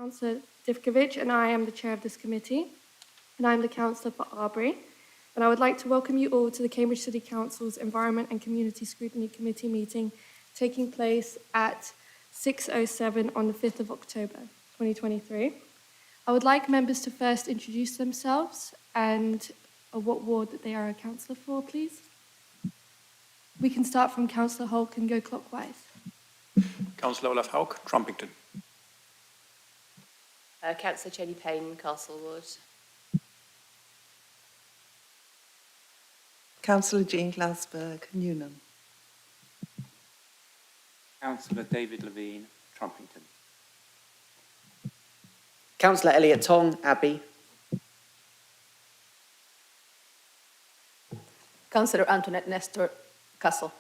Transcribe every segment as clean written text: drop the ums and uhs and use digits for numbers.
Councillor Divkovic, and I am the chair of this committee, and I'm the councillor for Arbury. And I would like to welcome you all to the Cambridge City Council's Environment and Community Scrutiny Committee meeting taking place at 6:07 on the 5th of October, 2023. I would like members to first introduce themselves and what ward that they are a councillor for, please. We can start from Councillor Hulk and go clockwise. Councillor Olaf Haug, Trumpington. Councillor Jenny Payne, Castlewood. Councillor Jean Glasberg, Newnham. Councillor David Levine, Trumpington. Councillor Elliot Tong, Abbey. Councillor Antoinette Nestor, Castle.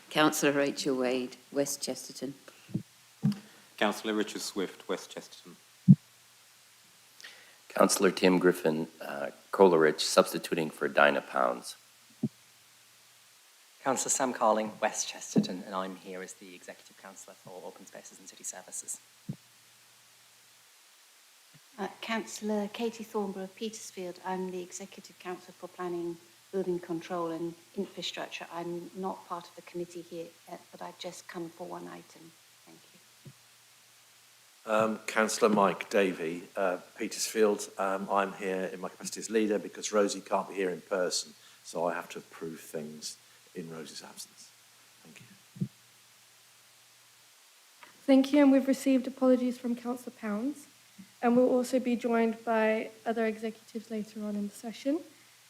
Councillor Rachel Wade, West Chesterton. Councillor Richard Swift, West Chesterton. Councillor Tim Griffin, Coleridge, substituting for Dinah Pounds. Councillor Sam Carling, West Chesterton, and I'm here as the Executive Councillor for Open Spaces and City Services. Councillor Katie Thornborough of Petersfield. I'm the Executive Councillor for Planning, Building Control and Infrastructure. I'm not part of the committee here, but I've just come for one item. Thank you. Councillor Mike Davey, Petersfield. I'm here in my capacity as leader because Rosie can't be here in person, so I have to approve things in Rosie's absence. Thank you. Thank you, and we've received apologies from Councillor Pounds, and we'll also be joined by other executives later on in the session.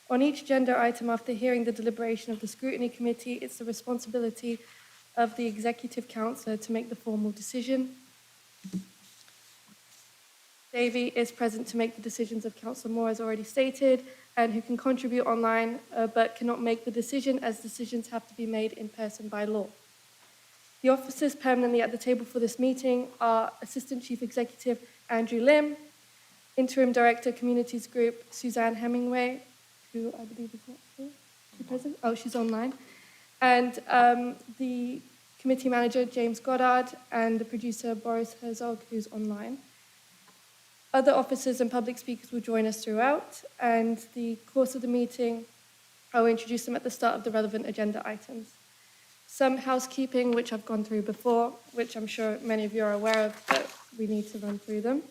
On each agenda item, after hearing the deliberation of the Scrutiny Committee, it's the responsibility of the Executive Councillor to make the formal decision. Davey is present to make the decisions of Councillor Moore, as already stated, and who can contribute online, but cannot make the decision as decisions have to be made in person by law. The officers permanently at the table for this meeting are Assistant Chief Executive Andrew Lim, Interim Director Communities Group Suzanne Hemingway, who I believe is not here. Is she present? Oh, she's online. And the Committee Manager James Goddard and the producer Boris Herzog, who's online. Other officers and public speakers will join us throughout, and the course of the meeting, I will introduce them at the start of the relevant agenda items. Some housekeeping, which I've gone through before, which I'm sure many of you are aware of, but we need to run through them.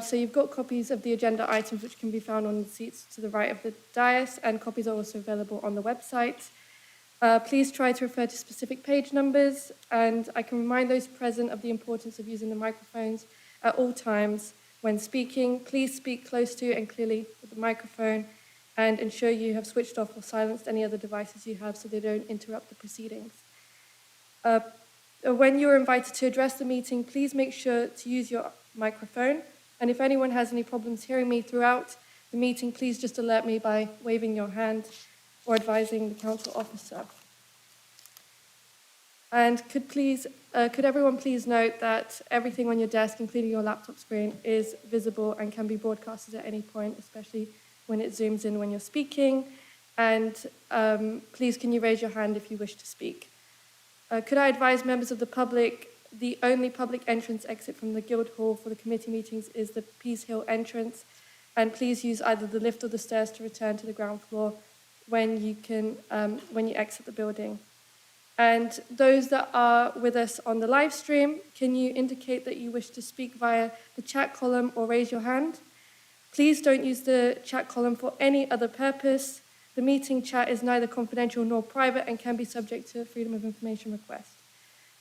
So you've got copies of the agenda items, which can be found on the seats to the right of the dais, and copies are also available on the website. Please try to refer to specific page numbers, and I can remind those present of the importance of using the microphones at all times. When speaking, please speak close to and clearly with the microphone and ensure you have switched off or silenced any other devices you have so they don't interrupt the proceedings. When you're invited to address the meeting, please make sure to use your microphone. And if anyone has any problems hearing me throughout the meeting, please just alert me by waving your hand or advising the council officer. And could everyone please note that everything on your desk, including your laptop screen, is visible and can be broadcasted at any point, especially when it zooms in when you're speaking. And please can you raise your hand if you wish to speak. Could I advise members of the public, the only public entrance exit from the Guildhall for the committee meetings is the Peace Hill entrance, and please use either the lift or the stairs to return to the ground floor when you exit the building. And those that are with us on the live stream, can you indicate that you wish to speak via the chat column or raise your hand? Please don't use the chat column for any other purpose. The meeting chat is neither confidential nor private and can be subject to freedom of information request.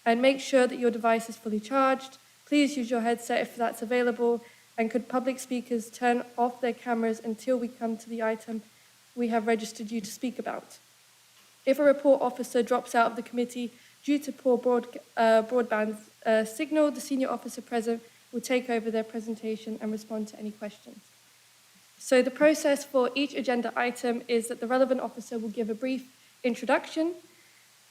And make sure that your device is fully charged. Please use your headset if that's available. And could public speakers turn off their cameras until we come to the item we have registered you to speak about? If a report officer drops out of the committee due to poor broadband signal, the senior officer present will take over their presentation and respond to any questions. So the process for each agenda item is that the relevant officer will give a brief introduction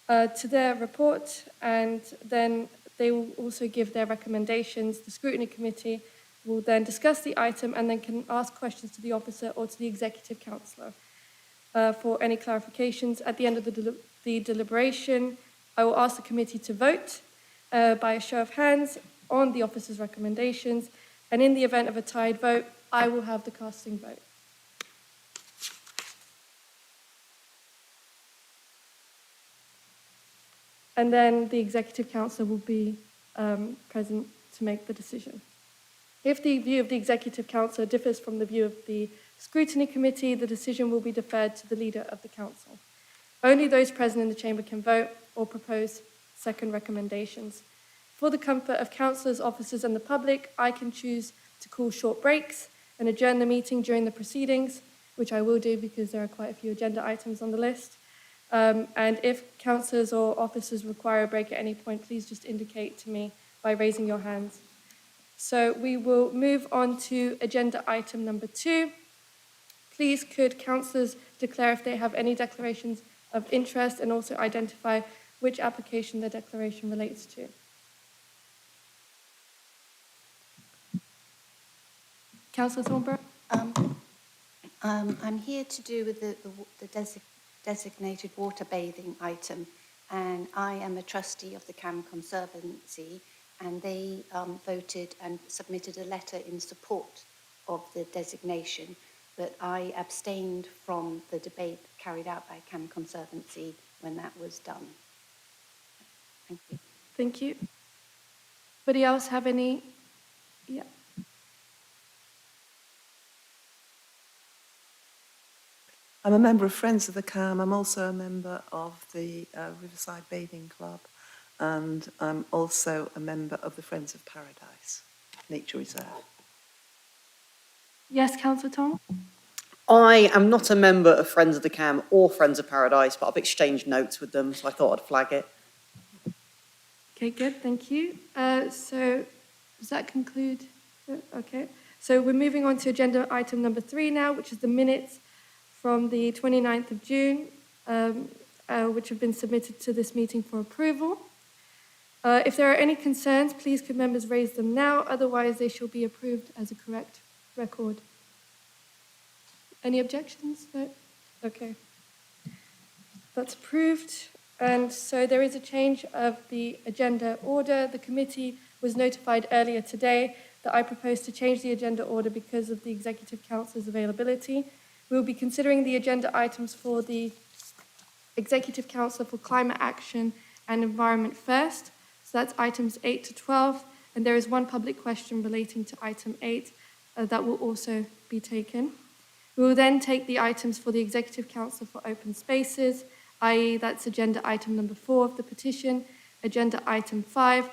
to their report, and then they will also give their recommendations. The Scrutiny Committee will then discuss the item and then can ask questions to the officer or to the Executive Councillor for any clarifications. At the end of the deliberation, I will ask the committee to vote by a show of hands on the officer's recommendations, and in the event of a tied vote, I will have the casting vote. And then the Executive Council will be present to make the decision. If the view of the Executive Council differs from the view of the Scrutiny Committee, the decision will be deferred to the Leader of the Council. Only those present in the chamber can vote or propose second recommendations. For the comfort of councillors, officers and the public, I can choose to call short breaks and adjourn the meeting during the proceedings, which I will do because there are quite a few agenda items on the list. And if councillors or officers require a break at any point, please just indicate to me by raising your hands. So we will move on to agenda item number 2. Please could councillors declare if they have any declarations of interest and also identify which application their declaration relates to. Councillor Thornborough? I'm here to do with the designated water bathing item, and I am a trustee of the Cam Conservancy, and they voted and submitted a letter in support of the designation, but I abstained from the debate carried out by Cam Conservancy when that was done. Thank you. Thank you. Anybody else have any? Yeah. I'm a member of Friends of the Cam. I'm also a member of the Riverside Bathing Club, and I'm also a member of the Friends of Paradise Nature Reserve. Yes, Councillor Tong? I am not a member of Friends of the Cam or Friends of Paradise, but I've exchanged notes with them, so I thought I'd flag it. Okay, good, thank you. So does that conclude? Okay, so we're moving on to agenda item number 3 now, which is the minutes from the 29th of June, which have been submitted to this meeting for approval. If there are any concerns, please could members raise them now, otherwise they shall be approved as a correct record. Any objections? No? Okay. That's approved. And so there is a change of the agenda order. The committee was notified earlier today that I propose to change the agenda order because of the Executive Council's availability. We'll be considering the agenda items for the Executive Council for Climate Action and Environment first. So that's items 8 to 12. And there is one public question relating to item 8 that will also be taken. We will then take the items for the Executive Council for Open Spaces, i.e. that's agenda item number 4 of the petition, agenda item 5,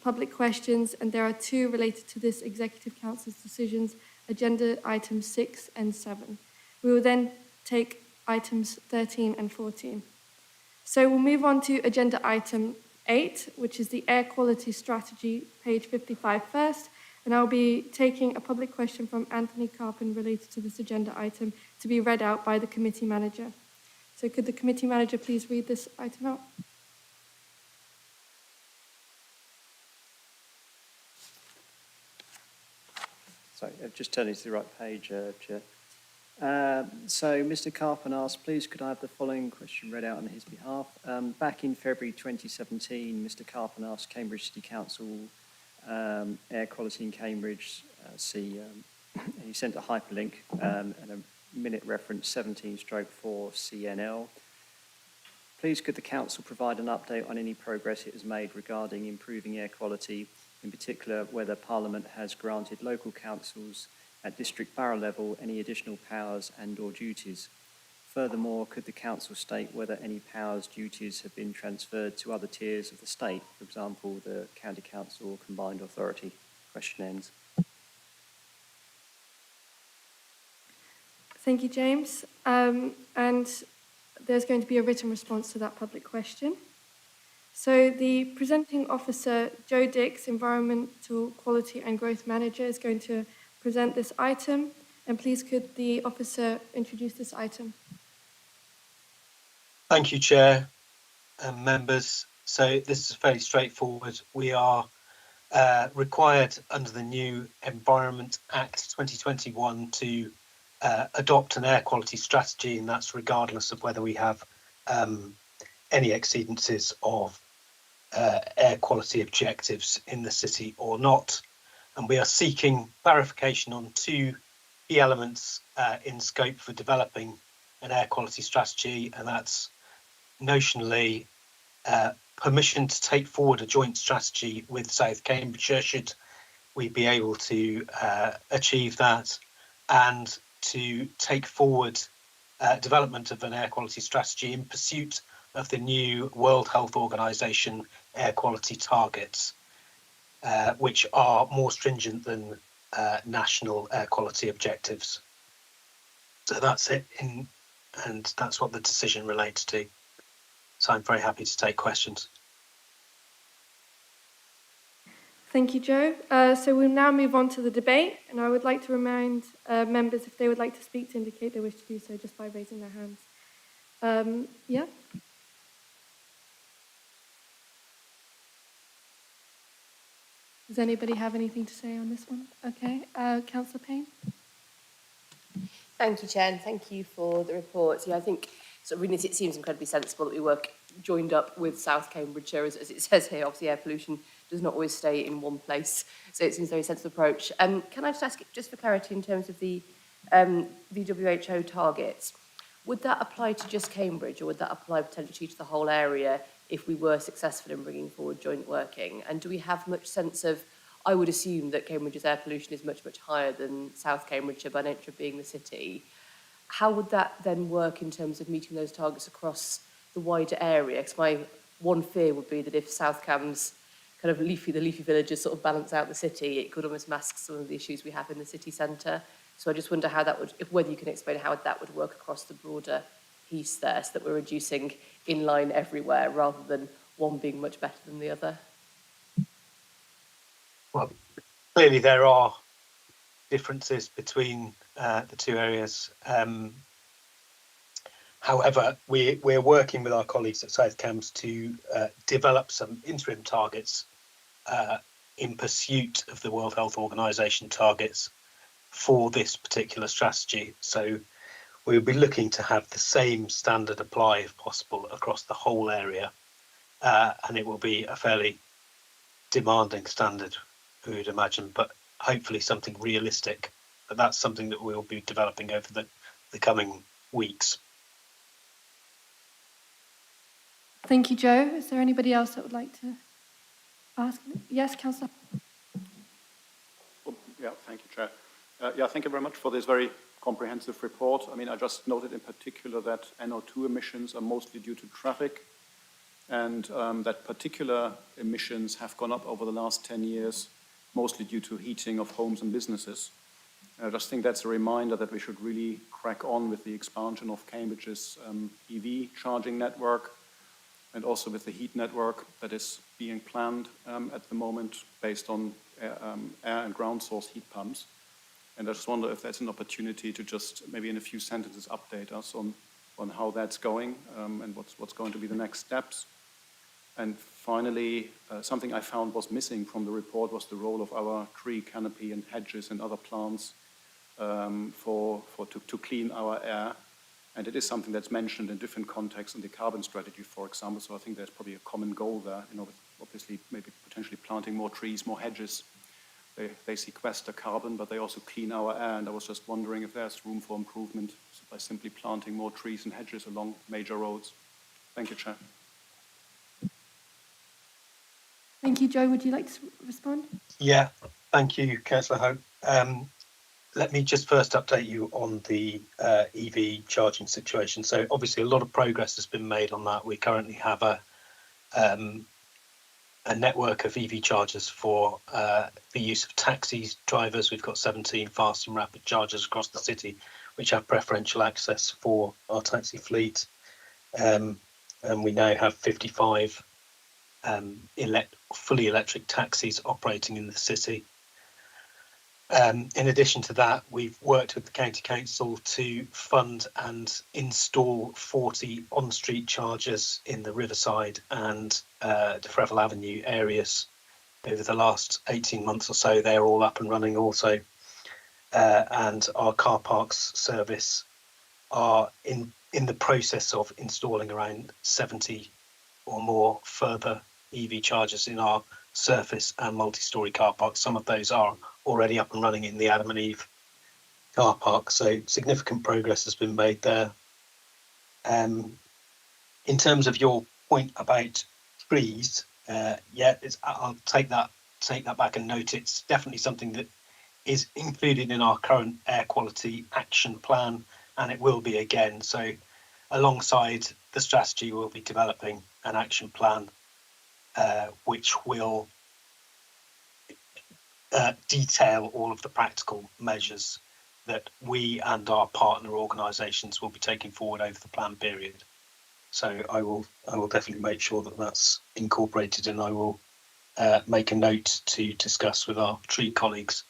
public questions, and there are 2 related to this Executive Council's decisions, agenda items 6 and 7. We will then take items 13 and 14. So we'll move on to agenda item 8, which is the air quality strategy, page 55 first, and I'll be taking a public question from Anthony Carpin related to this agenda item to be read out by the committee manager. So could the committee manager please read this item out? Sorry, I've just turned into the right page, Chair. So Mr. Carpin asked, please could I have the following question read out on his behalf. Back in February 2017, Mr. Carpin asked Cambridge City Council air quality in Cambridge, he sent a hyperlink and a minute reference 17/4 CNL. Please could the council provide an update on any progress it has made regarding improving air quality, in particular whether Parliament has granted local councils at district borough level any additional powers and or duties. Furthermore, could the council state whether any powers, duties have been transferred to other tiers of the state, for example, the county council or combined authority? Question ends. Thank you, James. And there's going to be a written response to that public question. So the presenting officer, Joe Dix, Environmental Quality and Growth Manager, is going to present this item. And please could the officer introduce this item? Thank you, Chair and members. So this is fairly straightforward. We are required under the new Environment Act 2021 to adopt an air quality strategy, and that's regardless of whether we have any exceedances of air quality objectives in the city or not. And we are seeking clarification on two key elements in scope for developing an air quality strategy, and that's notionally permission to take forward a joint strategy with South Cambridgeshire should we be able to achieve that, and to take forward development of an air quality strategy in pursuit of the new World Health Organization air quality targets, which are more stringent than national air quality objectives. So that's it, and that's what the decision relates to. So I'm very happy to take questions. Thank you, Joe. So we'll now move on to the debate, and I would like to remind members if they would like to speak to indicate they wish to do so just by raising their hands. Yeah? Does anybody have anything to say on this one? Okay. Councillor Payne? Thank you, Chair, and thank you for the report. Yeah, I think it seems incredibly sensible that we work joined up with South Cambridgeshire, as it says here. Obviously, air pollution does not always stay in one place, so it seems a very sensible approach. Can I just ask, just for clarity, in terms of the WHO targets, would that apply to just Cambridge, or would that apply potentially to the whole area if we were successful in bringing forward joint working? And do we have much sense of, I would assume that Cambridge's air pollution is much, much higher than South Cambridgeshire by nature of being the city. How would that then work in terms of meeting those targets across the wider area? Because my one fear would be that if South Cam's kind of the leafy villages sort of balance out the city, it could almost mask some of the issues we have in the city centre. So I just wonder how that would, whether you can explain how that would work across the broader piece there, so that we're reducing in line everywhere rather than one being much better than the other. Well, clearly there are differences between the two areas. However, we're working with our colleagues at South Cambs to develop some interim targets in pursuit of the World Health Organization targets for this particular strategy. So we'll be looking to have the same standard apply, if possible, across the whole area. And it will be a fairly demanding standard, we would imagine, but hopefully something realistic. But that's something that we'll be developing over the coming weeks. Thank you, Joe. Is there anybody else that would like to ask? Yes, Councillor. Yeah, thank you, Chair. Yeah, thank you very much for this very comprehensive report. I mean, I just noted in particular that NO2 emissions are mostly due to traffic, and that particular emissions have gone up over the last 10 years, mostly due to heating of homes and businesses. I just think that's a reminder that we should really crack on with the expansion of Cambridge's EV charging network, and also with the heat network that is being planned at the moment based on air and ground source heat pumps. And I just wonder if that's an opportunity to just maybe in a few sentences update us on how that's going and what's going to be the next steps. And finally, something I found was missing from the report was the role of our tree canopy and hedges and other plants to clean our air. And it is something that's mentioned in different contexts in the carbon strategy, for example. So I think there's probably a common goal there, with obviously maybe potentially planting more trees, more hedges. They sequester carbon, but they also clean our air. And I was just wondering if there's room for improvement by simply planting more trees and hedges along major roads. Thank you, Chair. Thank you, Joe. Would you like to respond? Yeah, thank you, Councillor Hope. Let me just first update you on the EV charging situation. So obviously a lot of progress has been made on that. We currently have a network of EV chargers for the use of taxis, drivers. We've got 17 fast and rapid chargers across the city, which have preferential access for our taxi fleet. And we now have 55 fully electric taxis operating in the city. In addition to that, we've worked with the County Council to fund and install 40 on-street chargers in the Riverside and De Freville Avenue areas over the last 18 months or so. They're all up and running also. And our car parks service are in the process of installing around 70 or more further EV chargers in our surface and multi-storey car parks. Some of those are already up and running in the Adam and Eve car park, so significant progress has been made there. In terms of your point about trees, I'll take that back and note it's definitely something that is included in our current air quality action plan, and it will be again. So alongside the strategy, we'll be developing an action plan which will detail all of the practical measures that we and our partner organisations will be taking forward over the plan period. So I will definitely make sure that that's incorporated, and I will make a note to discuss with our tree colleagues.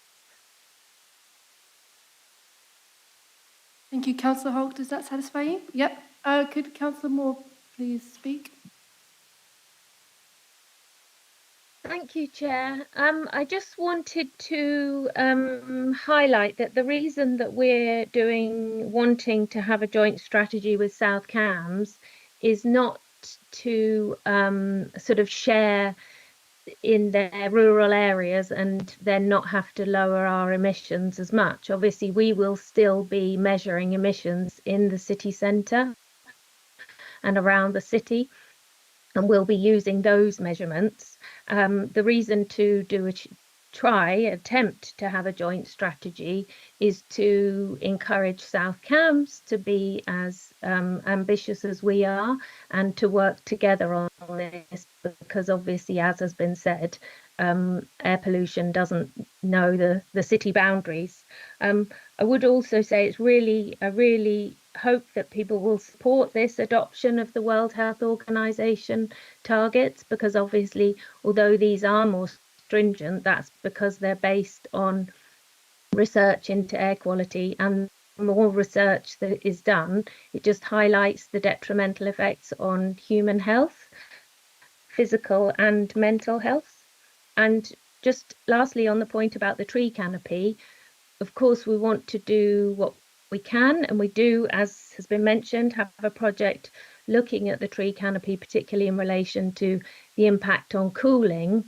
Thank you, Councillor Holt. Does that satisfy you? Yep. Could Councillor Moore please speak? Thank you, Chair. I just wanted to highlight that the reason that we're wanting to have a joint strategy with South Cambs is not to sort of share in their rural areas and then not have to lower our emissions as much. Obviously, we will still be measuring emissions in the city centre and around the city, and we'll be using those measurements. The reason to attempt to have a joint strategy is to encourage South Cambs to be as ambitious as we are and to work together on this, because obviously, as has been said, air pollution doesn't know the city boundaries. I would also say I really hope that people will support this adoption of the World Health Organization targets, because obviously, although these are more stringent, that's because they're based on research into air quality, and more research that is done, it just highlights the detrimental effects on human health, physical and mental health. And just lastly, on the point about the tree canopy, of course, we want to do what we can, and we do, as has been mentioned, have a project looking at the tree canopy, particularly in relation to the impact on cooling.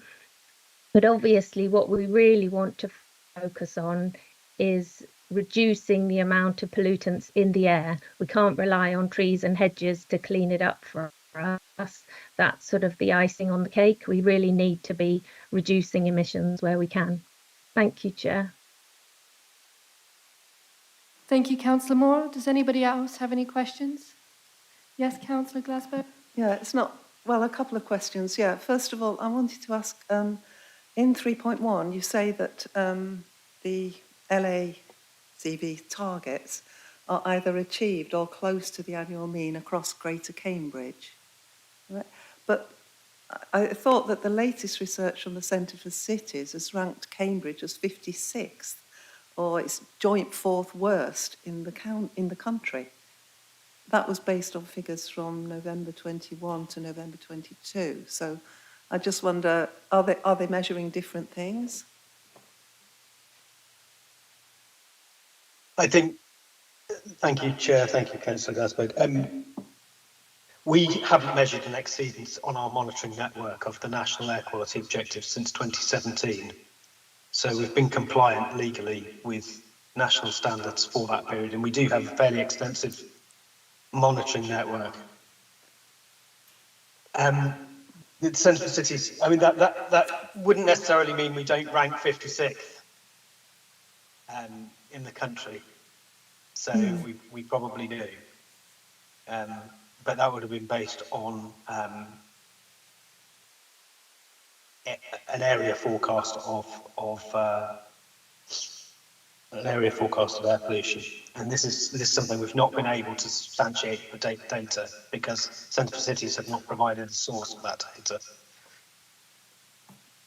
But obviously, what we really want to focus on is reducing the amount of pollutants in the air. We can't rely on trees and hedges to clean it up for us. That's sort of the icing on the cake. We really need to be reducing emissions where we can. Thank you, Chair. Thank you, Councillor Moore. Does anybody else have any questions? Yes, Councillor Glasgow. Yeah, a couple of questions. Yeah, first of all, I wanted to ask, in 3.1, you say that the LACV targets are either achieved or close to the annual mean across Greater Cambridge. Right? But I thought that the latest research from the Centre for Cities has ranked Cambridge as 56th, or it's joint fourth worst in the country. That was based on figures from November 21 to November 22. So I just wonder, are they measuring different things? Thank you, Chair. Thank you, Councillor Glasberg. We haven't measured an exceedance on our monitoring network of the national air quality objectives since 2017. So we've been compliant legally with national standards for that period, and we do have a fairly extensive monitoring network. The Centre for Cities, I mean, that wouldn't necessarily mean we don't rank 56th in the country. So we probably do. But that would have been based on an area forecast of air pollution, and this is something we've not been able to substantiate with data because Centre for Cities have not provided a source of that data.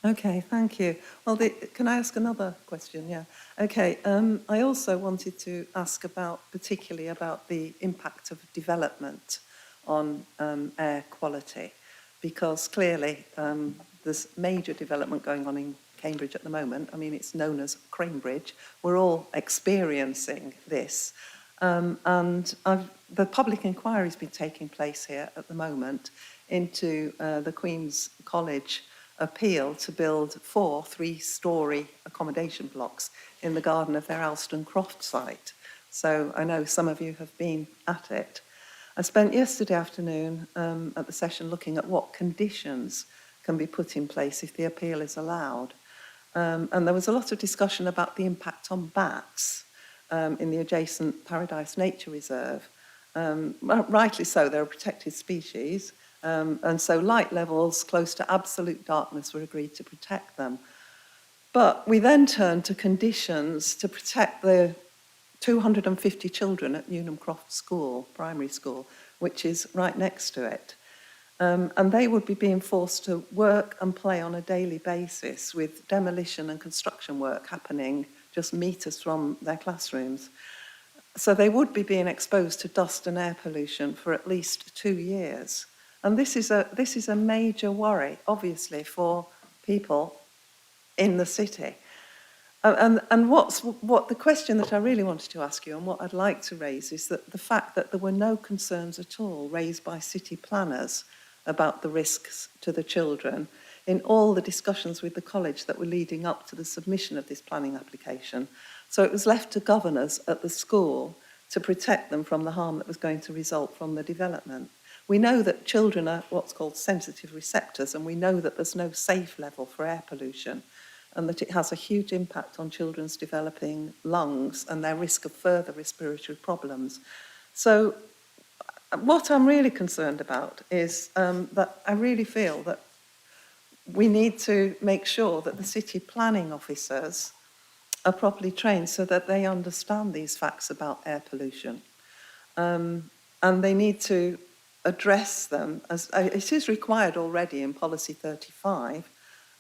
Okay, thank you. Well, can I ask another question? Yeah. Okay. I also wanted to ask particularly about the impact of development on air quality, because clearly there's major development going on in Cambridge at the moment. I mean, it's known as Cambridge. We're all experiencing this. And the public inquiry has been taking place here at the moment into the Queen's College appeal to build 4 3-storey accommodation blocks in the garden of their Alston Croft site. So I know some of you have been at it. I spent yesterday afternoon at the session looking at what conditions can be put in place if the appeal is allowed. And there was a lot of discussion about the impact on bats in the adjacent Paradise Nature Reserve. Rightly so, they're a protected species, and so light levels close to absolute darkness were agreed to protect them. But we then turned to conditions to protect the 250 children at Newnham Croft School, primary school, which is right next to it. And they would be being forced to work and play on a daily basis with demolition and construction work happening just metres from their classrooms. So they would be being exposed to dust and air pollution for at least 2 years. And this is a major worry, obviously, for people in the city. And what the question that I really wanted to ask you and what I'd like to raise is that the fact that there were no concerns at all raised by city planners about the risks to the children in all the discussions with the college that were leading up to the submission of this planning application. So it was left to governors at the school to protect them from the harm that was going to result from the development. We know that children are what's called sensitive receptors, and we know that there's no safe level for air pollution, and that it has a huge impact on children's developing lungs and their risk of further respiratory problems. So what I'm really concerned about is that I really feel that we need to make sure that the city planning officers are properly trained so that they understand these facts about air pollution. And they need to address them, as it is required already in Policy 35,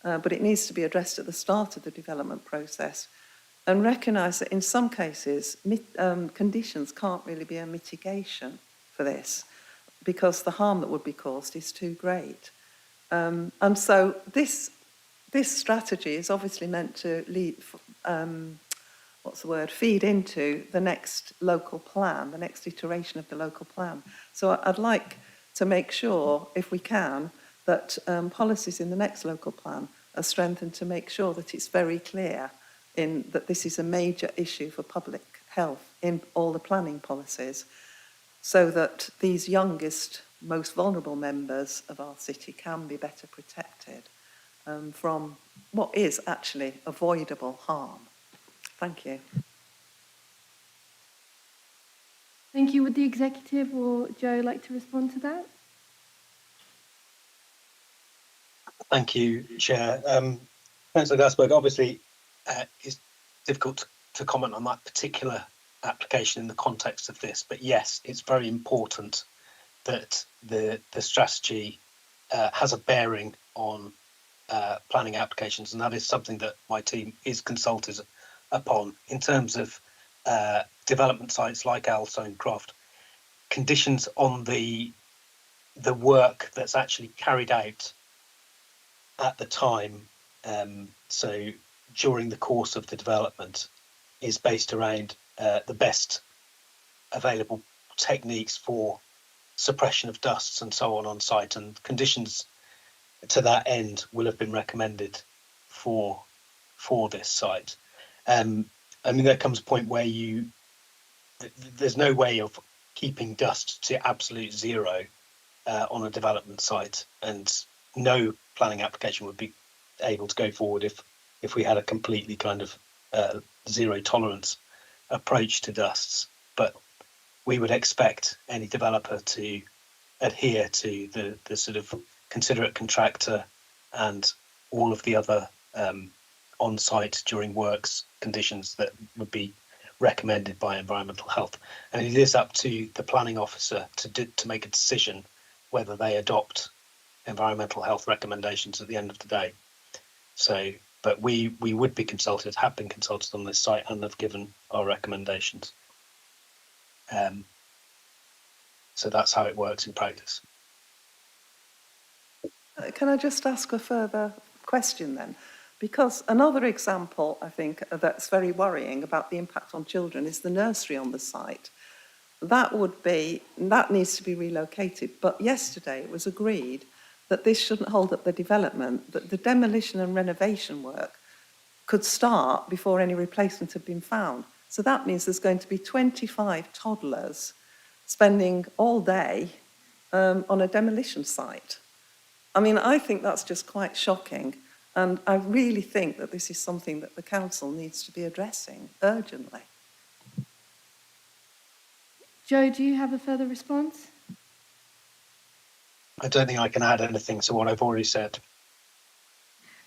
but it needs to be addressed at the start of the development process, and recognise that in some cases conditions can't really be a mitigation for this because the harm that would be caused is too great. And so this strategy is obviously meant to feed into the next local plan, the next iteration of the local plan. So I'd like to make sure, if we can, that policies in the next local plan are strengthened to make sure that it's very clear that this is a major issue for public health in all the planning policies, so that these youngest, most vulnerable members of our city can be better protected from what is actually avoidable harm. Thank you. Thank you. Would the executive or Joe like to respond to that? Thank you, Chair. Councillor Gaspberg, obviously it's difficult to comment on that particular application in the context of this, but yes, it's very important that the strategy has a bearing on planning applications, and that is something that my team is consulted upon. In terms of development sites like Alston Croft, conditions on the work that's actually carried out at the time, so during the course of the development, is based around the best available techniques for suppression of dusts and so on site, and conditions to that end will have been recommended for this site. I mean, there comes a point where there's no way of keeping dust to absolute zero on a development site, and no planning application would be able to go forward if we had a completely kind of zero tolerance approach to dusts. But we would expect any developer to adhere to the sort of considerate contractor and all of the other on-site during works conditions that would be recommended by environmental health. And it is up to the planning officer to make a decision whether they adopt environmental health recommendations at the end of the day. So, but we would be consulted, have been consulted on this site, and have given our recommendations. So that's how it works in practice. Can I just ask a further question then? Because another example, I think, that's very worrying about the impact on children is the nursery on the site. that needs to be relocated. But yesterday it was agreed that this shouldn't hold up the development, that the demolition and renovation work could start before any replacement had been found. So that means there's going to be 25 toddlers spending all day on a demolition site. I mean, I think that's just quite shocking. And I really think that this is something that the council needs to be addressing urgently. Joe, do you have a further response? I don't think I can add anything to what I've already said.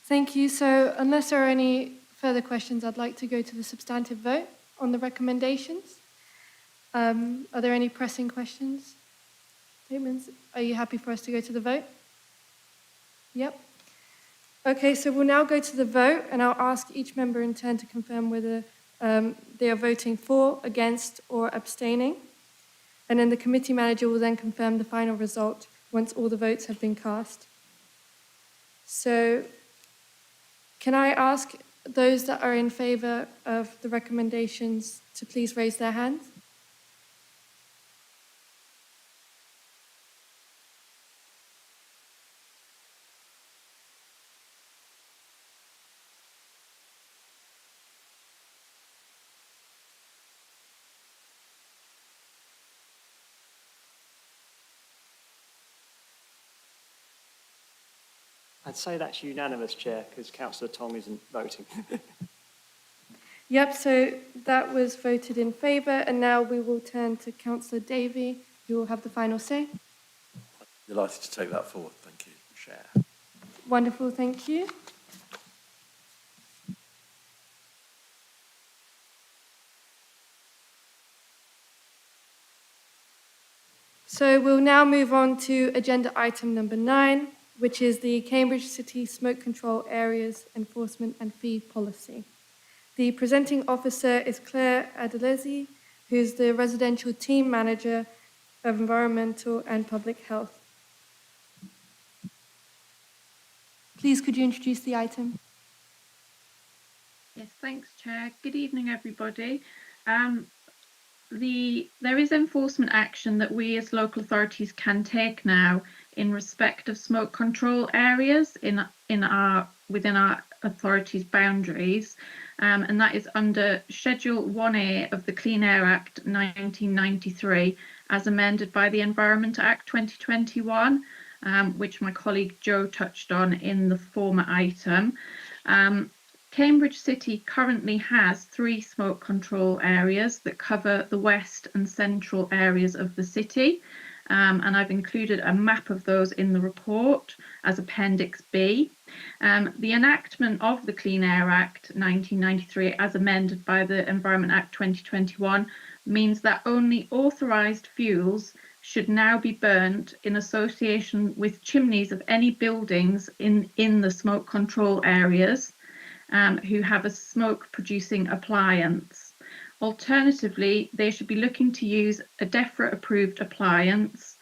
Thank you. So unless there are any further questions, I'd like to go to the substantive vote on the recommendations. Are there any pressing questions? Statements? Are you happy for us to go to the vote? Yep. Okay, so we'll now go to the vote, and I'll ask each member in turn to confirm whether they are voting for, against, or abstaining. And then the committee manager will then confirm the final result once all the votes have been cast. So can I ask those that are in favour of the recommendations to please raise their hands? I'd say that's unanimous, Chair, because Councillor Tong isn't voting. Yep, so that was voted in favour, and now we will turn to Councillor Davey, who will have the final say. Delighted to take that forward. Thank you, Chair. Wonderful, thank you. So we'll now move on to agenda item number 9, which is the Cambridge City Smoke Control Areas Enforcement and Fee Policy. The presenting officer is Claire Adelezi, who's the Residential Team Manager of Environmental and Public Health. Please, could you introduce the item? Yes, thanks, Chair. Good evening, everybody. There is enforcement action that we as local authorities can take now in respect of smoke control areas within our authorities' boundaries, and that is under Schedule 1A of the Clean Air Act 1993, as amended by the Environment Act 2021, which my colleague Joe touched on in the former item. Cambridge City currently has 3 smoke control areas that cover the west and central areas of the city, and I've included a map of those in the report as Appendix B. The enactment of the Clean Air Act 1993 as amended by the Environment Act 2021 means that only authorised fuels should now be burnt in association with chimneys of any buildings in the smoke control areas who have a smoke producing appliance. Alternatively, they should be looking to use a DEFRA approved appliance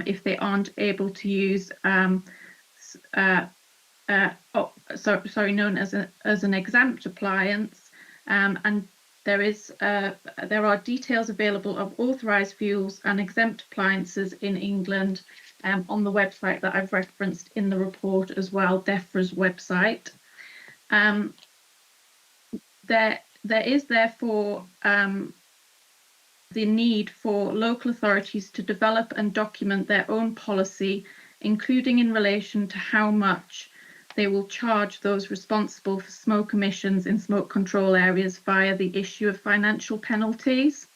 if they aren't able to use known as an exempt appliance, and there are details available of authorised fuels and exempt appliances in England on the website that I've referenced in the report as well, DEFRA's website. There is therefore the need for local authorities to develop and document their own policy, including in relation to how much they will charge those responsible for smoke emissions in smoke control areas via the issue of financial penalties.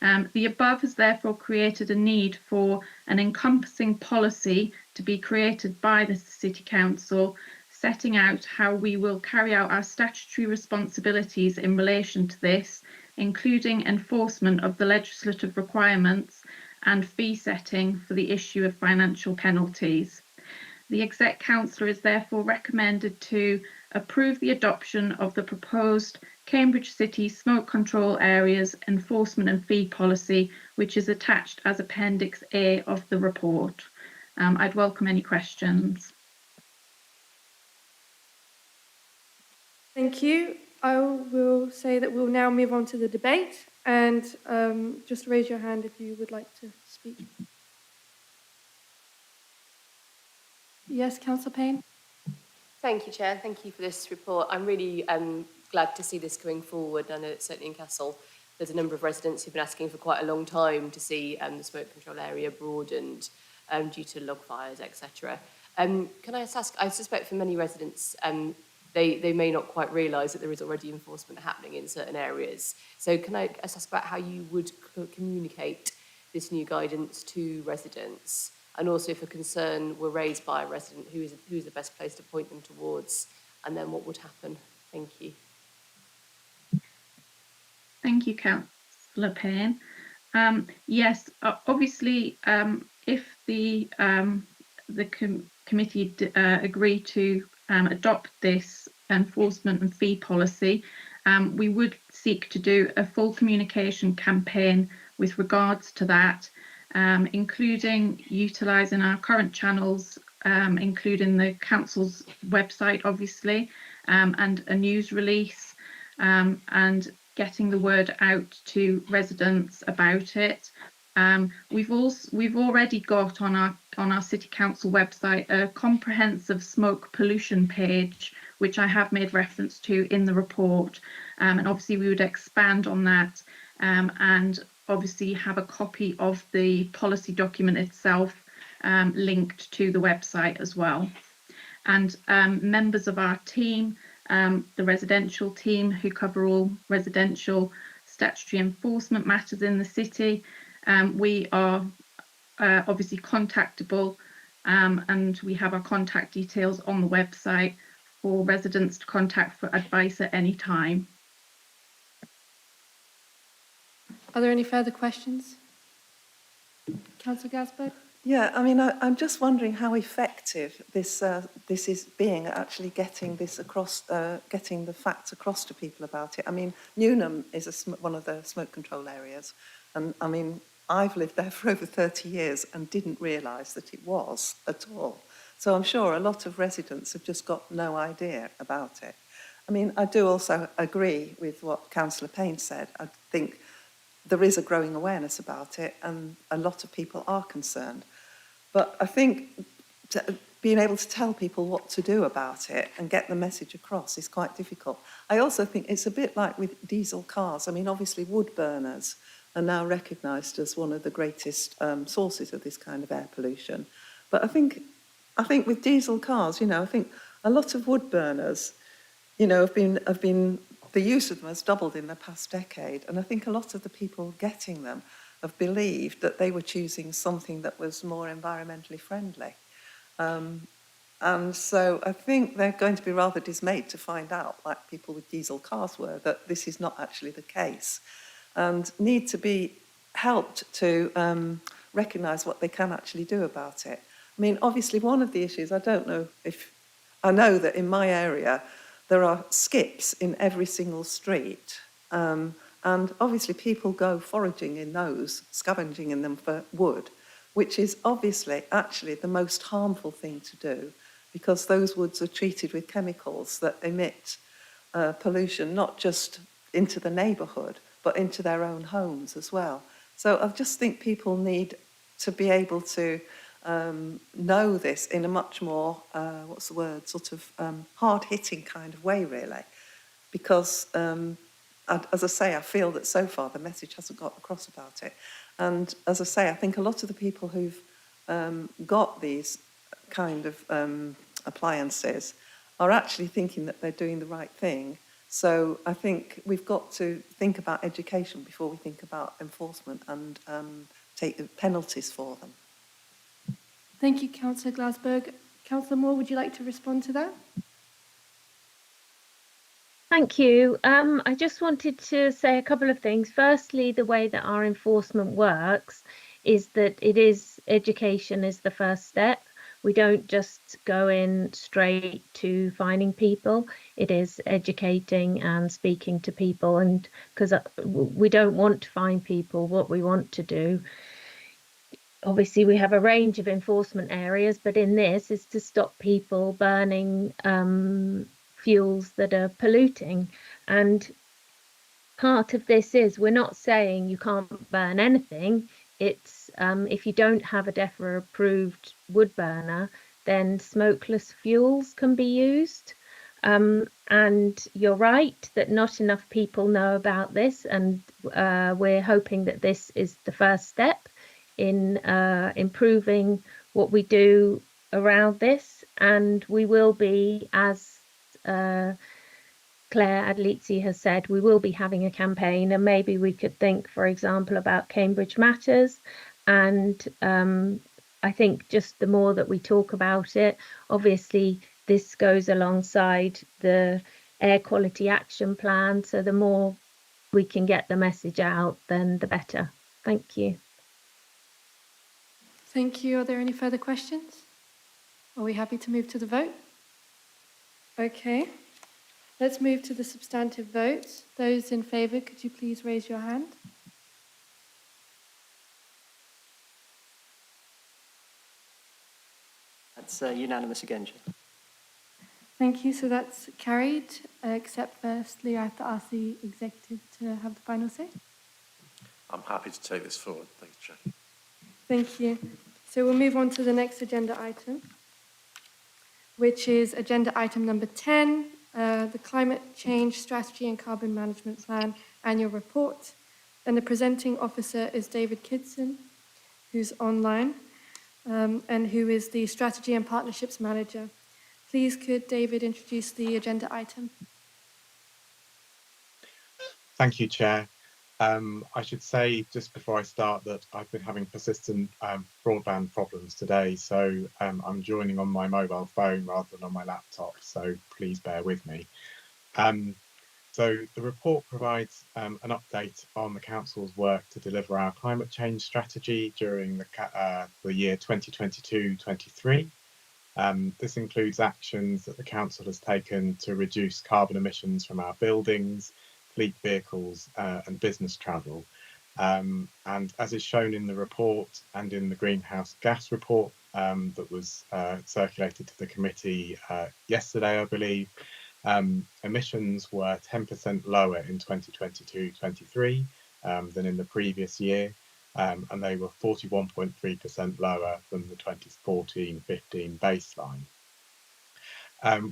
The above has therefore created a need for an encompassing policy to be created by the City Council, setting out how we will carry out our statutory responsibilities in relation to this, including enforcement of the legislative requirements and fee setting for the issue of financial penalties. The Exec Councillor is therefore recommended to approve the adoption of the proposed Cambridge City Smoke Control Areas Enforcement and Fee Policy, which is attached as Appendix A of the report. I'd welcome any questions. Thank you. I will say that we'll now move on to the debate, and just raise your hand if you would like to speak. Yes, Councillor Payne? Thank you, Chair. Thank you for this report. I'm really glad to see this going forward. I know that certainly in Castle, there's a number of residents who've been asking for quite a long time to see the smoke control area broadened due to log fires, etc. Can I just ask, I suspect for many residents, they may not quite realise that there is already enforcement happening in certain areas. So can I just ask about how you would communicate this new guidance to residents? And also if a concern were raised by a resident, who is the best place to point them towards, and then what would happen? Thank you. Thank you, Councillor Payne. Yes, obviously, if the committee agree to adopt this enforcement and fee policy, we would seek to do a full communication campaign with regards to that, including utilising our current channels, including the council's website, obviously, and a news release, and getting the word out to residents about it. We've already got on our City Council website a comprehensive smoke pollution page, which I have made reference to in the report, and obviously we would expand on that, and obviously have a copy of the policy document itself linked to the website as well. And members of our team, the residential team who cover all residential statutory enforcement matters in the city, we are obviously contactable, and we have our contact details on the website for residents to contact for advice at any time. Are there any further questions? Councillor Gasberg? Yeah, I mean, I'm just wondering how effective this is being at actually getting this across, getting the facts across to people about it. I mean, Newnham is one of the smoke control areas, and I mean, I've lived there for over 30 years and didn't realise that it was at all. So I'm sure a lot of residents have just got no idea about it. I mean, I do also agree with what Councillor Payne said. I think there is a growing awareness about it and a lot of people are concerned. But I think being able to tell people what to do about it and get the message across is quite difficult. I also think it's a bit like with diesel cars. I mean, obviously wood burners are now recognised as one of the greatest sources of this kind of air pollution. But I think with diesel cars, you know, I think a lot of wood burners, you know, have been the use of them has doubled in the past decade, and I think a lot of the people getting them have believed that they were choosing something that was more environmentally friendly. And so I think they're going to be rather dismayed to find out, like people with diesel cars were, that this is not actually the case, and need to be helped to recognise what they can actually do about it. I mean, obviously one of the issues, I know that in my area, there are skips in every single street, and obviously people go foraging in those, scavenging in them for wood, which is obviously actually the most harmful thing to do, because those woods are treated with chemicals that emit pollution not just into the neighbourhood, but into their own homes as well. So I just think people need to be able to know this in a much more, sort of hard-hitting kind of way, really. Because, as I say, I feel that so far the message hasn't got across about it. And as I say, I think a lot of the people who've got these kind of appliances are actually thinking that they're doing the right thing. So I think we've got to think about education before we think about enforcement and take the penalties for them. Thank you, Councillor Glasberg. Councillor Moore, would you like to respond to that? Thank you. I just wanted to say a couple of things. Firstly, the way that our enforcement works is that education is the first step. We don't just go in straight to finding people. It is educating and speaking to people, and because we don't want to find people, what we want to do, obviously we have a range of enforcement areas, but in this is to stop people burning fuels that are polluting. And part of this is we're not saying you can't burn anything. It's if you don't have a DEFRA approved wood burner, then smokeless fuels can be used. And you're right that not enough people know about this, and we're hoping that this is the first step in improving what we do around this. And we will be, as Claire Adlizzi has said, we will be having a campaign, and maybe we could think, for example, about Cambridge Matters. And I think just the more that we talk about it, obviously this goes alongside the air quality action plan. So the more we can get the message out, then the better. Thank you. Thank you. Are there any further questions? Are we happy to move to the vote? Okay. Let's move to the substantive votes. Those in favour, could you please raise your hand? That's unanimous again, Chair. Thank you. So that's carried, except firstly I have to ask the executive to have the final say. I'm happy to take this forward. Thank you, Chair. Thank you. So we'll move on to the next agenda item, which is agenda item number 10, the Climate Change Strategy and Carbon Management Plan Annual Report. And the presenting officer is David Kidson, who's online, and who is the Strategy and Partnerships Manager. Please could David introduce the agenda item? Thank you, Chair. I should say just before I start that I've been having persistent broadband problems today, so I'm joining on my mobile phone rather than on my laptop, so please bear with me. So the report provides an update on the Council's work to deliver our climate change strategy during the year 2022-23. This includes actions that the Council has taken to reduce carbon emissions from our buildings, fleet vehicles and business travel. And as is shown in the report and in the greenhouse gas report that was circulated to the committee yesterday, I believe, emissions were 10% lower in 2022-23 than in the previous year, and they were 41.3% lower than the 2014-15 baseline.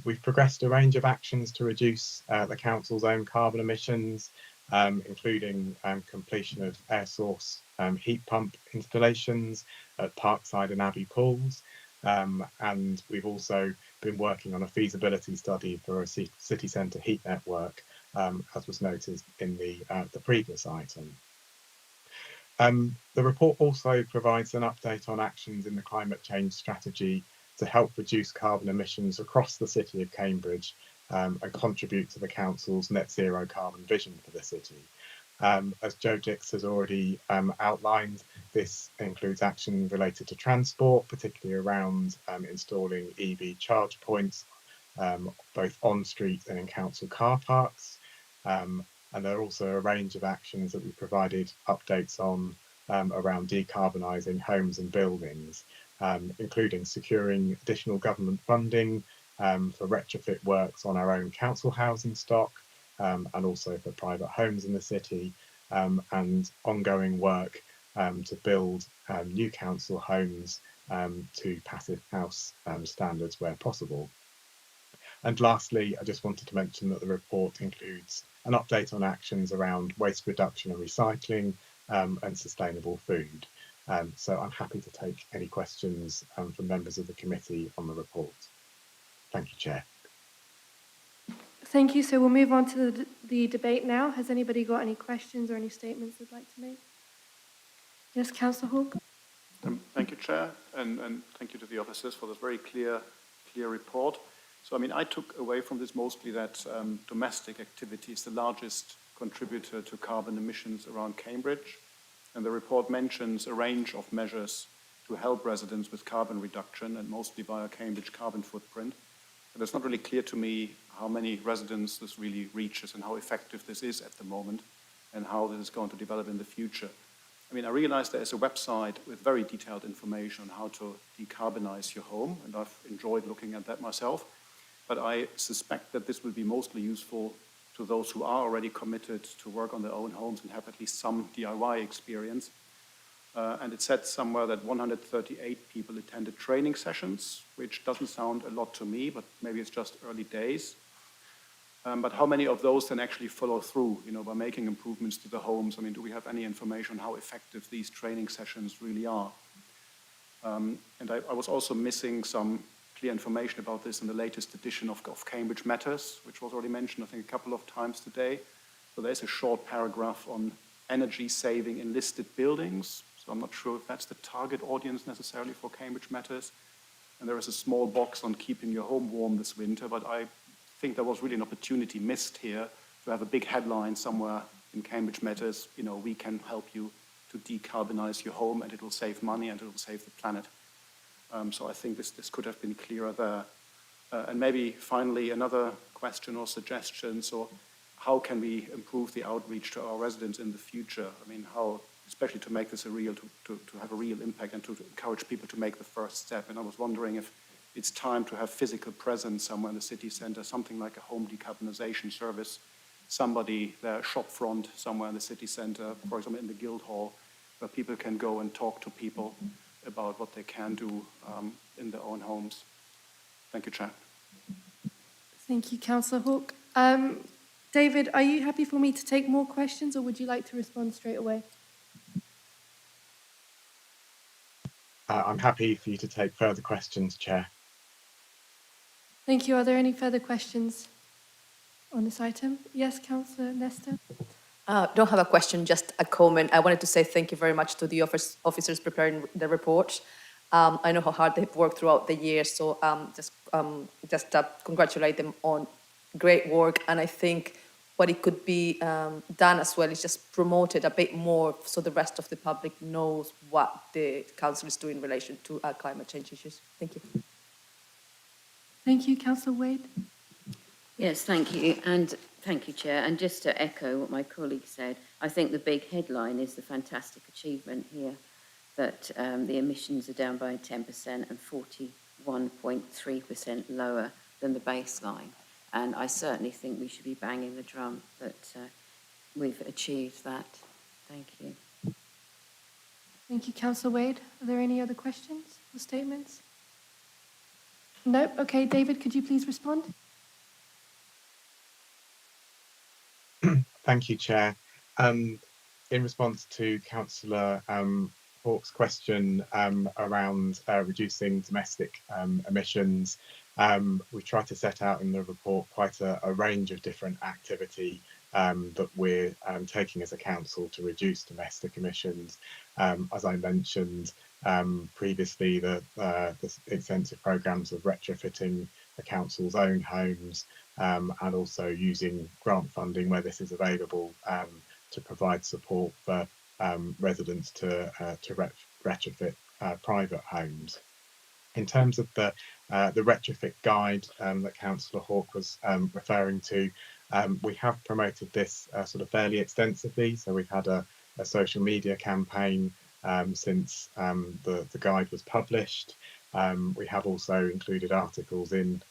We've progressed a range of actions to reduce the Council's own carbon emissions, including completion of air source heat pump installations at Parkside and Abbey Pools. And we've also been working on a feasibility study for a city centre heat network, as was noted in the previous item. The report also provides an update on actions in the climate change strategy to help reduce carbon emissions across the City of Cambridge and contribute to the Council's net zero carbon vision for the city. As Joe Dix has already outlined, this includes action related to transport, particularly around installing EV charge points, both on street and in council car parks. And there are also a range of actions that we provided updates on around decarbonising homes and buildings, including securing additional government funding for retrofit works on our own council housing stock, and also for private homes in the city, and ongoing work to build new council homes to passive house standards where possible. And lastly, I just wanted to mention that the report includes an update on actions around waste reduction and recycling and sustainable food. So I'm happy to take any questions from members of the committee on the report. Thank you, Chair. Thank you. So we'll move on to the debate now. Has anybody got any questions or any statements they'd like to make? Yes, Councillor Hawke. Thank you, Chair, and thank you to the officers for this very clear report. So, I mean, I took away from this mostly that domestic activity is the largest contributor to carbon emissions around Cambridge, and the report mentions a range of measures to help residents with carbon reduction, and mostly via Cambridge carbon footprint. But it's not really clear to me how many residents this really reaches and how effective this is at the moment and how this is going to develop in the future. I mean, I realize there is a website with very detailed information on how to decarbonize your home, and I've enjoyed looking at that myself. But I suspect that this will be mostly useful to those who are already committed to work on their own homes and have at least some DIY experience. And it said somewhere that 138 people attended training sessions, which doesn't sound a lot to me, but maybe it's just early days. But how many of those then actually follow through, by making improvements to the homes? I mean, do we have any information on how effective these training sessions really are? And I was also missing some clear information about this in the latest edition of Cambridge Matters, which was already mentioned, I think, a couple of times today. So there's a short paragraph on energy saving in listed buildings. So I'm not sure if that's the target audience necessarily for Cambridge Matters. And there is a small box on keeping your home warm this winter, but I think there was really an opportunity missed here to have a big headline somewhere in Cambridge Matters, we can help you to decarbonize your home and it will save money and it will save the planet. So I think this could have been clearer there. And maybe finally another question or suggestion. So how can we improve the outreach to our residents in the future? I mean, how, especially to make this to have a real impact and to encourage people to make the first step. And I was wondering if it's time to have physical presence somewhere in the city centre, something like a home decarbonization service, somebody there, shop front somewhere in the city centre, for example in the Guildhall, where people can go and talk to people about what they can do in their own homes. Thank you, Chair. Thank you, Councillor Hawke. David, are you happy for me to take more questions or would you like to respond straight away? I'm happy for you to take further questions, Chair. Thank you. Are there any further questions on this item? Yes, Councillor Nesta. Don't have a question, just a comment. I wanted to say thank you very much to the officers preparing the report. I know how hard they've worked throughout the year, so just congratulate them on great work. And I think what it could be done as well is just promote it a bit more so the rest of the public knows what the council is doing in relation to climate change issues. Thank you. Thank you, Councillor Wade. Yes, thank you. And thank you, Chair. And just to echo what my colleague said, I think the big headline is the fantastic achievement here that the emissions are down by 10% and 41.3% lower than the baseline. And I certainly think we should be banging the drum that we've achieved that. Thank you. Thank you, Councillor Wade. Are there any other questions or statements? No? Okay, David, could you please respond? Thank you, Chair. In response to Councillor Hawke's question around reducing domestic emissions, we try to set out in the report quite a range of different activity that we're taking as a council to reduce domestic emissions. As I mentioned previously, the extensive programmes of retrofitting the council's own homes and also using grant funding where this is available to provide support for residents to retrofit private homes. In terms of the retrofit guide that Councillor Hawke was referring to, we have promoted this sort of fairly extensively. So we've had a social media campaign since the guide was published. We have also included articles in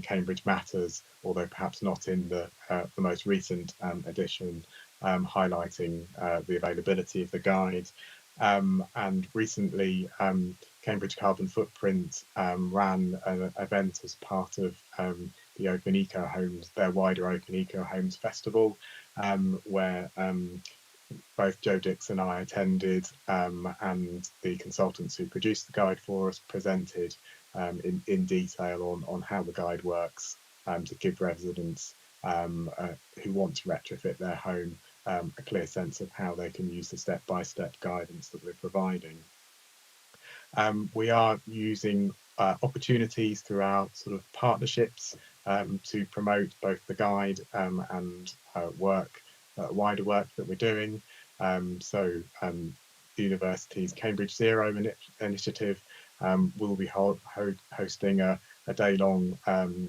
Cambridge Matters, although perhaps not in the most recent edition, highlighting the availability of the guide. And recently, Cambridge Carbon Footprint ran an event as part of the Open Eco Homes, their wider Open Eco Homes Festival, where both Joe Dix and I attended, and the consultants who produced the guide for us presented in detail on how the guide works to give residents who want to retrofit their home a clear sense of how they can use the step-by-step guidance that we're providing. We are using opportunities through our sort of partnerships to promote both the guide and wider work that we're doing. So the university's Cambridge Zero initiative will be hosting a day-long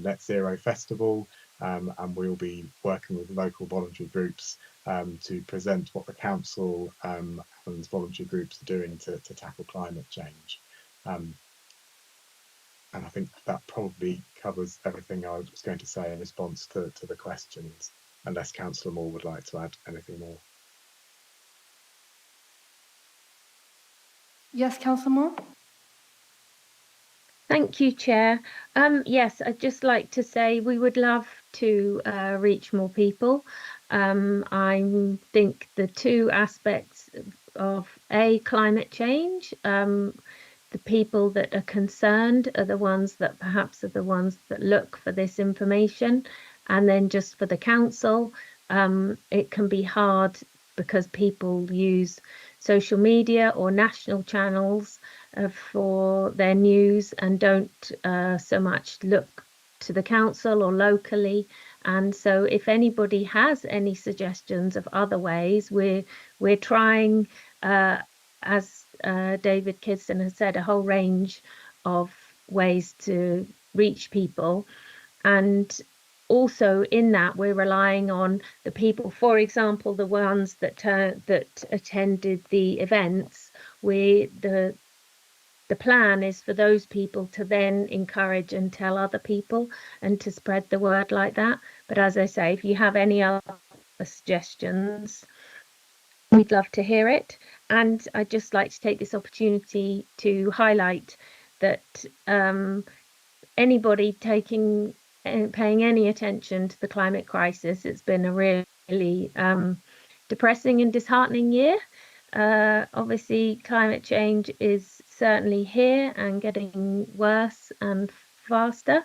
Net Zero festival, and we'll be working with local voluntary groups to present what the council and voluntary groups are doing to tackle climate change. And I think that probably covers everything I was going to say in response to the questions. unless Councillor Moore would like to add anything more. Yes, Councillor Moore? Thank you, Chair. Yes, I'd just like to say we would love to reach more people. I think the two aspects of climate change, the people that are concerned are the ones that perhaps are the ones that look for this information. And then just for the council, it can be hard because people use social media or national channels for their news and don't so much look to the council or locally. And so if anybody has any suggestions of other ways, we're trying, as David Kidston has said, a whole range of ways to reach people. And also in that we're relying on the people, for example, the ones that attended the events, the plan is for those people to then encourage and tell other people and to spread the word like that. But as I say, if you have any other suggestions, we'd love to hear it. And I'd just like to take this opportunity to highlight that anybody paying any attention to the climate crisis, it's been a really depressing and disheartening year. Obviously, climate change is certainly here and getting worse and faster.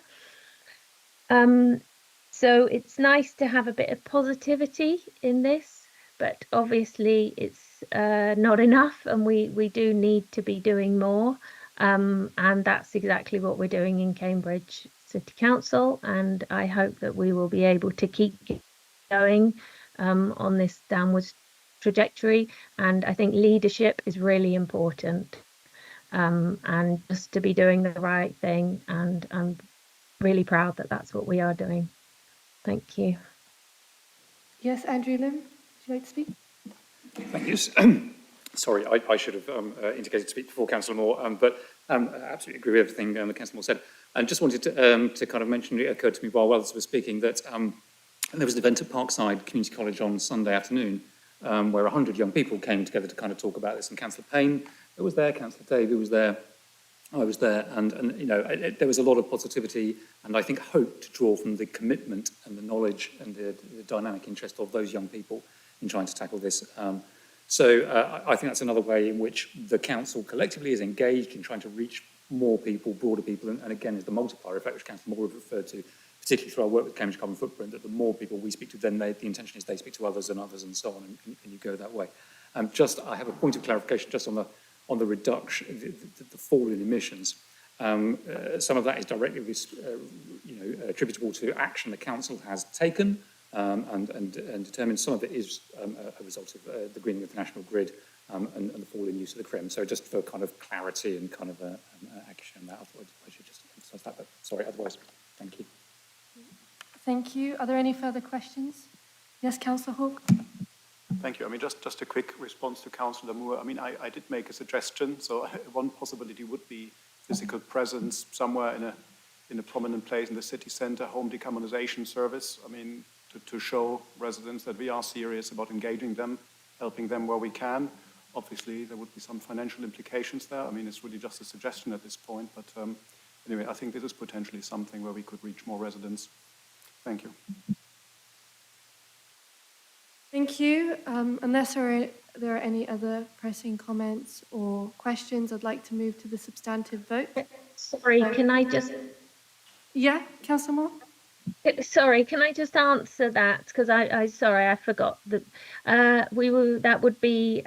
So it's nice to have a bit of positivity in this, but obviously it's not enough, and we do need to be doing more. And that's exactly what we're doing in Cambridge City Council, and I hope that we will be able to keep going on this downwards trajectory. And I think leadership is really important, and just to be doing the right thing, and I'm really proud that that's what we are doing. Thank you. Yes, Andrew Lim, would you like to speak? Thank you. Sorry, I should have indicated to speak before Councillor Moore, but I absolutely agree with everything that Councillor Moore said. And just wanted to kind of mention, it occurred to me while others were speaking, that there was an event at Parkside Community College on Sunday afternoon where 100 young people came together to kind of talk about this. And Councillor Payne was there, Councillor Davey was there, I was there, and you know, there was a lot of positivity and I think hope to draw from the commitment and the knowledge and the dynamic interest of those young people in trying to tackle this. So I think that's another way in which the council collectively is engaged in trying to reach more people, broader people, and again, is the multiplier effect which Councillor Moore referred to, particularly through our work with Cambridge Carbon Footprint, that the more people we speak to, then the intention is they speak to others and so on, and you go that way. I have a point of clarification just on the reduction, the fall in emissions. Some of that is directly attributable to action the council has taken and determined. Some of it is a result of the greening of the national grid and the fall in use of the CREM. So just for kind of clarity and kind of action on that, I should just emphasise that. But sorry, otherwise, thank you. Thank you. Are there any further questions? Yes, Councillor Hawke. Thank you. I mean, just a quick response to Councillor Moore. I mean, I did make a suggestion. So one possibility would be physical presence somewhere in a prominent place in the city centre, home decarbonisation service. I mean, to show residents that we are serious about engaging them, helping them where we can. Obviously, there would be some financial implications there. I mean, it's really just a suggestion at this point. But anyway, I think this is potentially something where we could reach more residents. Thank you. Thank you. Unless there are any other pressing comments or questions, I'd like to move to the substantive vote. Sorry, can I just... Yeah, Councillor Moore? Sorry, can I just answer that? Because sorry, I forgot that that would be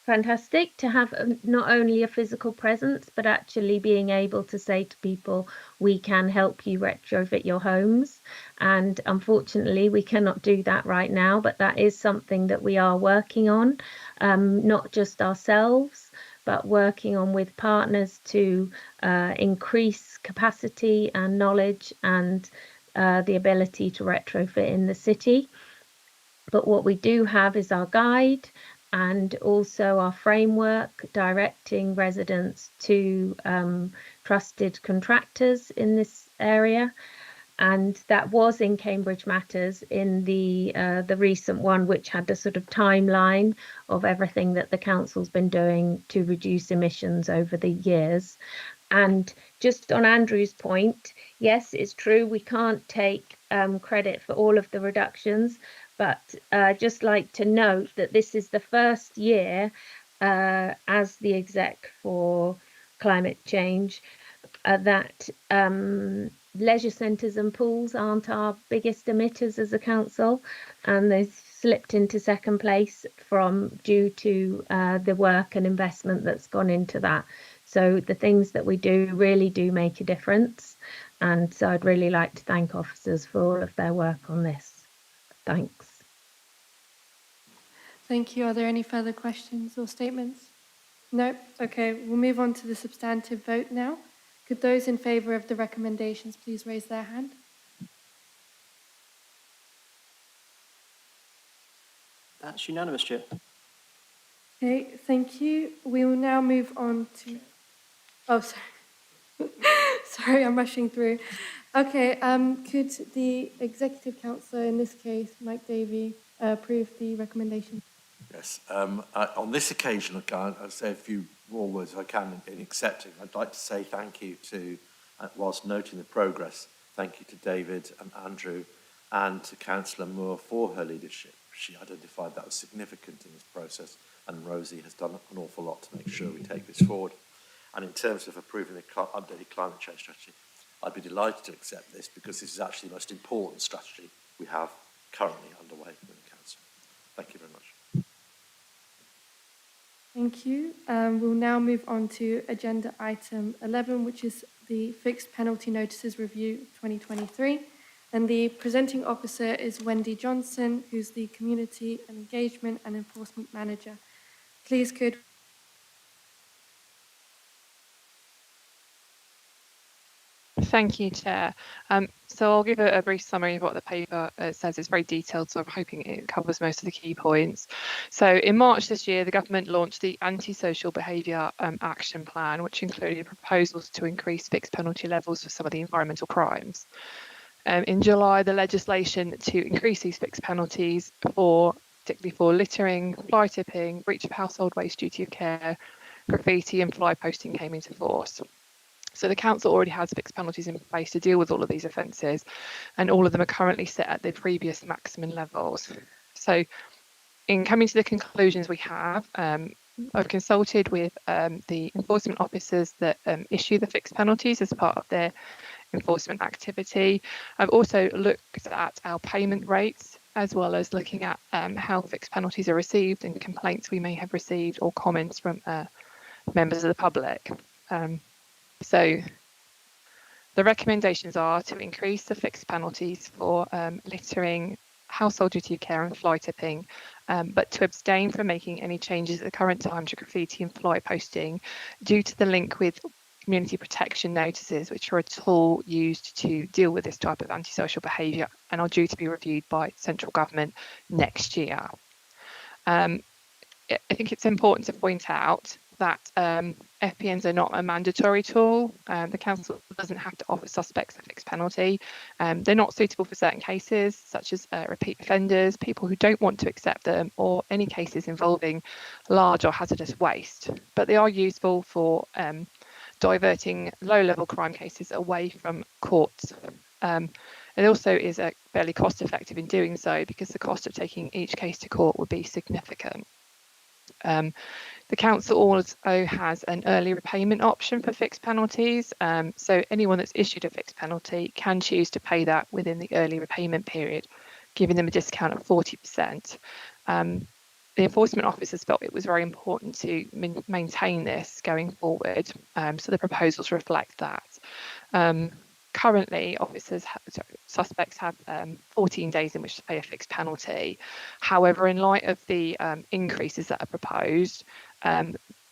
fantastic to have not only a physical presence, but actually being able to say to people, we can help you retrofit your homes. And unfortunately, we cannot do that right now, but that is something that we are working on, not just ourselves, but working on with partners to increase capacity and knowledge and the ability to retrofit in the city. But what we do have is our guide and also our framework directing residents to trusted contractors in this area. and that was in Cambridge Matters in the recent one, which had a sort of timeline of everything that the council's been doing to reduce emissions over the years. And just on Andrew's point, yes, it's true, we can't take credit for all of the reductions, but just like to note that this is the first year as the exec for climate change that leisure centres and pools aren't our biggest emitters as a council, and they've slipped into second place due to the work and investment that's gone into that. So the things that we do really do make a difference, and so I'd really like to thank officers for all of their work on this. Thanks. Thank you. Are there any further questions or statements? No? Okay, we'll move on to the substantive vote now. Could those in favour of the recommendations please raise their hand? That's unanimous, Chair. Okay, thank you. We will now move on to... Oh, sorry. Sorry, I'm rushing through. Okay, could the Executive Councillor, in this case, Mike Davey, approve the recommendation? Yes. On this occasion, I'll say a few more words if I can in accepting. I'd like to say thank you to, whilst noting the progress, thank you to David and Andrew and to Councillor Moore for her leadership. She identified that was significant in this process, and Rosie has done an awful lot to make sure we take this forward. And in terms of approving the updated climate change strategy, I'd be delighted to accept this because this is actually the most important strategy we have currently underway in the Council. Thank you very much. Thank you. We'll now move on to agenda item 11, which is the Fixed Penalty Notices Review 2023. And the presenting officer is Wendy Johnson, who's the Community Engagement and Enforcement Manager. Please could... Thank you, Chair. So I'll give a brief summary of what the paper says. It's very detailed, so I'm hoping it covers most of the key points. So in March this year, the government launched the Antisocial Behaviour Action Plan, which included proposals to increase fixed penalty levels for some of the environmental crimes. In July, the legislation to increase these fixed penalties particularly for littering, fly tipping, breach of household waste duty of care, graffiti and fly posting came into force. So the council already has fixed penalties in place to deal with all of these offences, and all of them are currently set at the previous maximum levels. So in coming to the conclusions we have, I've consulted with the enforcement officers that issue the fixed penalties as part of their enforcement activity. I've also looked at our payment rates, as well as looking at how fixed penalties are received and complaints we may have received or comments from members of the public. So the recommendations are to increase the fixed penalties for littering, household duty of care and fly tipping, but to abstain from making any changes at the current time to graffiti and fly posting due to the link with community protection notices, which are a tool used to deal with this type of antisocial behaviour and are due to be reviewed by central government next year. I think it's important to point out that FPNs are not a mandatory tool. The council doesn't have to offer suspects a fixed penalty. They're not suitable for certain cases, such as repeat offenders, people who don't want to accept them, or any cases involving large or hazardous waste. But they are useful for diverting low-level crime cases away from courts. It also is fairly cost-effective in doing so because the cost of taking each case to court would be significant. The council also has an early repayment option for fixed penalties, so anyone that's issued a fixed penalty can choose to pay that within the early repayment period, giving them a discount of 40%. The enforcement officers felt it was very important to maintain this going forward, so the proposals reflect that. Currently, suspects have 14 days in which to pay a fixed penalty. However, in light of the increases that are proposed,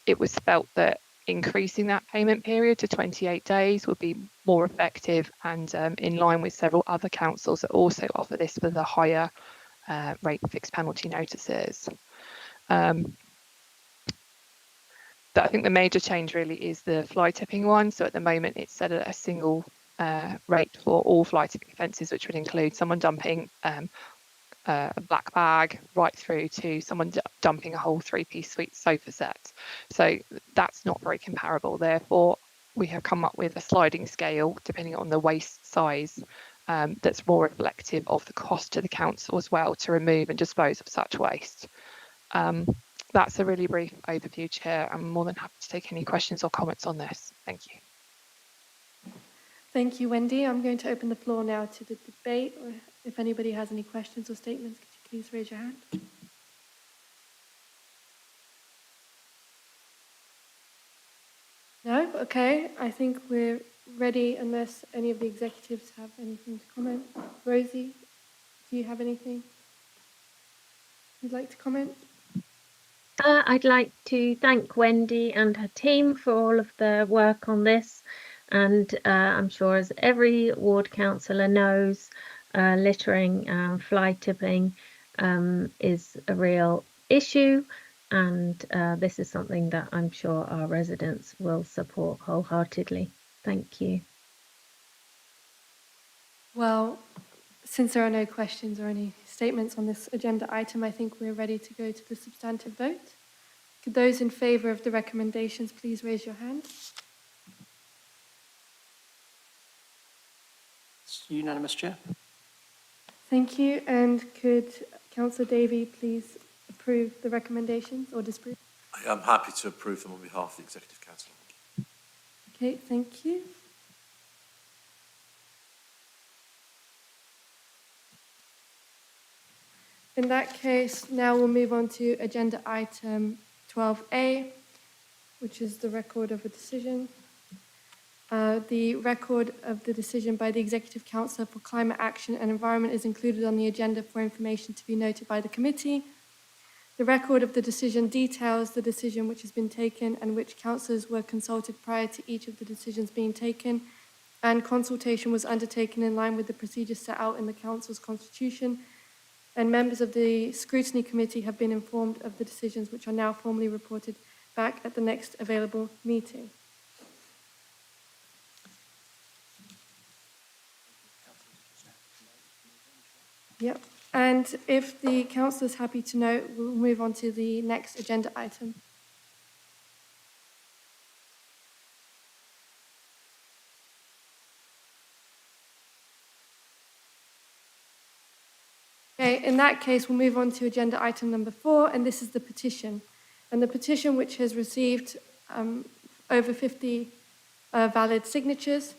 it was felt that increasing that payment period to 28 days would be more effective and in line with several other councils that also offer this with a higher rate of fixed penalty notices. But I think the major change really is the fly tipping one. So at the moment it's set at a single rate for all flight offences, which would include someone dumping a black bag right through to someone dumping a whole three-piece suite sofa set. So that's not very comparable. Therefore, we have come up with a sliding scale depending on the waste size that's more reflective of the cost to the council as well to remove and dispose of such waste. That's a really brief overview, Chair. I'm more than happy to take any questions or comments on this. Thank you. Thank you, Wendy. I'm going to open the floor now to the debate. If anybody has any questions or statements, could you please raise your hand? No? Okay. I think we're ready unless any of the executives have anything to comment. Rosie, do you have anything you'd like to comment? I'd like to thank Wendy and her team for all of their work on this. And I'm sure, as every ward councillor knows, littering and fly tipping is a real issue. And this is something that I'm sure our residents will support wholeheartedly. Thank you. Well, since there are no questions or any statements on this agenda item, I think we're ready to go to the substantive vote. Could those in favour of the recommendations please raise your hand? It's unanimous, Chair. Thank you. And could Councillor Davey please approve the recommendations or disapprove? I'm happy to approve them on behalf of the Executive Council. Okay, thank you. In that case, now we'll move on to agenda item 12A, which is the record of a decision. The record of the decision by the Executive Council for Climate Action and Environment is included on the agenda for information to be noted by the committee. The record of the decision details the decision which has been taken and which councillors were consulted prior to each of the decisions being taken, and consultation was undertaken in line with the procedures set out in the council's constitution, and members of the Scrutiny Committee have been informed of the decisions which are now formally reported back at the next available meeting. Yep. And if the council is happy to note, we'll move on to the next agenda item. Okay, in that case, we'll move on to agenda item number 4, and this is the petition. And the petition, which has received over 50 valid signatures.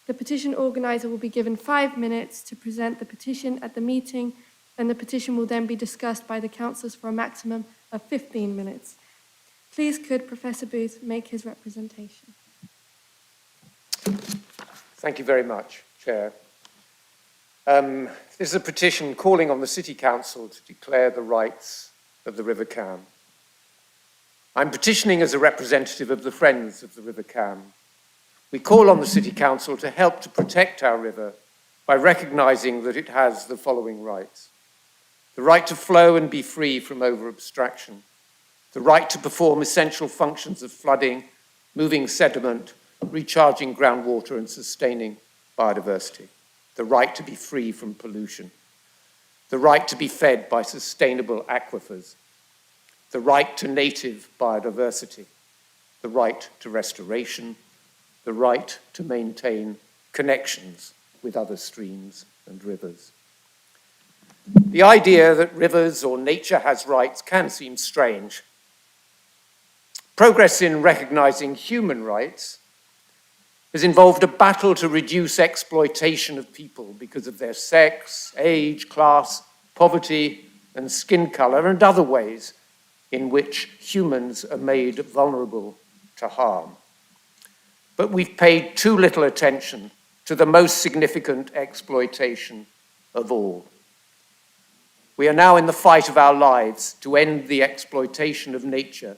The petition organiser will be given 5 minutes to present the petition at the meeting, and the petition will then be discussed by the councillors for a maximum of 15 minutes. Please could Professor Booth make his representation. Thank you very much, Chair. This is a petition calling on the City Council to declare the rights of the River Cam. I'm petitioning as a representative of the Friends of the River Cam. We call on the City Council to help to protect our river by recognising that it has the following rights: the right to flow and be free from over-abstraction, the right to perform essential functions of flooding, moving sediment, recharging groundwater and sustaining biodiversity, the right to be free from pollution, the right to be fed by sustainable aquifers, the right to native biodiversity, the right to restoration, the right to maintain connections with other streams and rivers. The idea that rivers or nature has rights can seem strange. Progress in recognising human rights has involved a battle to reduce exploitation of people because of their sex, age, class, poverty, and skin colour, and other ways in which humans are made vulnerable to harm. But we've paid too little attention to the most significant exploitation of all. We are now in the fight of our lives to end the exploitation of nature,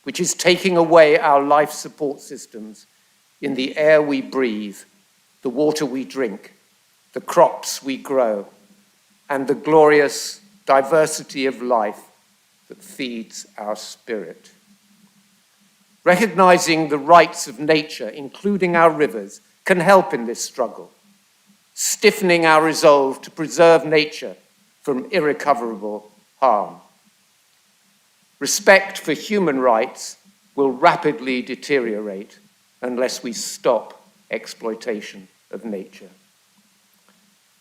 which is taking away our life support systems in the air we breathe, the water we drink, the crops we grow, and the glorious diversity of life that feeds our spirit. Recognising the rights of nature, including our rivers, can help in this struggle, stiffening our resolve to preserve nature from irrecoverable harm. Respect for human rights will rapidly deteriorate unless we stop exploitation of nature.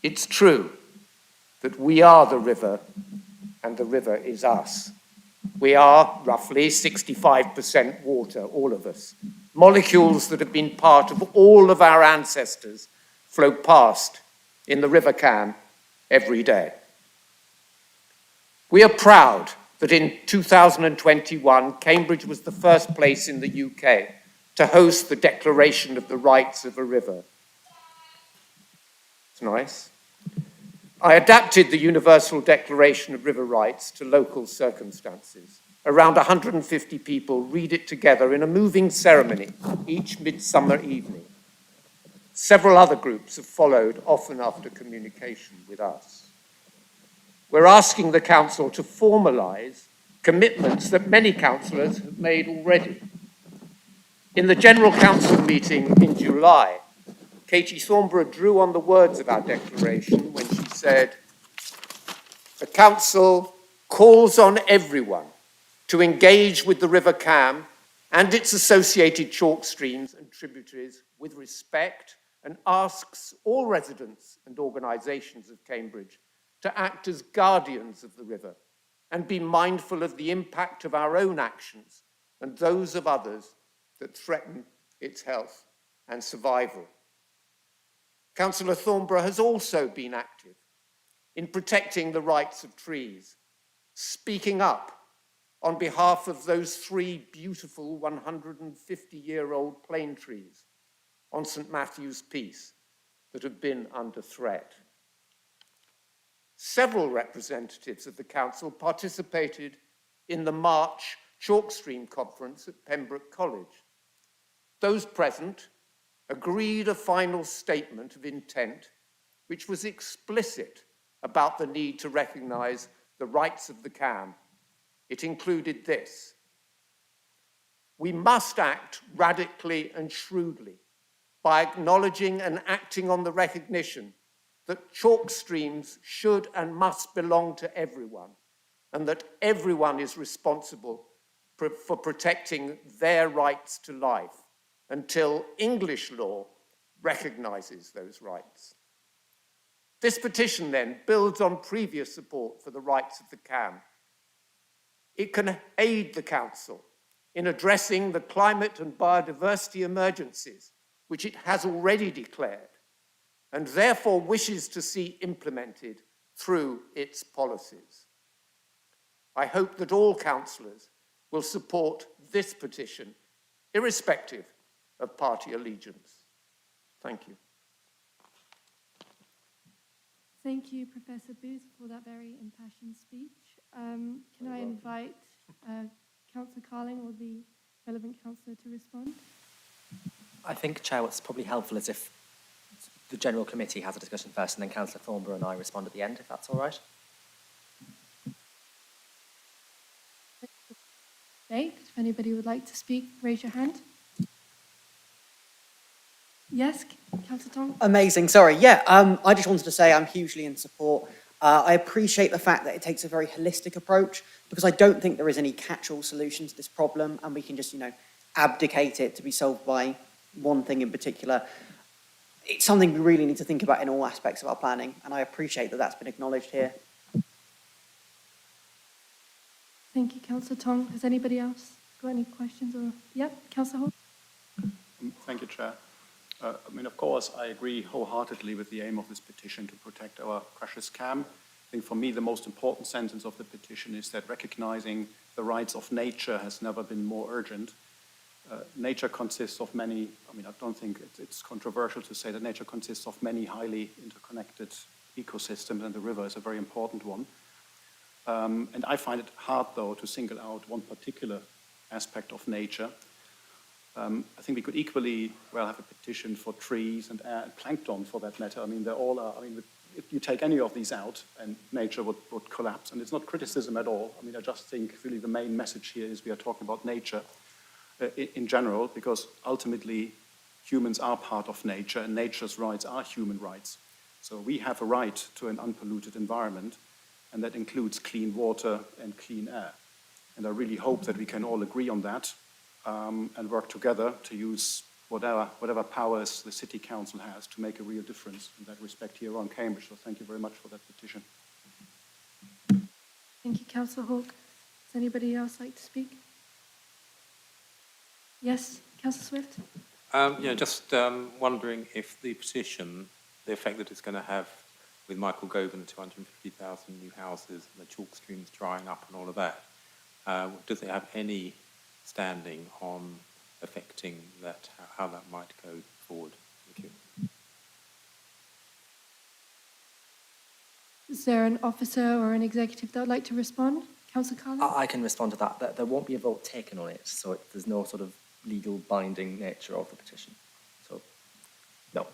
It's true that we are the river and the river is us. We are roughly 65% water, all of us. Molecules that have been part of all of our ancestors flow past in the River Cam every day. We are proud that in 2021, Cambridge was the first place in the UK to host the Declaration of the Rights of a River. It's nice. I adapted the Universal Declaration of River Rights to local circumstances. Around 150 people read it together in a moving ceremony each midsummer evening. Several other groups have followed, often after communication with us. We're asking the Council to formalise commitments that many councillors have made already. In the General Council meeting in July, Katie Thornborough drew on the words of our declaration when she said, "The Council calls on everyone to engage with the River Cam and its associated chalk streams and tributaries with respect and asks all residents and organisations of Cambridge to act as guardians of the river and be mindful of the impact of our own actions and those of others that threaten its health and survival." Councillor Thornborough has also been active in protecting the rights of trees, speaking up on behalf of those 3 beautiful 150-year-old plane trees on St. Matthew's Piece that have been under threat. Several representatives of the Council participated in the March Chalk Stream Conference at Pembroke College. Those present agreed a final statement of intent which was explicit about the need to recognise the rights of the Cam. It included this: we must act radically and shrewdly by acknowledging and acting on the recognition that chalk streams should and must belong to everyone, and that everyone is responsible for protecting their rights to life until English law recognises those rights. This petition then builds on previous support for the rights of the Cam. It can aid the Council in addressing the climate and biodiversity emergencies which it has already declared and therefore wishes to see implemented through its policies. I hope that all councillors will support this petition, irrespective of party allegiance. Thank you. Thank you, Professor Booth, for that very impassioned speech. Can I invite Councillor Carling or the relevant councillor to respond? I think, Chair, what's probably helpful is if the General Committee has a discussion first and then Councillor Thornborough and I respond at the end, if that's all right. If anybody would like to speak, raise your hand. Yes, Councillor Tong? Amazing, sorry. Yeah, I just wanted to say I'm hugely in support. I appreciate the fact that it takes a very holistic approach because I don't think there is any catch-all solution to this problem and we can just, abdicate it to be solved by one thing in particular. It's something we really need to think about in all aspects of our planning, and I appreciate that that's been acknowledged here. Thank you, Councillor Tong. Has anybody else got any questions? Or yep, Councillor Hall. Thank you, Chair. Of course, I agree wholeheartedly with the aim of this petition to protect our precious Cam. I think for me, the most important sentence of the petition is that recognizing the rights of nature has never been more urgent. Nature consists of many, I don't think it's controversial to say that nature consists of many highly interconnected ecosystems, and the river is a very important one. And I find it hard, though, to single out one particular aspect of nature. I think we could equally well have a petition for trees and plankton, for that matter. They're all are. If you take any of these out, and nature would collapse. And it's not criticism at all. I just think really the main message here is we are talking about nature in general, because ultimately humans are part of nature and nature's rights are human rights. So we have a right to an unpolluted environment, and that includes clean water and clean air. And I really hope that we can all agree on that and work together to use whatever powers the City Council has to make a real difference in that respect here around Cambridge. So thank you very much for that petition. Thank you, Councillor Hawke. Does anybody else like to speak? Yes, Councillor Swift? Just wondering if the petition, the effect that it's going to have with Michael Gove and 250,000 new houses and the chalk streams drying up and all of that, does it have any standing on affecting that, how that might go forward? Thank you. Is there an officer or an executive that would like to respond? Councillor Carlin? I can respond to that. There won't be a vote taken on it, so there's no sort of legal binding nature of the petition. So, no.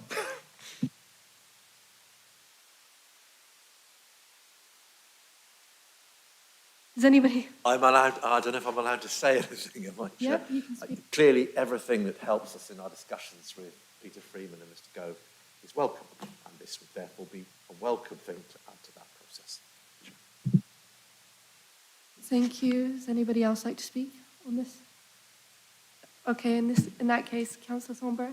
Is anybody? I'm allowed, I don't know if I'm allowed to say anything, am I? Yeah, you can speak. Clearly, everything that helps us in our discussions with Peter Freeman and Mr. Gove is welcome, and this would therefore be a welcome thing to add to that process. Thank you. Does anybody else like to speak on this? Okay, in that case, Councillor Thornberry.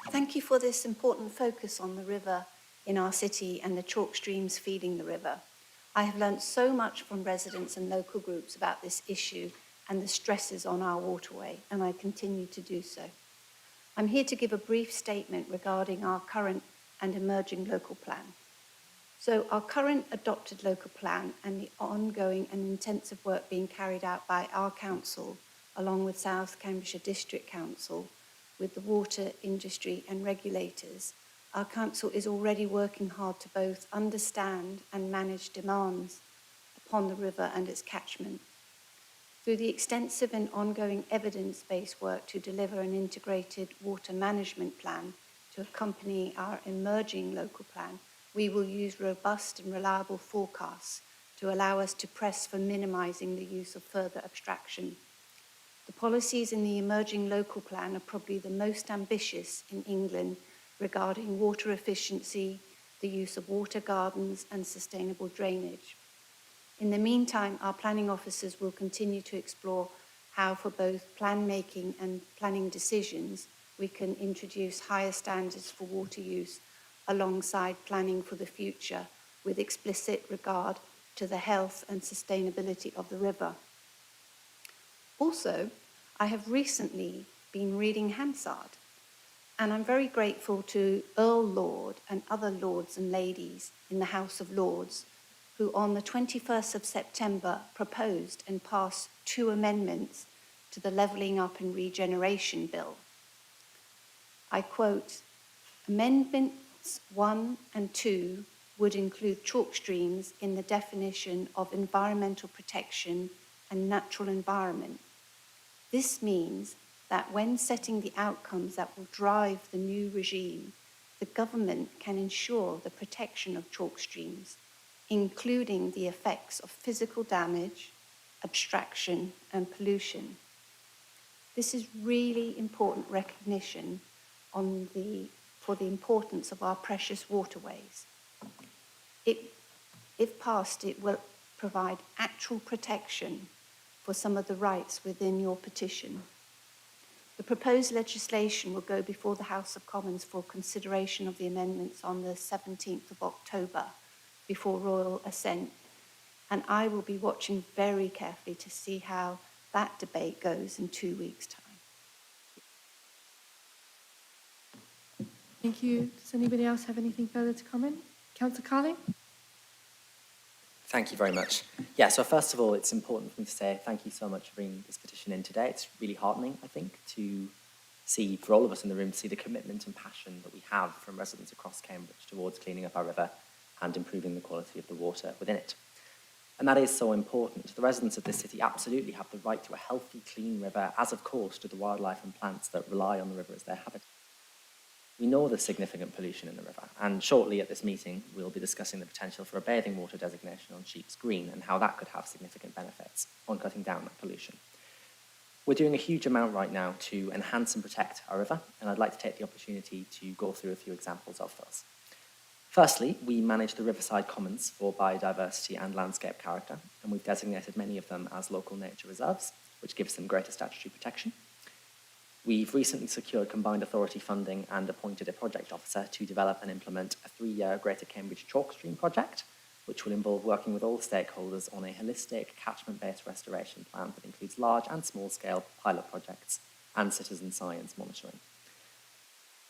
Thank you for this important focus on the river in our city and the chalk streams feeding the river. I have learnt so much from residents and local groups about this issue and the stresses on our waterway, and I continue to do so. I'm here to give a brief statement regarding our current and emerging local plan. So our current adopted local plan and the ongoing and intensive work being carried out by our council, along with South Cambridgeshire District Council, with the water industry and regulators, our council is already working hard to both understand and manage demands upon the river and its catchment. Through the extensive and ongoing evidence-based work to deliver an integrated water management plan to accompany our emerging local plan, we will use robust and reliable forecasts to allow us to press for minimising the use of further abstraction. The policies in the emerging local plan are probably the most ambitious in England regarding water efficiency, the use of water gardens and sustainable drainage. In the meantime, our planning officers will continue to explore how for both plan making and planning decisions we can introduce higher standards for water use alongside planning for the future with explicit regard to the health and sustainability of the river. Also, I have recently been reading Hansard, and I'm very grateful to Earl Lord and other lords and ladies in the House of Lords who on the 21st of September proposed and passed 2 amendments to the Levelling Up and Regeneration Bill. I quote, Amendments 1 and 2 would include chalk streams in the definition of environmental protection and natural environment. This means that when setting the outcomes that will drive the new regime, the government can ensure the protection of chalk streams, including the effects of physical damage, abstraction, and pollution. This is really important recognition for the importance of our precious waterways. If passed, it will provide actual protection for some of the rights within your petition. The proposed legislation will go before the House of Commons for consideration of the amendments on the 17th of October before royal assent, and I will be watching very carefully to see how that debate goes in 2 weeks' time. Thank you. Does anybody else have anything further to comment? Councillor Carling? Thank you very much. Yeah, so first of all, it's important for me to say thank you so much for bringing this petition in today. It's really heartening, I think, to see, for all of us in the room, to see the commitment and passion that we have from residents across Cambridge towards cleaning up our river and improving the quality of the water within it. And that is so important. The residents of this city absolutely have the right to a healthy, clean river, as of course do the wildlife and plants that rely on the river as their habitat. We know there's significant pollution in the river, and shortly at this meeting, we'll be discussing the potential for a bathing water designation on Sheep's Green and how that could have significant benefits on cutting down that pollution. We're doing a huge amount right now to enhance and protect our river, and I'd like to take the opportunity to go through a few examples of those. Firstly, we manage the riverside commons for biodiversity and landscape character, and we've designated many of them as local nature reserves, which gives them greater statutory protection. We've recently secured combined authority funding and appointed a project officer to develop and implement a 3-year Greater Cambridge Chalk Stream project, which will involve working with all stakeholders on a holistic catchment-based restoration plan that includes large and small-scale pilot projects and citizen science monitoring.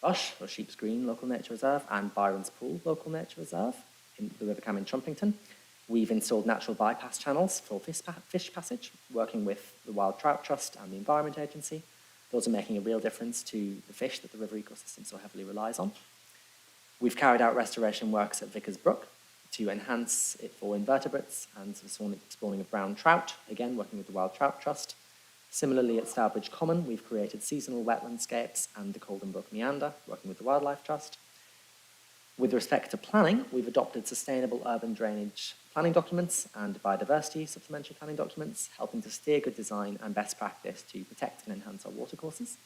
Rush, or Sheep's Green Local Nature Reserve, and Byron's Pool Local Nature Reserve in the River Cam in Trumpington. We've installed natural bypass channels for fish passage, working with the Wild Trout Trust and the Environment Agency. Those are making a real difference to the fish that the river ecosystem so heavily relies on. We've carried out restoration works at Vickers Brook to enhance it for invertebrates and the spawning of brown trout, again working with the Wild Trout Trust. Similarly, at Stourbridge Common, we've created seasonal wetlandscapes and the Colden Brook Meander, working with the Wildlife Trust. With respect to planning, we've adopted sustainable urban drainage planning documents and biodiversity supplementary planning documents, helping to steer good design and best practice to protect and enhance our watercourses.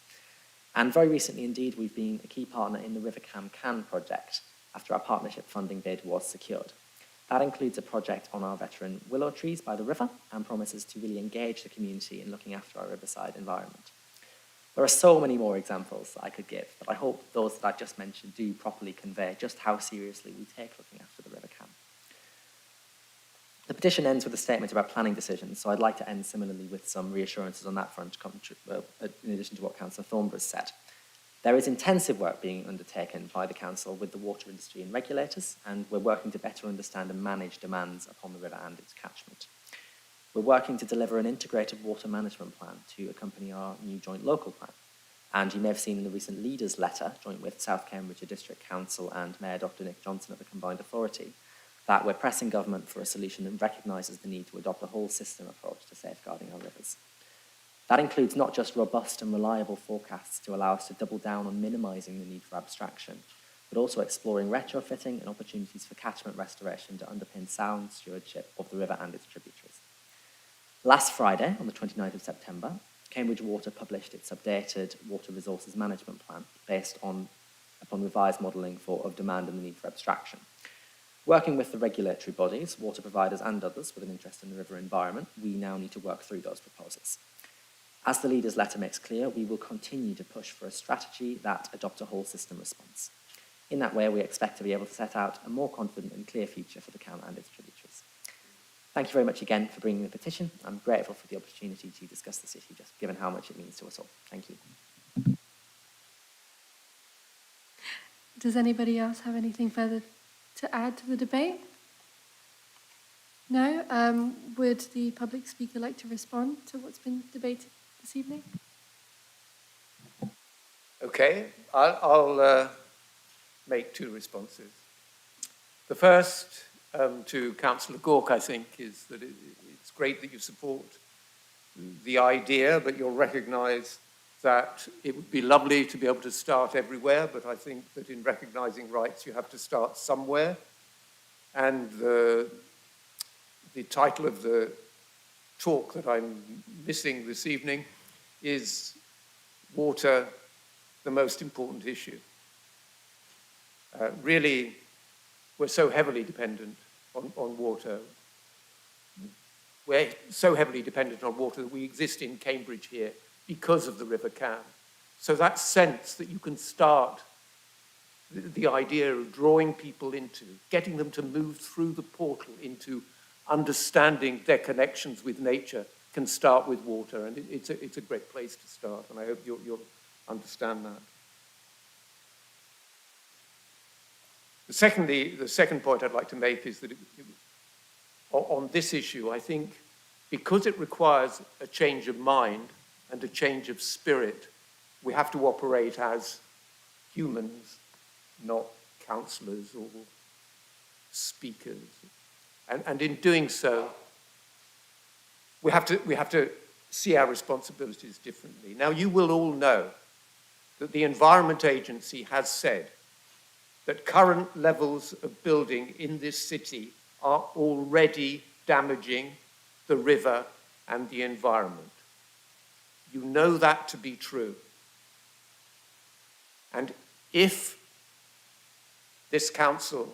And very recently indeed, we've been a key partner in the River Cam Can project after our partnership funding bid was secured. That includes a project on our veteran willow trees by the river and promises to really engage the community in looking after our riverside environment. There are so many more examples that I could give, but I hope those that I've just mentioned do properly convey just how seriously we take looking after the River Cam. The petition ends with a statement about planning decisions, so I'd like to end similarly with some reassurances on that front, in addition to what Councillor Thornborough said. There is intensive work being undertaken by the Council with the water industry and regulators, and we're working to better understand and manage demands upon the river and its catchment. We're working to deliver an integrated water management plan to accompany our new joint local plan. And you may have seen in the recent leaders' letter, joint with South Cambridgeshire District Council and Mayor Dr Nick Johnson of the Combined Authority, that we're pressing government for a solution that recognises the need to adopt a whole system approach to safeguarding our rivers. That includes not just robust and reliable forecasts to allow us to double down on minimising the need for abstraction, but also exploring retrofitting and opportunities for catchment restoration to underpin sound stewardship of the river and its tributaries. Last Friday, on the 29th of September, Cambridge Water published its updated water resources management plan based upon revised modelling of demand and the need for abstraction. Working with the regulatory bodies, water providers and others with an interest in the river environment, we now need to work through those proposals. As the leaders' letter makes clear, we will continue to push for a strategy that adopts a whole system response. In that way, we expect to be able to set out a more confident and clear future for the Cam and its tributaries. Thank you very much again for bringing the petition. I'm grateful for the opportunity to discuss this issue, just given how much it means to us all. Thank you. Does anybody else have anything further to add to the debate? No? Would the public speaker like to respond to what's been debated this evening? Okay, I'll make two responses. The first to Councillor Gork, I think, is that it's great that you support the idea, but you'll recognise that it would be lovely to be able to start everywhere, but I think that in recognising rights, you have to start somewhere. And the title of the talk that I'm missing this evening is Water, the Most Important Issue. Really, we're so heavily dependent on water. We're so heavily dependent on water that we exist in Cambridge here because of the River Cam. So that sense that you can start the idea of drawing people into, getting them to move through the portal into understanding their connections with nature can start with water, and it's a great place to start, and I hope you'll understand that. The second point I'd like to make is that on this issue, I think because it requires a change of mind and a change of spirit, we have to operate as humans, not councillors or speakers. And in doing so, we have to see our responsibilities differently. Now, you will all know that the Environment Agency has said that current levels of building in this city are already damaging the river and the environment. You know that to be true. And if this council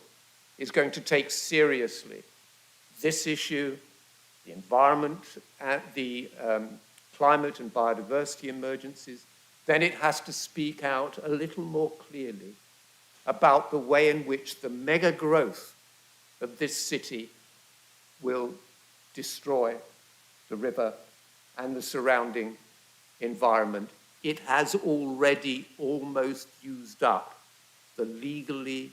is going to take seriously this issue, the environment, and the climate and biodiversity emergencies, then it has to speak out a little more clearly about the way in which the mega growth of this city will destroy the river and the surrounding environment. It has already almost used up the legally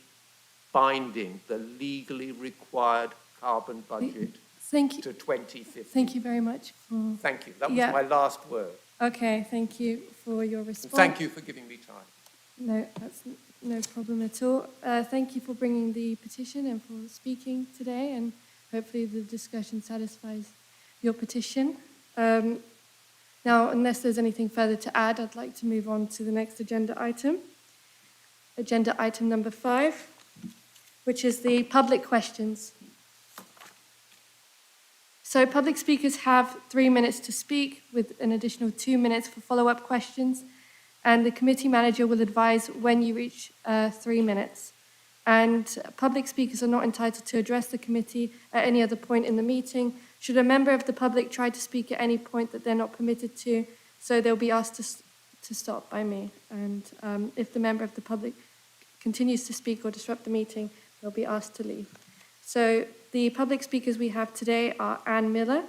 binding, the legally required carbon budget Thank you. to 2050. Thank you very much for... Thank you. That was Yeah. my last word. Okay, thank you for your And response. thank you for giving me time. No, that's no problem at all. Thank you for bringing the petition and for speaking today, and hopefully the discussion satisfies your petition. Now, unless there's anything further to add, I'd like to move on to the next agenda item. Agenda item number 5, which is the public questions. So public speakers have 3 minutes to speak, with an additional 2 minutes for follow-up questions, and the committee manager will advise when you reach 3 minutes. And public speakers are not entitled to address the committee at any other point in the meeting. Should a member of the public try to speak at any point that they're not permitted to, so they'll be asked to stop by me. And if the member of the public continues to speak or disrupt the meeting, they'll be asked to leave. So the public speakers we have today are Anne Miller.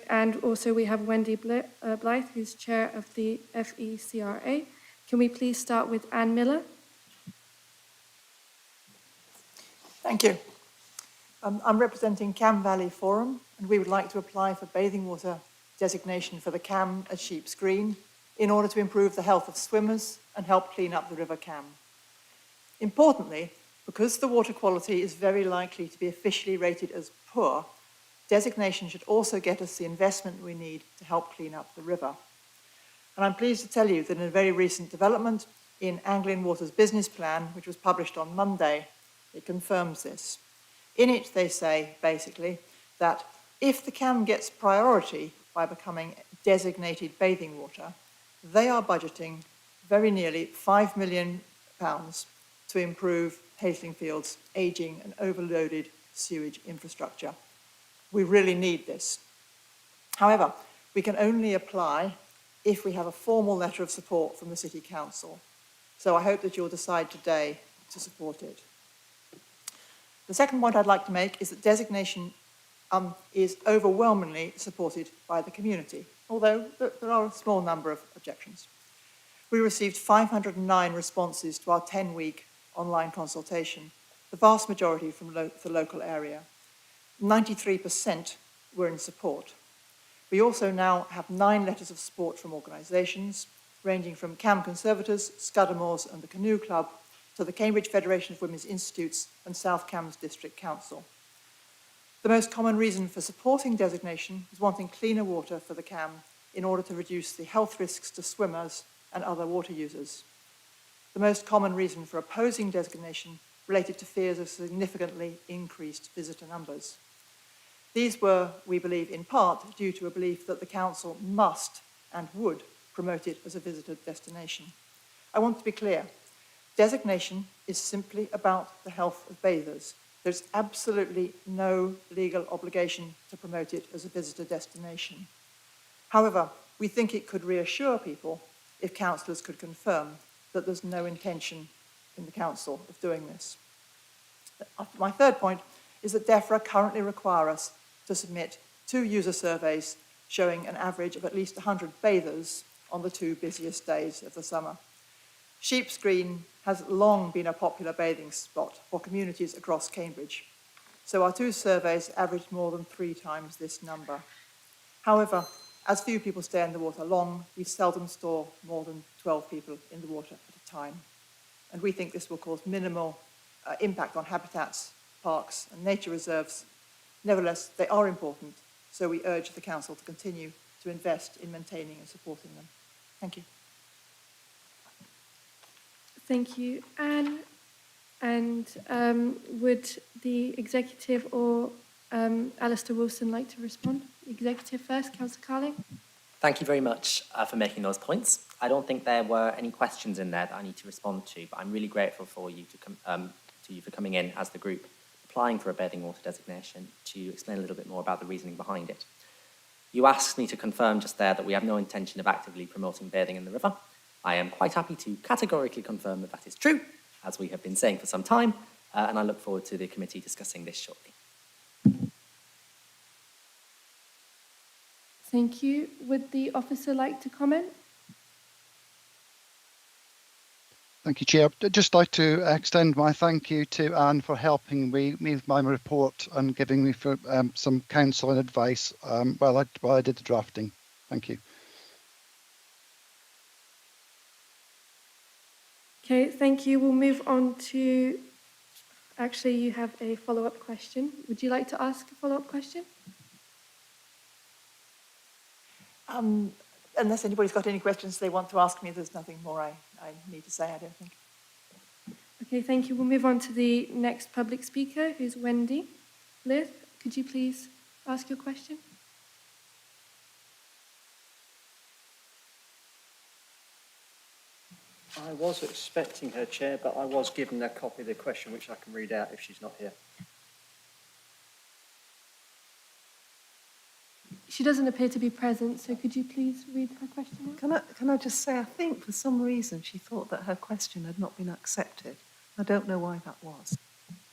And also we have Wendy Blythe, who's chair of the FECRA. Can we please start with Anne Miller? Thank you. I'm representing Cam Valley Forum, and we would like to apply for bathing water designation for the Cam at Sheep's Green in order to improve the health of swimmers and help clean up the River Cam. Importantly, because the water quality is very likely to be officially rated as poor, designation should also get us the investment we need to help clean up the river. And I'm pleased to tell you that in a very recent development in Anglian Water's business plan, which was published on Monday, it confirms this. In it, they say, basically, that if the Cam gets priority by becoming designated bathing water, they are budgeting very nearly £5 million to improve Haslingfield's ageing and overloaded sewage infrastructure. We really need this. However, we can only apply if we have a formal letter of support from the City Council. So I hope that you'll decide today to support it. The second point I'd like to make is that designation is overwhelmingly supported by the community, although there are a small number of objections. We received 509 responses to our 10-week online consultation, the vast majority from the local area. 93% were in support. We also now have 9 letters of support from organisations, ranging from Cam Conservators, Scudamores and the Canoe Club, to the Cambridge Federation of Women's Institutes and South Cambs District Council. The most common reason for supporting designation is wanting cleaner water for the Cam in order to reduce the health risks to swimmers and other water users. The most common reason for opposing designation related to fears of significantly increased visitor numbers. These were, we believe, in part due to a belief that the council must and would promote it as a visitor destination. I want to be clear. Designation is simply about the health of bathers. There's absolutely no legal obligation to promote it as a visitor destination. However, we think it could reassure people if councillors could confirm that there's no intention in the council of doing this. My third point is that DEFRA currently require us to submit 2 user surveys showing an average of at least 100 bathers on the 2 busiest days of the summer. Sheep's Green has long been a popular bathing spot for communities across Cambridge, so our 2 surveys averaged more than 3 times this number. However, as few people stay in the water long, we seldom store more than 12 people in the water at a time. And we think this will cause minimal impact on habitats, parks and nature reserves. Nevertheless, they are important, so we urge the council to continue to invest in maintaining and supporting them. Thank you. Thank you, Anne. And would the executive or Alistair Wilson like to respond? Executive first, Councillor Carling. Thank you very much for making those points. I don't think there were any questions in there that I need to respond to, but I'm really grateful for you to you for coming in as the group applying for a bathing water designation to explain a little bit more about the reasoning behind it. You asked me to confirm just there that we have no intention of actively promoting bathing in the river. I am quite happy to categorically confirm that that is true, as we have been saying for some time, and I look forward to the committee discussing this shortly. Thank you. Would the officer like to comment? Thank you, Chair. I'd just like to extend my thank you to Anne for helping me with my report and giving me some counsel and advice while I did the drafting. Thank you. Okay, thank you. We'll move on to, actually, you have a follow-up question. Would you like to ask a follow-up question? Unless anybody's got any questions they want to ask me, there's nothing more I need to say, I don't think. Okay, thank you. We'll move on to the next public speaker, who's Wendy. Liz, could you please ask your question? I was expecting her, Chair, but I was given a copy of the question, which I can read out if she's not here. She doesn't appear to be present, so could you please read her question out? Can I just say, I think for some reason she thought that her question had not been accepted. I don't know why that was.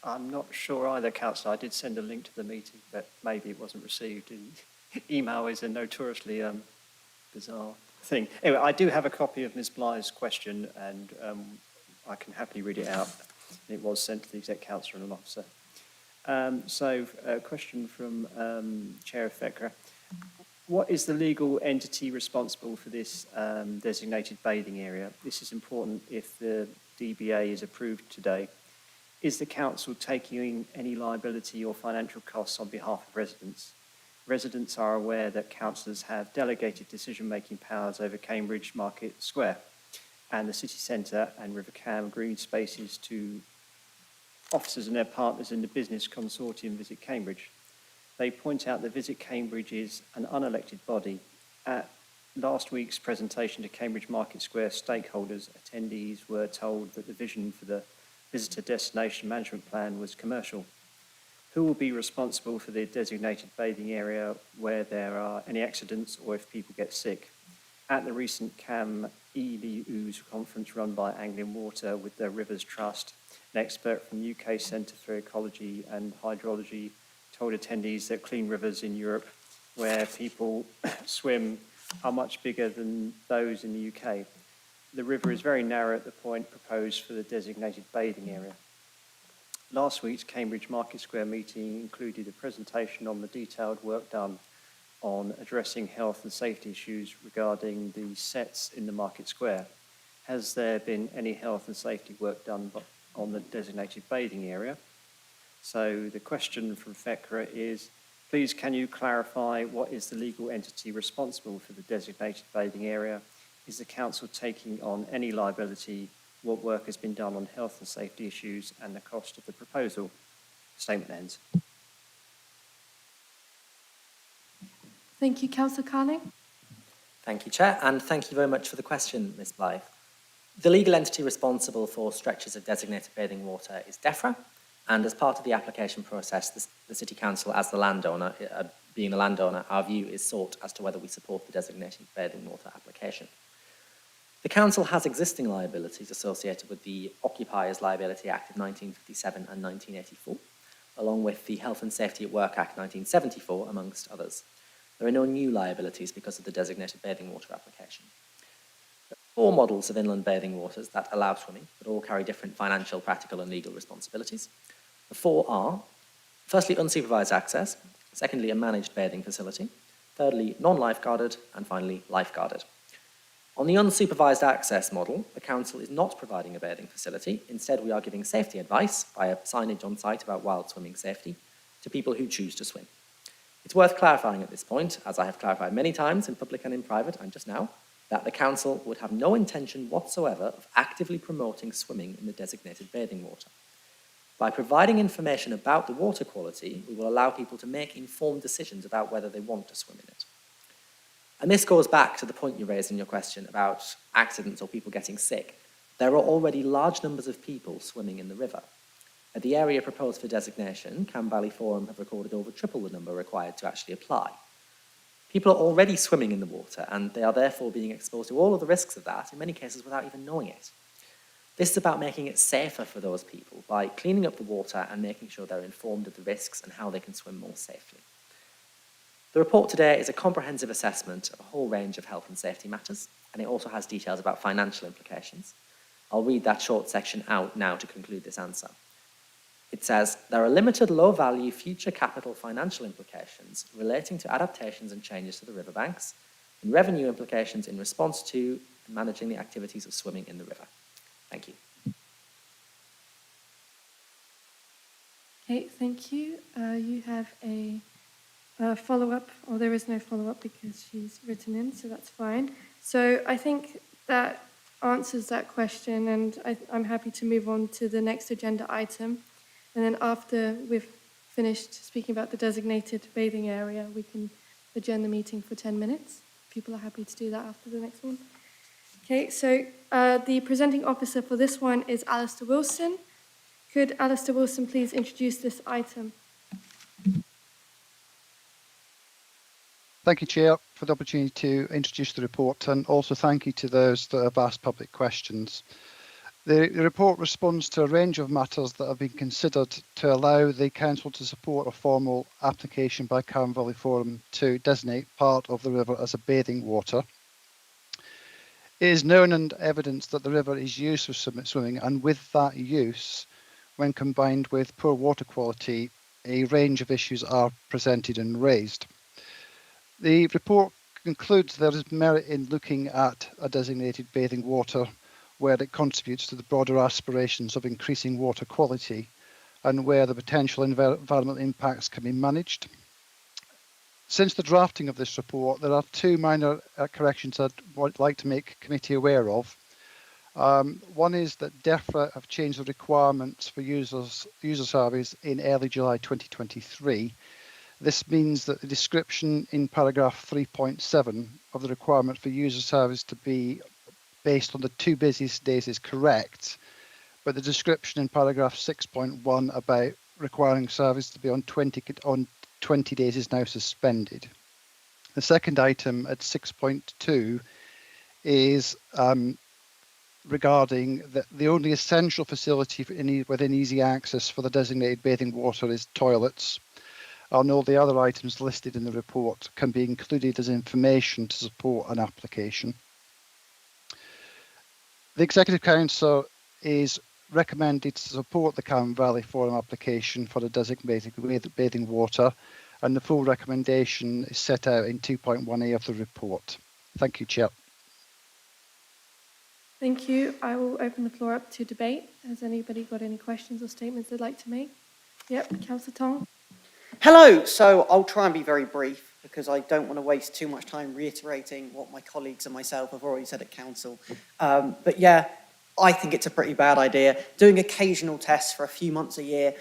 I'm not sure either, Councillor. I did send a link to the meeting, but maybe it wasn't received. And email is a notoriously bizarre thing. Anyway, I do have a copy of Ms Blythe's question, and I can happily read it out. It was sent to the Exec Councillor and an officer. So, a question from Chair Fekra. What is the legal entity responsible for this designated bathing area? This is important if the DBA is approved today. Is the council taking any liability or financial costs on behalf of residents? Residents are aware that councillors have delegated decision-making powers over Cambridge Market Square and the city centre and River Cam green spaces to officers and their partners in the business consortium Visit Cambridge. They point out that Visit Cambridge is an unelected body. At last week's presentation to Cambridge Market Square stakeholders, attendees were told that the vision for the Visitor Destination Management Plan was commercial. Who will be responsible for the designated bathing area where there are any accidents or if people get sick? At the recent CAM EBU's conference run by Anglian Water with the Rivers Trust, an expert from UK Centre for Ecology and Hydrology told attendees that clean rivers in Europe where people swim are much bigger than those in the UK. The river is very narrow at the point proposed for the designated bathing area. Last week's Cambridge Market Square meeting included a presentation on the detailed work done on addressing health and safety issues regarding the sets in the Market Square. Has there been any health and safety work done on the designated bathing area? So the question from FECRA is, please can you clarify what is the legal entity responsible for the designated bathing area? Is the council taking on any liability? What work has been done on health and safety issues and the cost of the proposal? Statement ends. Thank you, Councillor Carling. Thank you, Chair, and thank you very much for the question, Ms Blythe. The legal entity responsible for stretches of designated bathing water is DEFRA, and as part of the application process, the City Council, as the landowner, being the landowner, our view is sought as to whether we support the designated bathing water application. The Council has existing liabilities associated with the Occupiers Liability Act of 1957 and 1984, along with the Health and Safety at Work Act 1974, amongst others. There are no new liabilities because of the designated bathing water application. There are 4 models of inland bathing waters that allow swimming, but all carry different financial, practical and legal responsibilities. The 4 are, firstly, unsupervised access, secondly, a managed bathing facility, thirdly, non-lifeguarded, and finally, lifeguarded. On the unsupervised access model, the Council is not providing a bathing facility. Instead, we are giving safety advice via signage on site about wild swimming safety to people who choose to swim. It's worth clarifying at this point, as I have clarified many times in public and in private, and just now, that the Council would have no intention whatsoever of actively promoting swimming in the designated bathing water. By providing information about the water quality, we will allow people to make informed decisions about whether they want to swim in it. And this goes back to the point you raised in your question about accidents or people getting sick. There are already large numbers of people swimming in the river. At the area proposed for designation, Cam Valley Forum have recorded over triple the number required to actually apply. People are already swimming in the water, and they are therefore being exposed to all of the risks of that, in many cases without even knowing it. This is about making it safer for those people by cleaning up the water and making sure they're informed of the risks and how they can swim more safely. The report today is a comprehensive assessment of a whole range of health and safety matters, and it also has details about financial implications. I'll read that short section out now to conclude this answer. It says, there are limited low-value future capital financial implications relating to adaptations and changes to the riverbanks, and revenue implications in response to and managing the activities of swimming in the river. Thank you. Okay, thank you. You have a follow-up, or there is no follow-up because she's written in, so that's fine. So I think that answers that question, and I'm happy to move on to the next agenda item. And then after we've finished speaking about the designated bathing area, we can adjourn the meeting for 10 minutes. People are happy to do that after the next one. Okay, so the presenting officer for this one is Alistair Wilson. Could Alistair Wilson please introduce this item? Thank you, Chair, for the opportunity to introduce the report, and also thank you to those that have asked public questions. The report responds to a range of matters that have been considered to allow the Council to support a formal application by Carn Valley Forum to designate part of the river as a bathing water. It is known and evidence that the river is used for swimming, and with that use, when combined with poor water quality, a range of issues are presented and raised. The report concludes there is merit in looking at a designated bathing water where it contributes to the broader aspirations of increasing water quality and where the potential environmental impacts can be managed. Since the drafting of this report, there are two minor corrections I'd like to make committee aware of. One is that DEFRA have changed the requirements for user surveys in early July 2023. This means that the description in paragraph 3.7 of the requirement for user surveys to be based on the 2 busiest days is correct, but the description in paragraph 6.1 about requiring surveys to be on 20 days is now suspended. The second item at 6.2 is regarding that the only essential facility within easy access for the designated bathing water is toilets. All the other items listed in the report can be included as information to support an application. The Executive Council is recommended to support the Carn Valley Forum application for the designated bathing water, and the full recommendation is set out in 2.1a of the report. Thank you, Chair. Thank you. I will open the floor up to debate. Has anybody got any questions or statements they'd like to make? Yep, Councillor Tong. Hello, so I'll try and be very brief because I don't want to waste too much time reiterating what my colleagues and myself have already said at Council. But yeah, I think it's a pretty bad idea. Doing occasional tests for a few months a year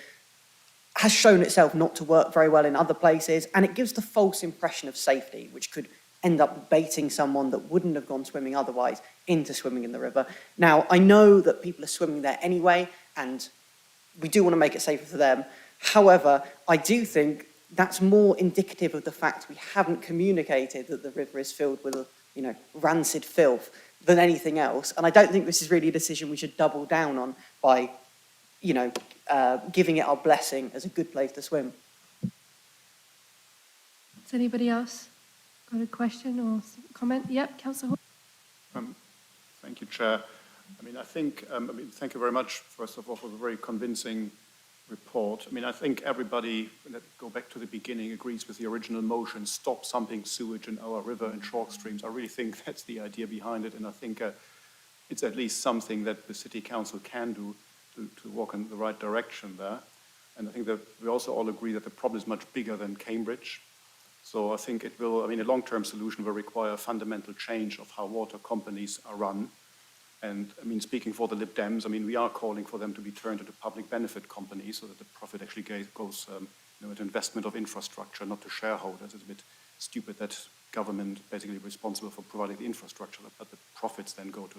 has shown itself not to work very well in other places, and it gives the false impression of safety, which could end up baiting someone that wouldn't have gone swimming otherwise into swimming in the river. Now, I know that people are swimming there anyway, and we do want to make it safer for them. However, I do think that's more indicative of the fact we haven't communicated that the river is filled with, rancid filth than anything else. And I don't think this is really a decision we should double down on by, giving it our blessing as a good place to swim. Has anybody else got a question or comment? Yep, Councillor Hall. Thank you, Chair. Thank you very much, first of all, for the very convincing report. I think everybody, let's go back to the beginning, agrees with the original motion, stop pumping sewage in our river and chalk streams. I really think that's the idea behind it, and I think it's at least something that the City Council can do to walk in the right direction there. And I think that we also all agree that the problem is much bigger than Cambridge. So I think it will, a long-term solution will require a fundamental change of how water companies are run. And speaking for the Lib Dems, we are calling for them to be turned into public benefit companies so that the profit actually goes into investment of infrastructure, not to shareholders. It's a bit stupid that government basically responsible for providing the infrastructure, but the profits then go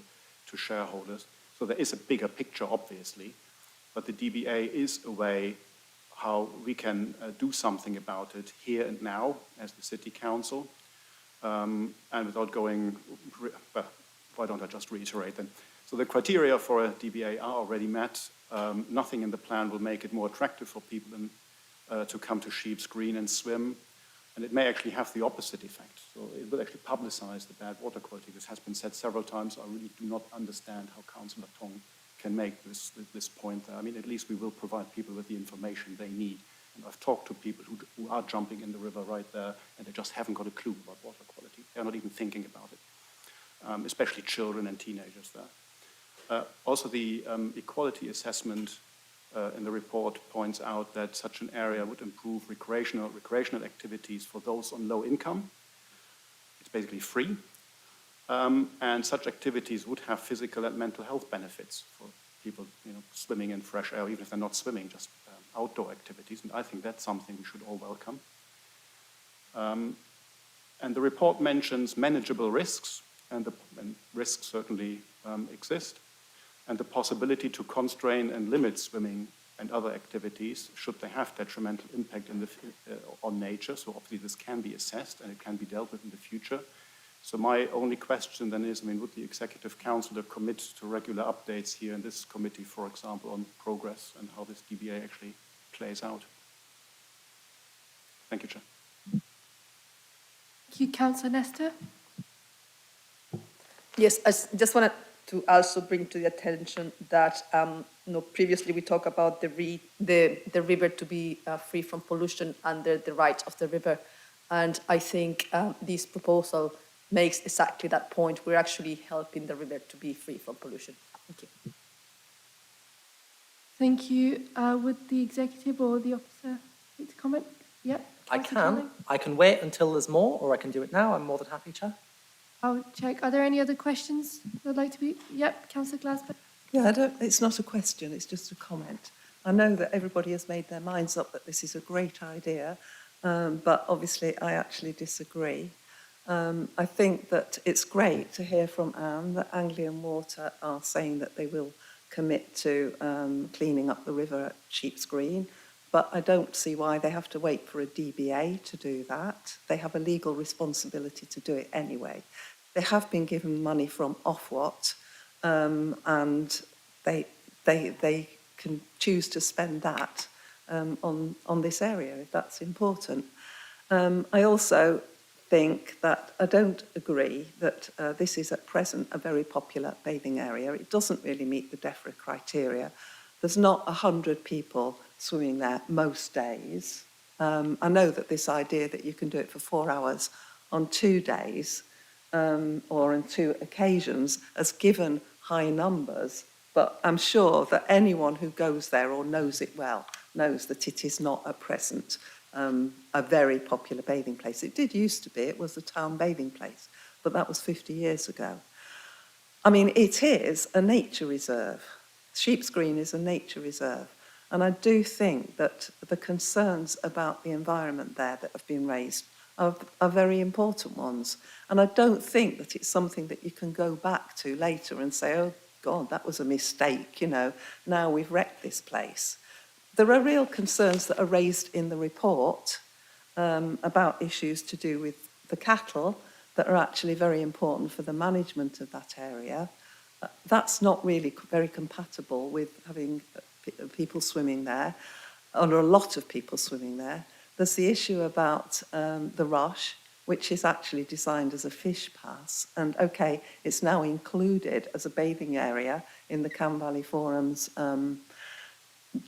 to shareholders. So there is a bigger picture, obviously, but the DBA is a way how we can do something about it here and now as the City Council. And without going, well, why don't I just reiterate them? So the criteria for a DBA are already met. Nothing in the plan will make it more attractive for people to come to Sheep's Green and swim. And it may actually have the opposite effect. So it will actually publicize the bad water quality. This has been said several times. I really do not understand how Councillor Tong can make this point there. I mean, at least we will provide people with the information they need. And I've talked to people who are jumping in the river right there, and they just haven't got a clue about water quality. They're not even thinking about it, especially children and teenagers there. Also, the equality assessment in the report points out that such an area would improve recreational activities for those on low income. It's basically free. And such activities would have physical and mental health benefits for people, swimming in fresh air, even if they're not swimming, just outdoor activities. And I think that's something we should all welcome. And the report mentions manageable risks, and risks certainly exist, and the possibility to constrain and limit swimming and other activities should they have detrimental impact on nature. So obviously this can be assessed and it can be dealt with in the future. So my only question then is, would the Executive Council commit to regular updates here in this committee, for example, on progress and how this DBA actually plays out? Thank you, Chair. Thank you, Councillor Nestor. Yes, I just wanted to also bring to the attention that previously we talked about the river to be free from pollution under the rights of the river, and I think this proposal makes exactly that point. We're actually helping the river to be free from pollution. Thank you. Thank you. Would the executive or the officer like to comment? Yep. I can wait until there's more, or I can do it now. I'm more than happy, Chair. I'll check. Are there any other questions that would like to be? Yep, Councillor Glasgow. Yeah, it's not a question, it's just a comment. I know that everybody has made their minds up that this is a great idea, but obviously I actually disagree. I think that it's great to hear from Anne that Anglian Water are saying that they will commit to cleaning up the river at Sheep's Green, but I don't see why they have to wait for a DBA to do that. They have a legal responsibility to do it anyway. They have been given money from Ofwat, and they can choose to spend that on this area if that's important. I also think that I don't agree that this is at present a very popular bathing area. It doesn't really meet the DEFRA criteria. There's not 100 people swimming there most days. I know that this idea that you can do it for 4 hours on 2 days or on 2 occasions has given high numbers, but I'm sure that anyone who goes there or knows it well knows that it is not at present a very popular bathing place. It did used to be, it was a town bathing place, but that was 50 years ago. I mean, it is a nature reserve. Sheep's Green is a nature reserve. And I do think that the concerns about the environment there that have been raised are very important ones. And I don't think that it's something that you can go back to later and say, oh, God, that was a mistake, now we've wrecked this place. There are real concerns that are raised in the report about issues to do with the cattle that are actually very important for the management of that area. That's not really very compatible with having people swimming there, or a lot of people swimming there. There's the issue about the Rush, which is actually designed as a fish pass. And okay, it's now included as a bathing area in the Cam Valley Forum's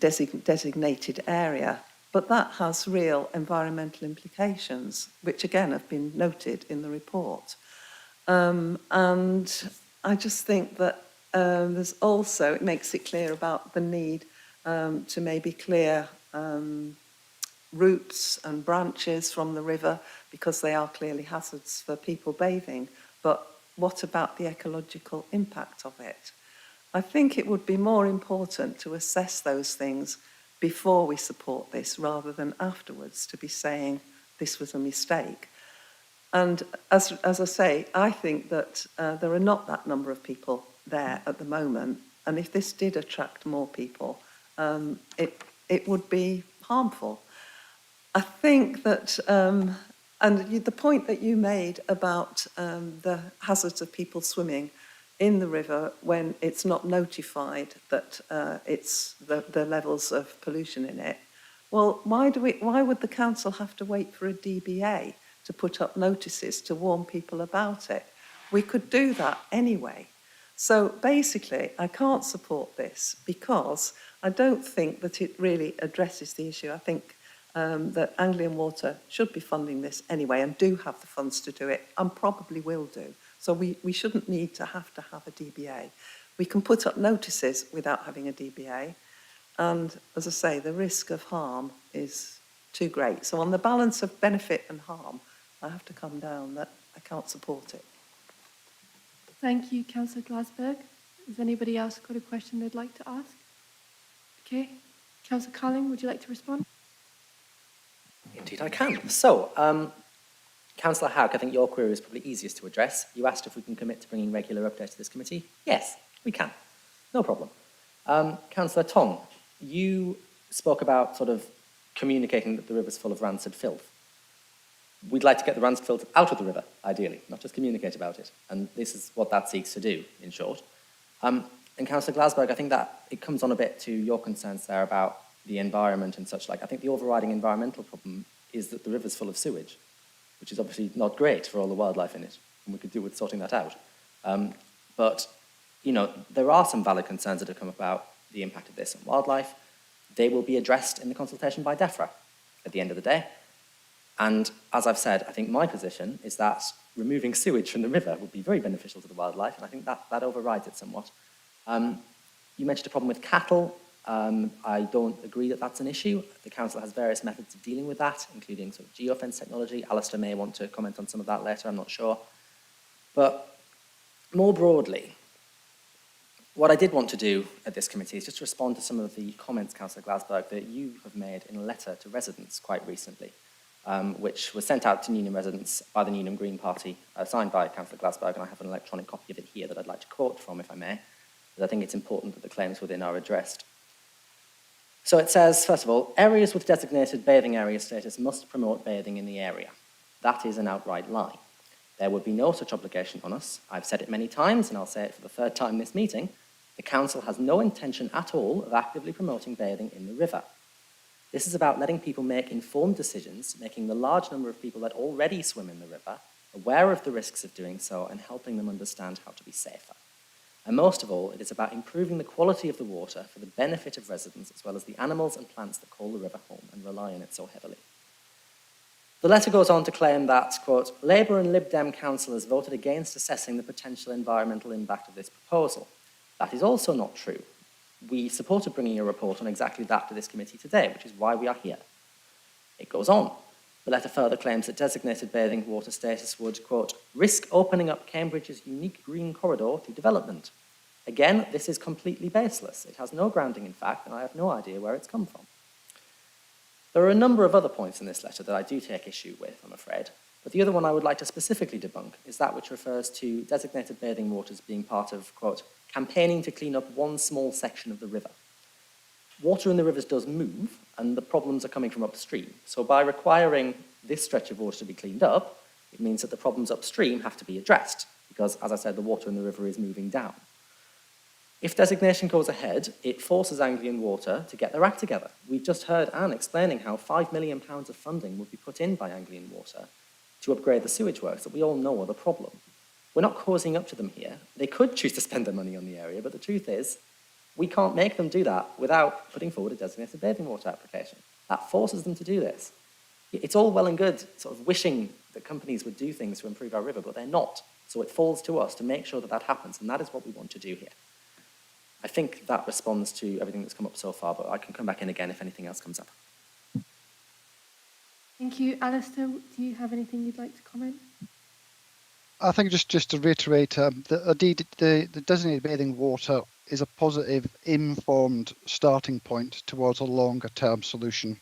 designated area. But that has real environmental implications, which again have been noted in the report. And I just think that there's also, it makes it clear about the need to maybe clear roots and branches from the river because they are clearly hazards for people bathing. But what about the ecological impact of it? I think it would be more important to assess those things before we support this rather than afterwards to be saying this was a mistake. And as I say, I think that there are not that number of people there at the moment. And if this did attract more people, it would be harmful. I think that, the point that you made about the hazards of people swimming in the river when it's not notified that it's the levels of pollution in it. Well, why would the council have to wait for a DBA to put up notices to warn people about it? We could do that anyway. So basically, I can't support this because I don't think that it really addresses the issue. I think that Anglian Water should be funding this anyway and do have the funds to do it and probably will do. So we shouldn't need to have a DBA. We can put up notices without having a DBA. And as I say, the risk of harm is too great. So on the balance of benefit and harm, I have to come down that I can't support it. Thank you, Councillor Glasberg. Has anybody else got a question they'd like to ask? Okay. Councillor Carling, would you like to respond? Indeed I can. So, Councillor Houck, I think your query is probably easiest to address. You asked if we can commit to bringing regular updates to this committee. Yes, we can. No problem. Councillor Tong, you spoke about sort of communicating that the river's full of rancid filth. We'd like to get the rancid filth out of the river, ideally, not just communicate about it. And this is what that seeks to do, in short. And Councillor Glasberg, I think that it comes on a bit to your concerns there about the environment and such like. I think the overriding environmental problem is that the river's full of sewage, which is obviously not great for all the wildlife in it, and we could do with sorting that out. But, you know, there are some valid concerns that have come about the impact of this on wildlife. They will be addressed in the consultation by DEFRA at the end of the day. And as I've said, I think my position is that removing sewage from the river would be very beneficial to the wildlife, and I think that overrides it somewhat. You mentioned a problem with cattle. I don't agree that that's an issue. The council has various methods of dealing with that, including sort of geofence technology. Alistair may want to comment on some of that later, I'm not sure. But more broadly, what I did want to do at this committee is just respond to some of the comments, Councillor Glasberg, that you have made in a letter to residents quite recently, which was sent out to Newnham residents by the Newnham Green Party, signed by Councillor Glasberg, and I have an electronic copy of it here that I'd like to quote from, if I may, because I think it's important that the claims within are addressed. So it says, first of all, areas with designated bathing area status must promote bathing in the area. That is an outright lie. There would be no such obligation on us. I've said it many times, and I'll say it for the third time this meeting. The council has no intention at all of actively promoting bathing in the river. This is about letting people make informed decisions, making the large number of people that already swim in the river aware of the risks of doing so and helping them understand how to be safer. And most of all, it is about improving the quality of the water for the benefit of residents as well as the animals and plants that call the river home and rely on it so heavily. The letter goes on to claim that, quote, Labour and Lib Dem councillors voted against assessing the potential environmental impact of this proposal. That is also not true. We supported bringing a report on exactly that to this committee today, which is why we are here. It goes on. The letter further claims that designated bathing water status would, quote, risk opening up Cambridge's unique green corridor to development. Again, this is completely baseless. It has no grounding in fact, and I have no idea where it's come from. There are a number of other points in this letter that I do take issue with, I'm afraid, but the other one I would like to specifically debunk is that which refers to designated bathing waters being part of, quote, campaigning to clean up one small section of the river. Water in the rivers does move, and the problems are coming from upstream. So by requiring this stretch of water to be cleaned up, it means that the problems upstream have to be addressed, because, as I said, the water in the river is moving down. If designation goes ahead, it forces Anglian Water to get their act together. We've just heard Anne explaining how £5 million of funding would be put in by Anglian Water to upgrade the sewage works that we all know are the problem. We're not causing up to them here. They could choose to spend their money on the area, but the truth is, we can't make them do that without putting forward a designated bathing water application. That forces them to do this. It's all well and good sort of wishing that companies would do things to improve our river, but they're not. So it falls to us to make sure that that happens, and that is what we want to do here. I think that responds to everything that's come up so far, but I can come back in again if anything else comes up. Thank you. Alistair, do you have anything you'd like to comment? I think just to reiterate, the designated bathing water is a positive, informed starting point towards a longer-term solution,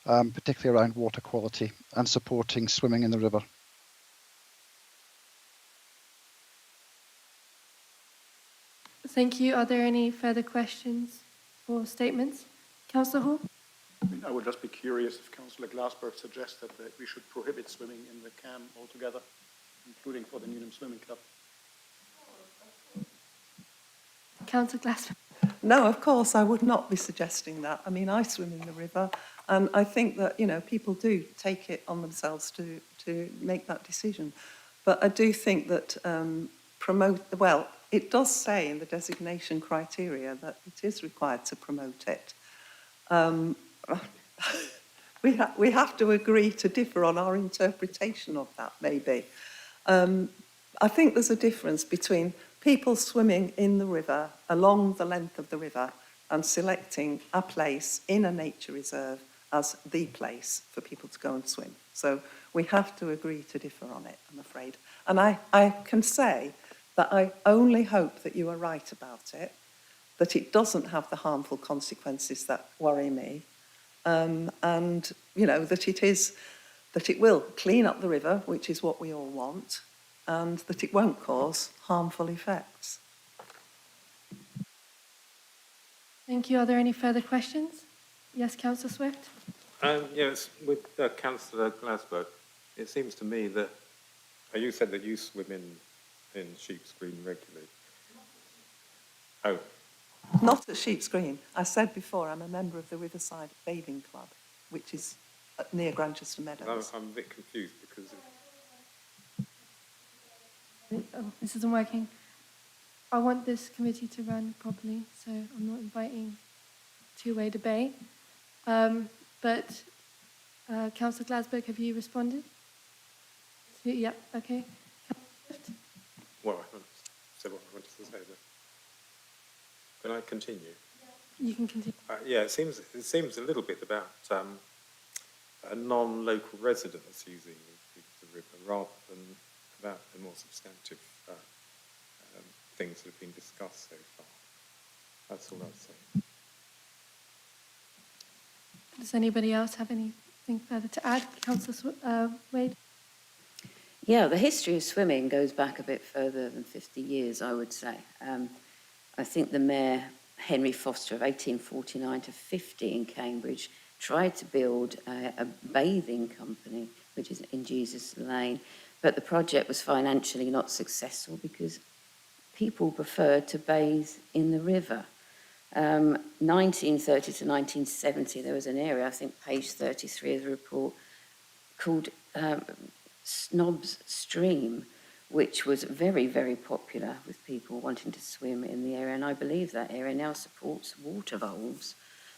particularly around water quality and supporting swimming in the river. Thank you. Are there any further questions or statements? Councillor Hall? I mean, I would just be curious if Councillor Glasberg suggested that we should prohibit swimming in the Cam altogether, including for the Newnham Swimming Club. Councillor Glassman? No, of course, I would not be suggesting that. I mean, I swim in the river, and I think that, you know, people do take it on themselves to make that decision. But I do think that it does say in the designation criteria that it is required to promote it. We have to agree to differ on our interpretation of that, maybe. I think there's a difference between people swimming in the river, along the length of the river, and selecting a place in a nature reserve as the place for people to go and swim. So we have to agree to differ on it, I'm afraid. And I can say that I only hope that you are right about it, that it doesn't have the harmful consequences that worry me, and, you know, that it will clean up the river, which is what we all want, and that it won't cause harmful effects. Thank you. Are there any further questions? Yes, Councillor Swift? Yes, with Councillor Glasberg, it seems to me that you said that you swim in Sheep's Green regularly. Oh. Not at Sheep's Green. I said before I'm a member of the Riverside Bathing Club, which is near Grantchester Meadows. I'm a bit confused because Oh, this isn't working. I want this committee to run properly, so I'm not inviting two-way debate. But Councillor Glasberg, have you responded? Yeah, okay. well, I haven't said what I wanted to say, but can I continue? You can continue. Yeah, it seems a little bit about non-local residents using the river rather than about the more substantive things that have been discussed so far. That's all I'd say. Does anybody else have anything further to add? Councillor Wade? Yeah, the history of swimming goes back a bit further than 50 years, I would say. I think the Mayor, Henry Foster, of 1849 to 50 in Cambridge, tried to build a bathing company, which is in Jesus Lane, but the project was financially not successful because people preferred to bathe in the river. 1930 to 1970, there was an area, I think page 33 of the report, called Snob's Stream, which was very, very popular with people wanting to swim in the area. And I believe that area now supports water voles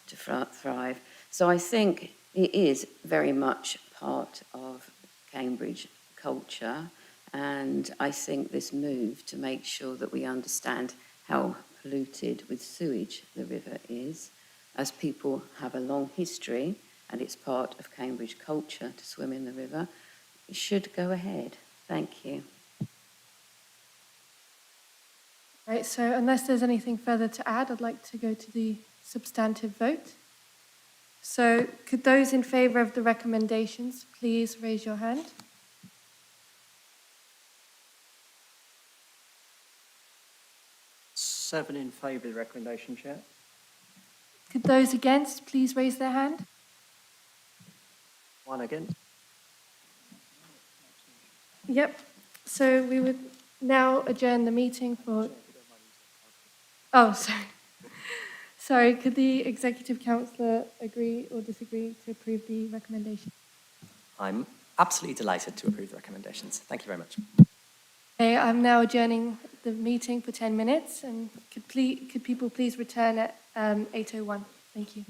to thrive. So I think it is very much part of Cambridge culture. And I think this move to make sure that we understand how polluted with sewage the river is, as people have a long history and it's part of Cambridge culture to swim in the river, it should go ahead. Thank you. Right, so unless there's anything further to add, I'd like to go to the substantive vote. So could those in favour of the recommendations please raise your hand? Seven in favour of the recommendation, Chair. Could those against please raise their hand? One against. Yep, so we would now adjourn the meeting for... Oh, sorry. Sorry, could the Executive Councillor agree or disagree to approve the recommendation? I'm absolutely delighted to approve the recommendations. Thank you very much. Okay, I'm now adjourning the meeting for 10 minutes, and could people please return at 8:01? Thank you.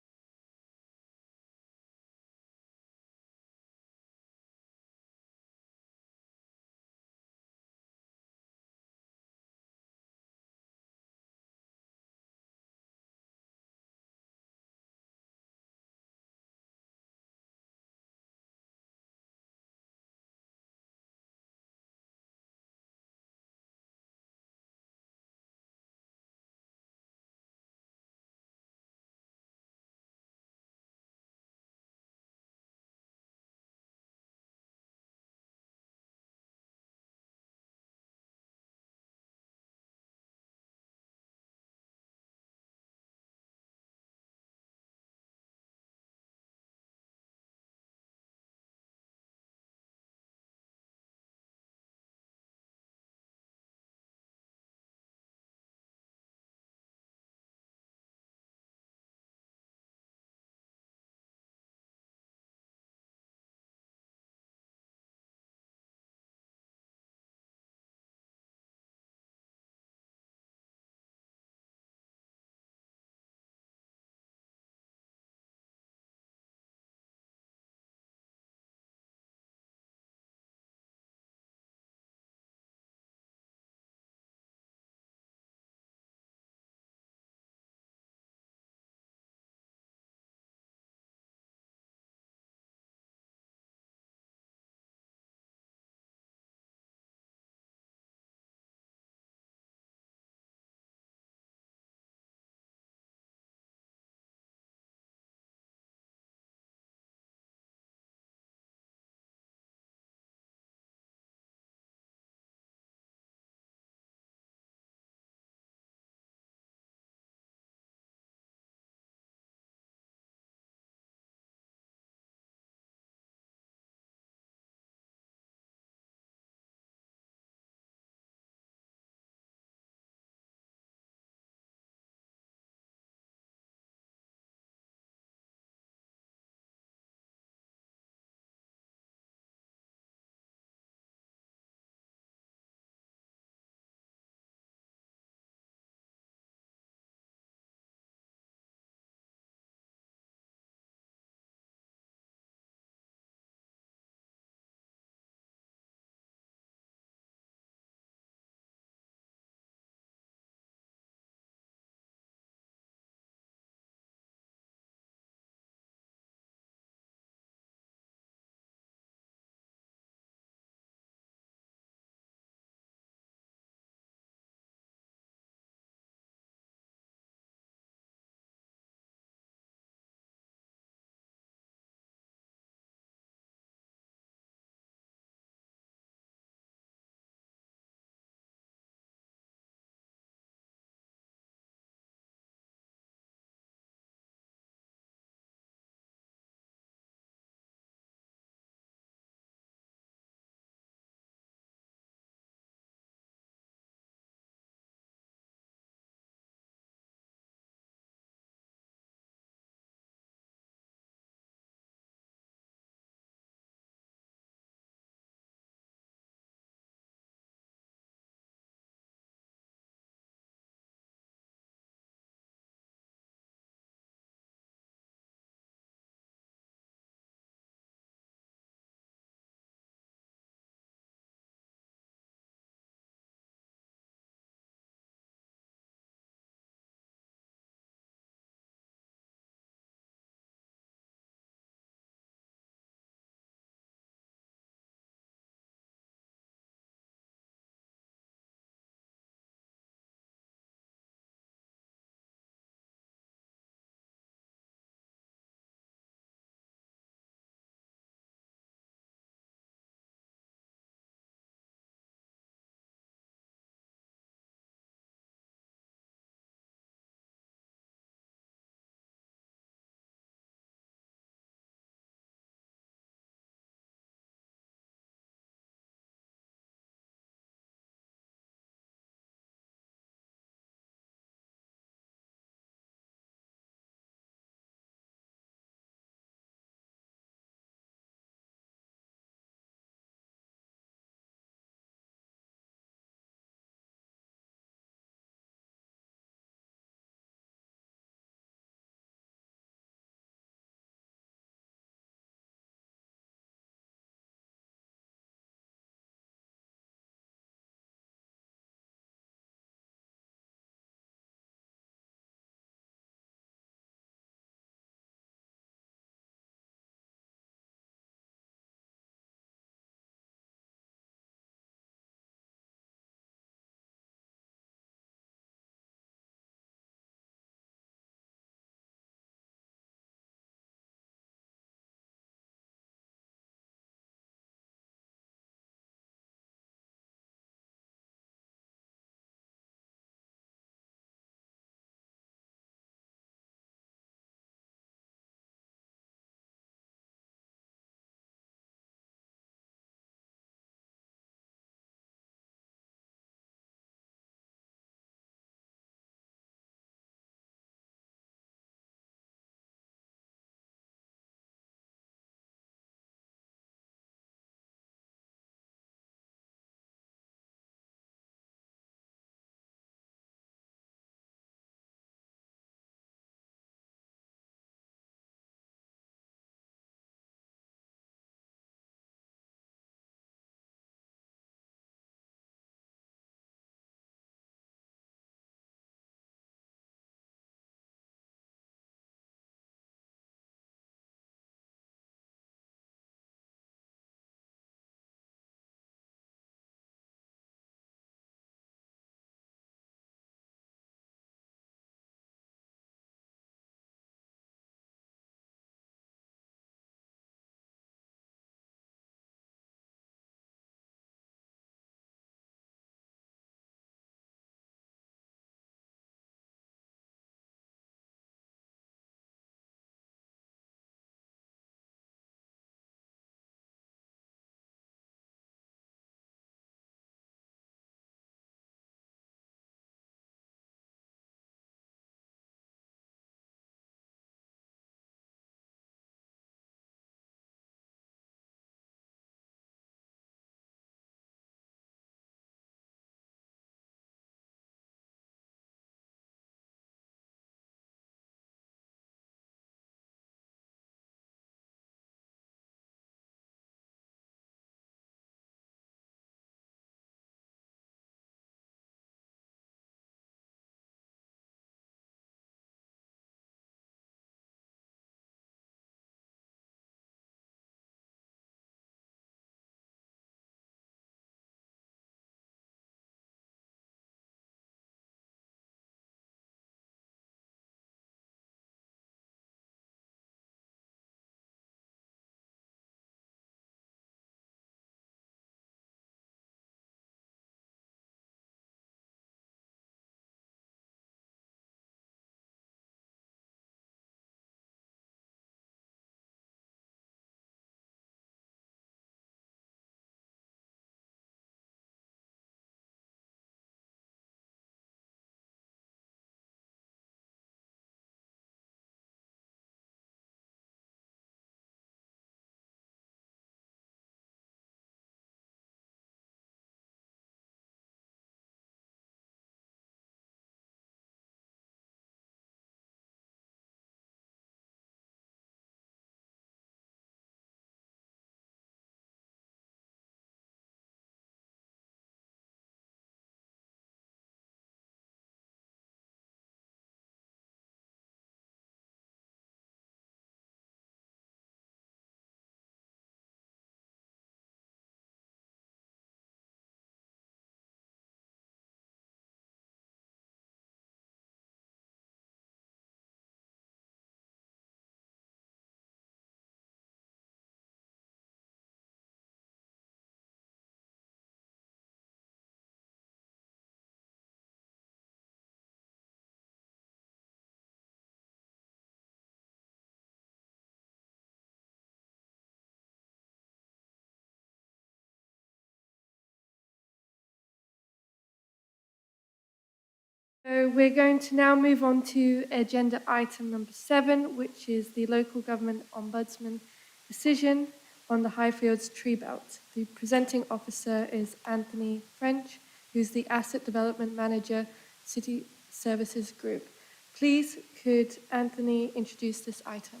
So we're going to now move on to agenda item number 7, which is the local government ombudsman decision on the Highfields tree belt. The presenting officer is Anthony French, who's the asset development manager, City Services Group. Please, could Anthony introduce this item?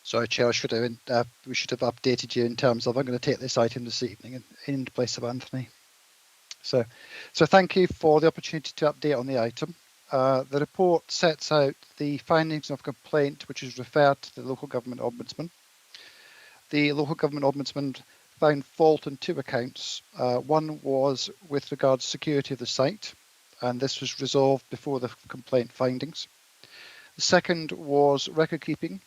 Sorry, Chair, we should have updated you in terms of I'm going to take this item this evening in place of Anthony. So thank you for the opportunity to update on the item. The report sets out the findings of complaint which is referred to the local government ombudsman. The local government ombudsman found fault on 2 accounts. One was with regards to security of the site, and this was resolved before the complaint findings. The second was record keeping,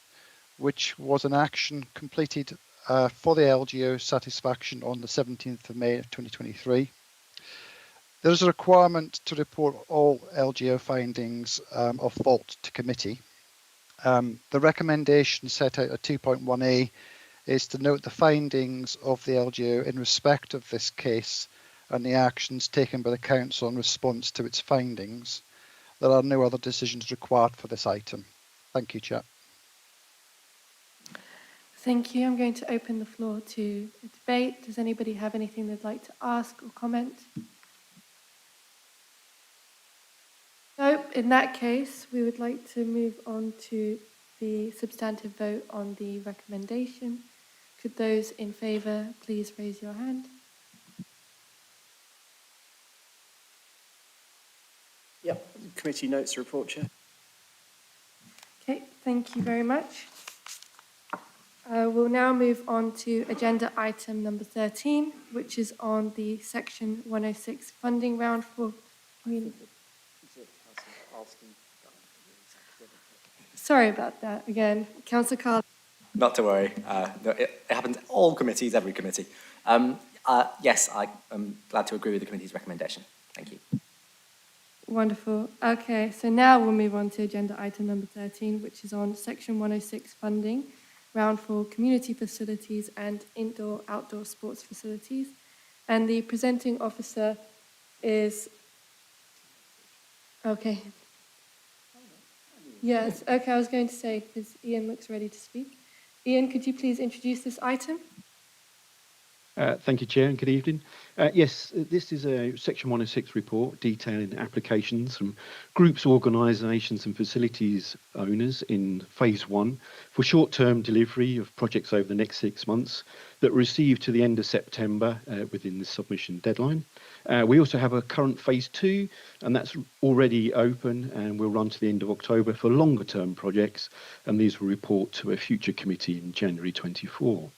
which was an action completed for the LGO satisfaction on the 17th of May 2023. There is a requirement to report all LGO findings of fault to committee. The recommendation set out at 2.1a is to note the findings of the LGO in respect of this case and the actions taken by the Council in response to its findings. There are no other decisions required for this item. Thank you, Chair. Thank you. I'm going to open the floor to a debate. Does anybody have anything they'd like to ask or comment? No, in that case, we would like to move on to the substantive vote on the recommendation. Could those in favour please raise your hand? Yep, committee notes the report, Chair. Okay, thank you very much. We'll now move on to agenda item number 13, which is on the section 106 funding round for community. Sorry about that again. Councillor Carl. Not to worry. No, it happens in all committees, every committee. Yes, I am glad to agree with the committee's recommendation. Thank you. Wonderful. Okay, so now we'll move on to agenda item number 13, which is on section 106 funding, round for community facilities and indoor-outdoor sports facilities. And the presenting officer is... Okay. Yes, okay, I was going to say, because Ian looks ready to speak. Ian, could you please introduce this item? Thank you, Chair, and good evening. Yes, this is a Section 106 report detailing applications from groups, organisations and facilities owners in Phase 1 for short-term delivery of projects over the next 6 months that were received to the end of September within the submission deadline. We also have a current Phase 2, and that's already open and will run to the end of October for longer-term projects, and these will report to a future committee in January 24.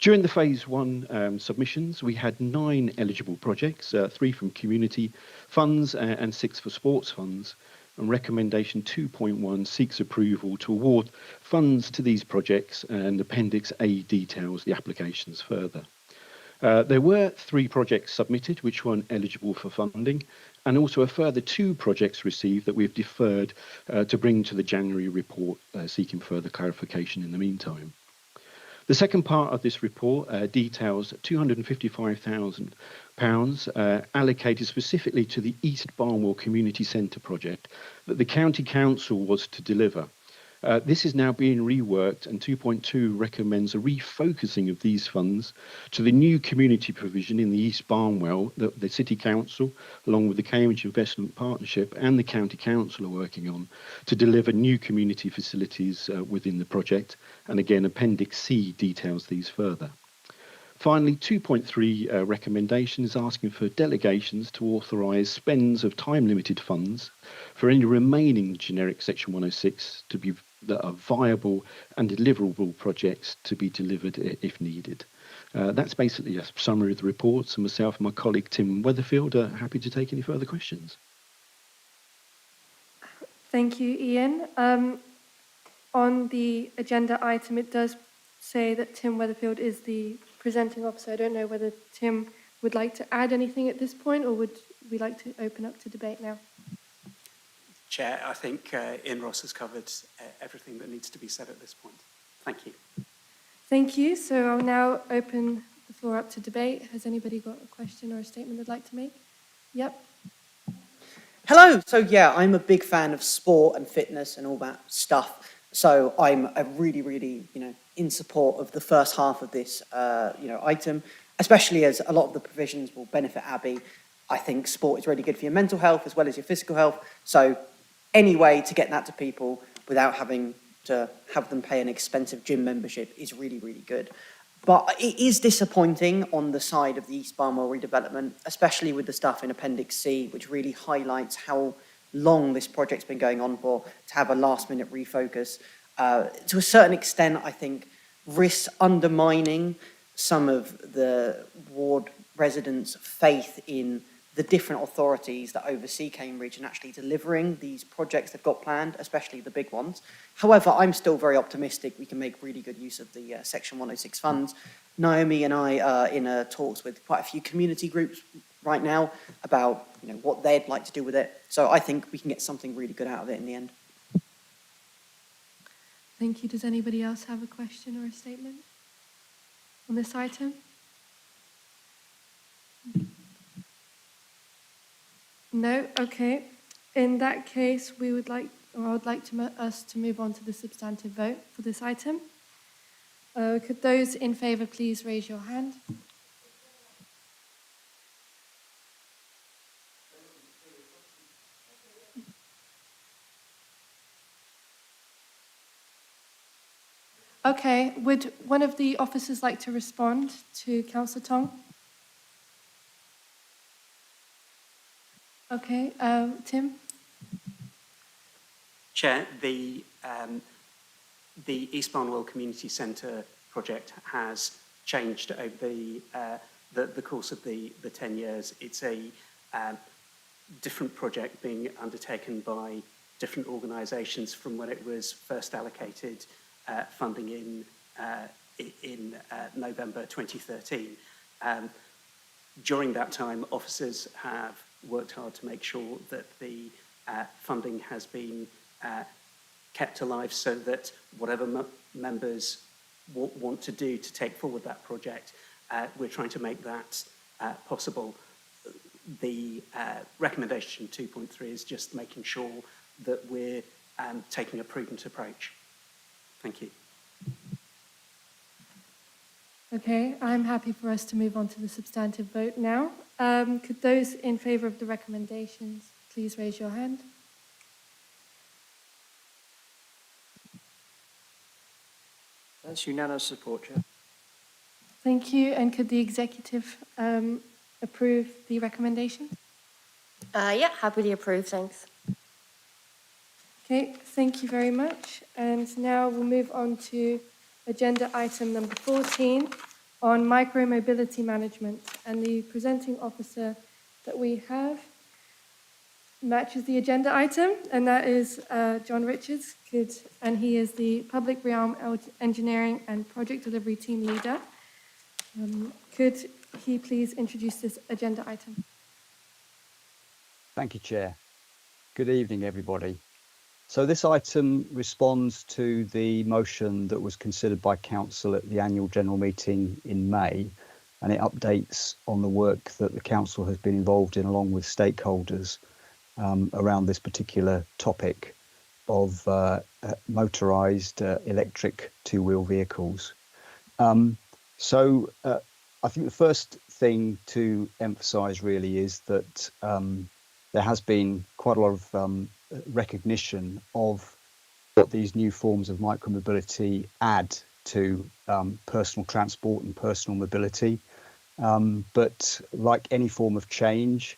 During the Phase 1 submissions, we had 9 eligible projects, 3 from community funds and 6 for sports funds. And recommendation 2.1 seeks approval to award funds to these projects, and Appendix A details the applications further. There were 3 projects submitted which weren't eligible for funding, and also a further 2 projects received that we've deferred to bring to the January report, seeking further clarification in the meantime. The second part of this report details £255,000 allocated specifically to the East Barnwell Community Centre project that the County Council was to deliver. This is now being reworked, and 2.2 recommends a refocusing of these funds to the new community provision in the East Barnwell that the City Council, along with the Cambridge Investment Partnership and the County Council, are working on to deliver new community facilities within the project. And again, Appendix C details these further. Finally, 2.3 recommendation is asking for delegations to authorise spends of time-limited funds for any remaining generic Section 106 to be that are viable and deliverable projects to be delivered if needed. That's basically a summary of the reports, and myself and my colleague Tim Weatherfield are happy to take any further questions. Thank you, Ian. On the agenda item, it does say that Tim Weatherfield is the presenting officer. I don't know whether Tim would like to add anything at this point, or would we like to open up to debate now? Chair, I think Ian Ross has covered everything that needs to be said at this point. Thank you. Thank you. So I'll now open the floor up to debate. Has anybody got a question or a statement they'd like to make? Yep. Hello. So yeah, I'm a big fan of sport and fitness and all that stuff. So I'm really, really, in support of the first half of this, item, especially as a lot of the provisions will benefit Abbey. I think sport is really good for your mental health as well as your physical health. So any way to get that to people without having to have them pay an expensive gym membership is really, really good. But it is disappointing on the side of the East Barnwell redevelopment, especially with the stuff in Appendix C, which really highlights how long this project's been going on for, to have a last-minute refocus. To a certain extent, I think, risks undermining some of the ward residents' faith in the different authorities that oversee Cambridge and actually delivering these projects they've got planned, especially the big ones. However, I'm still very optimistic we can make really good use of the Section 106 funds. Naomi and I are in talks with quite a few community groups right now about what they'd like to do with it. So I think we can get something really good out of it in the end. Thank you. Does anybody else have a question or a statement on this item? No? Okay. In that case, I would like us to move on to the substantive vote for this item. Could those in favour please raise your hand? Okay. Would one of the officers like to respond to Councillor Tong? Okay. Tim? Chair, the East Barnwell Community Centre project has changed over the course of the 10 years. It's a different project being undertaken by different organisations from when it was first allocated funding in November 2013. During that time, officers have worked hard to make sure that the funding has been kept alive so that whatever members want to do to take forward that project, we're trying to make that possible. The recommendation 2.3 is just making sure that we're taking a prudent approach. Thank you. Okay, I'm happy for us to move on to the substantive vote now. Could those in favour of the recommendations please raise your hand? That's unanimous support, Chair. Thank you. And could the executive approve the recommendation? Yeah, happily approved, thanks. Okay, thank you very much. And now we'll move on to agenda item number 14 on micromobility management. And the presenting officer that we have matches the agenda item, and that is John Richards, and he is the Public Realm Engineering and Project Delivery Team Leader. Could he please introduce this agenda item? Thank you, Chair. Good evening, everybody. So this item responds to the motion that was considered by Council at the annual general meeting in May, and it updates on the work that the Council has been involved in along with stakeholders around this particular topic of motorised electric two-wheel vehicles. So I think the first thing to emphasise really is that there has been quite a lot of recognition of what these new forms of micromobility add to personal transport and personal mobility. But like any form of change,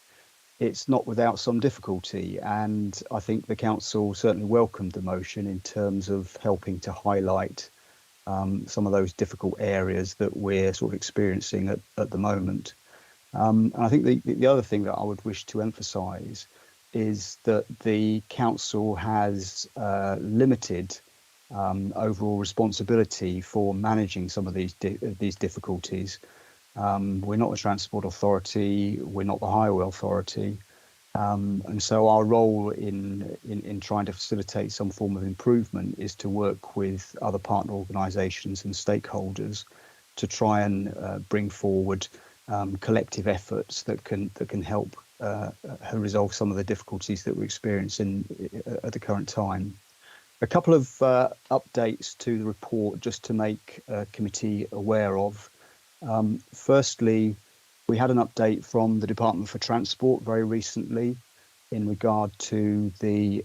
it's not without some difficulty. And I think the council certainly welcomed the motion in terms of helping to highlight some of those difficult areas that we're sort of experiencing at the moment. And I think the other thing that I would wish to emphasise is that the council has limited overall responsibility for managing some of these difficulties. We're not the Transport Authority, we're not the Highway Authority, and so our role in trying to facilitate some form of improvement is to work with other partner organisations and stakeholders to try and bring forward collective efforts that can help resolve some of the difficulties that we're experiencing at the current time. A couple of updates to the report just to make committee aware of. Firstly, we had an update from the Department for Transport very recently in regard to the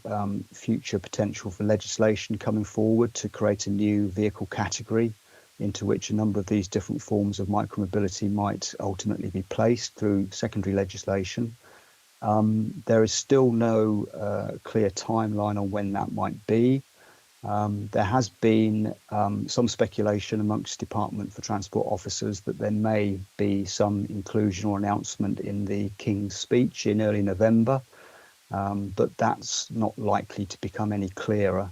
future potential for legislation coming forward to create a new vehicle category into which a number of these different forms of micromobility might ultimately be placed through secondary legislation. There is still no clear timeline on when that might be. There has been some speculation amongst Department for Transport officers that there may be some inclusion or announcement in the King's speech in early November, but that's not likely to become any clearer,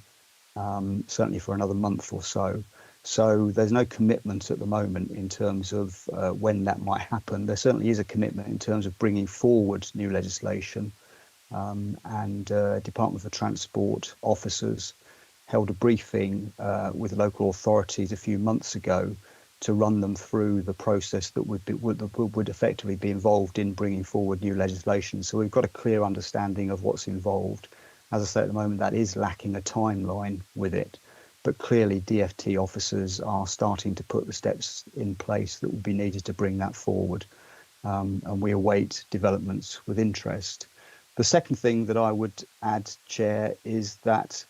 certainly for another month or so. So there's no commitment at the moment in terms of when that might happen. There certainly is a commitment in terms of bringing forward new legislation, and Department for Transport officers held a briefing with local authorities a few months ago to run them through the process that would effectively be involved in bringing forward new legislation. So we've got a clear understanding of what's involved. As I say, at the moment, that is lacking a timeline with it. But clearly, DFT officers are starting to put the steps in place that will be needed to bring that forward. And we await developments with interest. The second thing that I would add, Chair, is that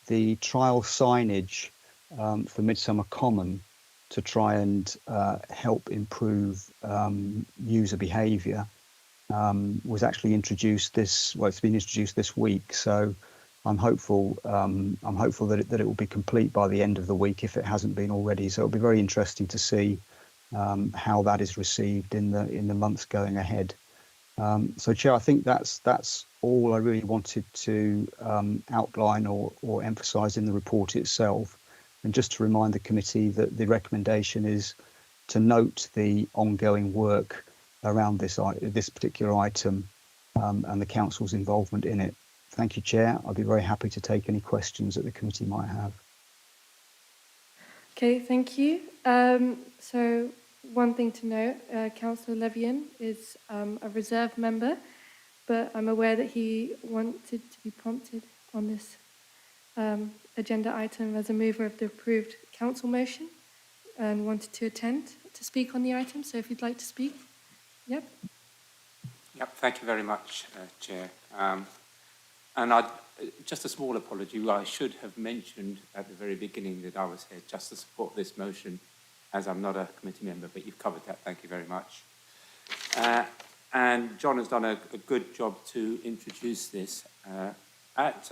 the trial signage for Midsummer Common to try and help improve user behaviour was actually introduced it's been introduced this week. So I'm hopeful that it will be complete by the end of the week if it hasn't been already. So it'll be very interesting to see how that is received in the months going ahead. So, Chair, I think that's all I really wanted to outline or emphasise in the report itself. And just to remind the committee that the recommendation is to note the ongoing work around this particular item and the council's involvement in it. Thank you, Chair. I'd be very happy to take any questions that the committee might have. Okay, thank you. So one thing to note, Councillor Levian is a reserve member, but I'm aware that he wanted to be prompted on this agenda item as a mover of the approved council motion and wanted to attend to speak on the item. So if you'd like to speak. Yep. Yep, thank you very much, Chair. And just a small apology. I should have mentioned at the very beginning that I was here just to support this motion, as I'm not a committee member, but you've covered that. Thank you very much. And John has done a good job to introduce this. At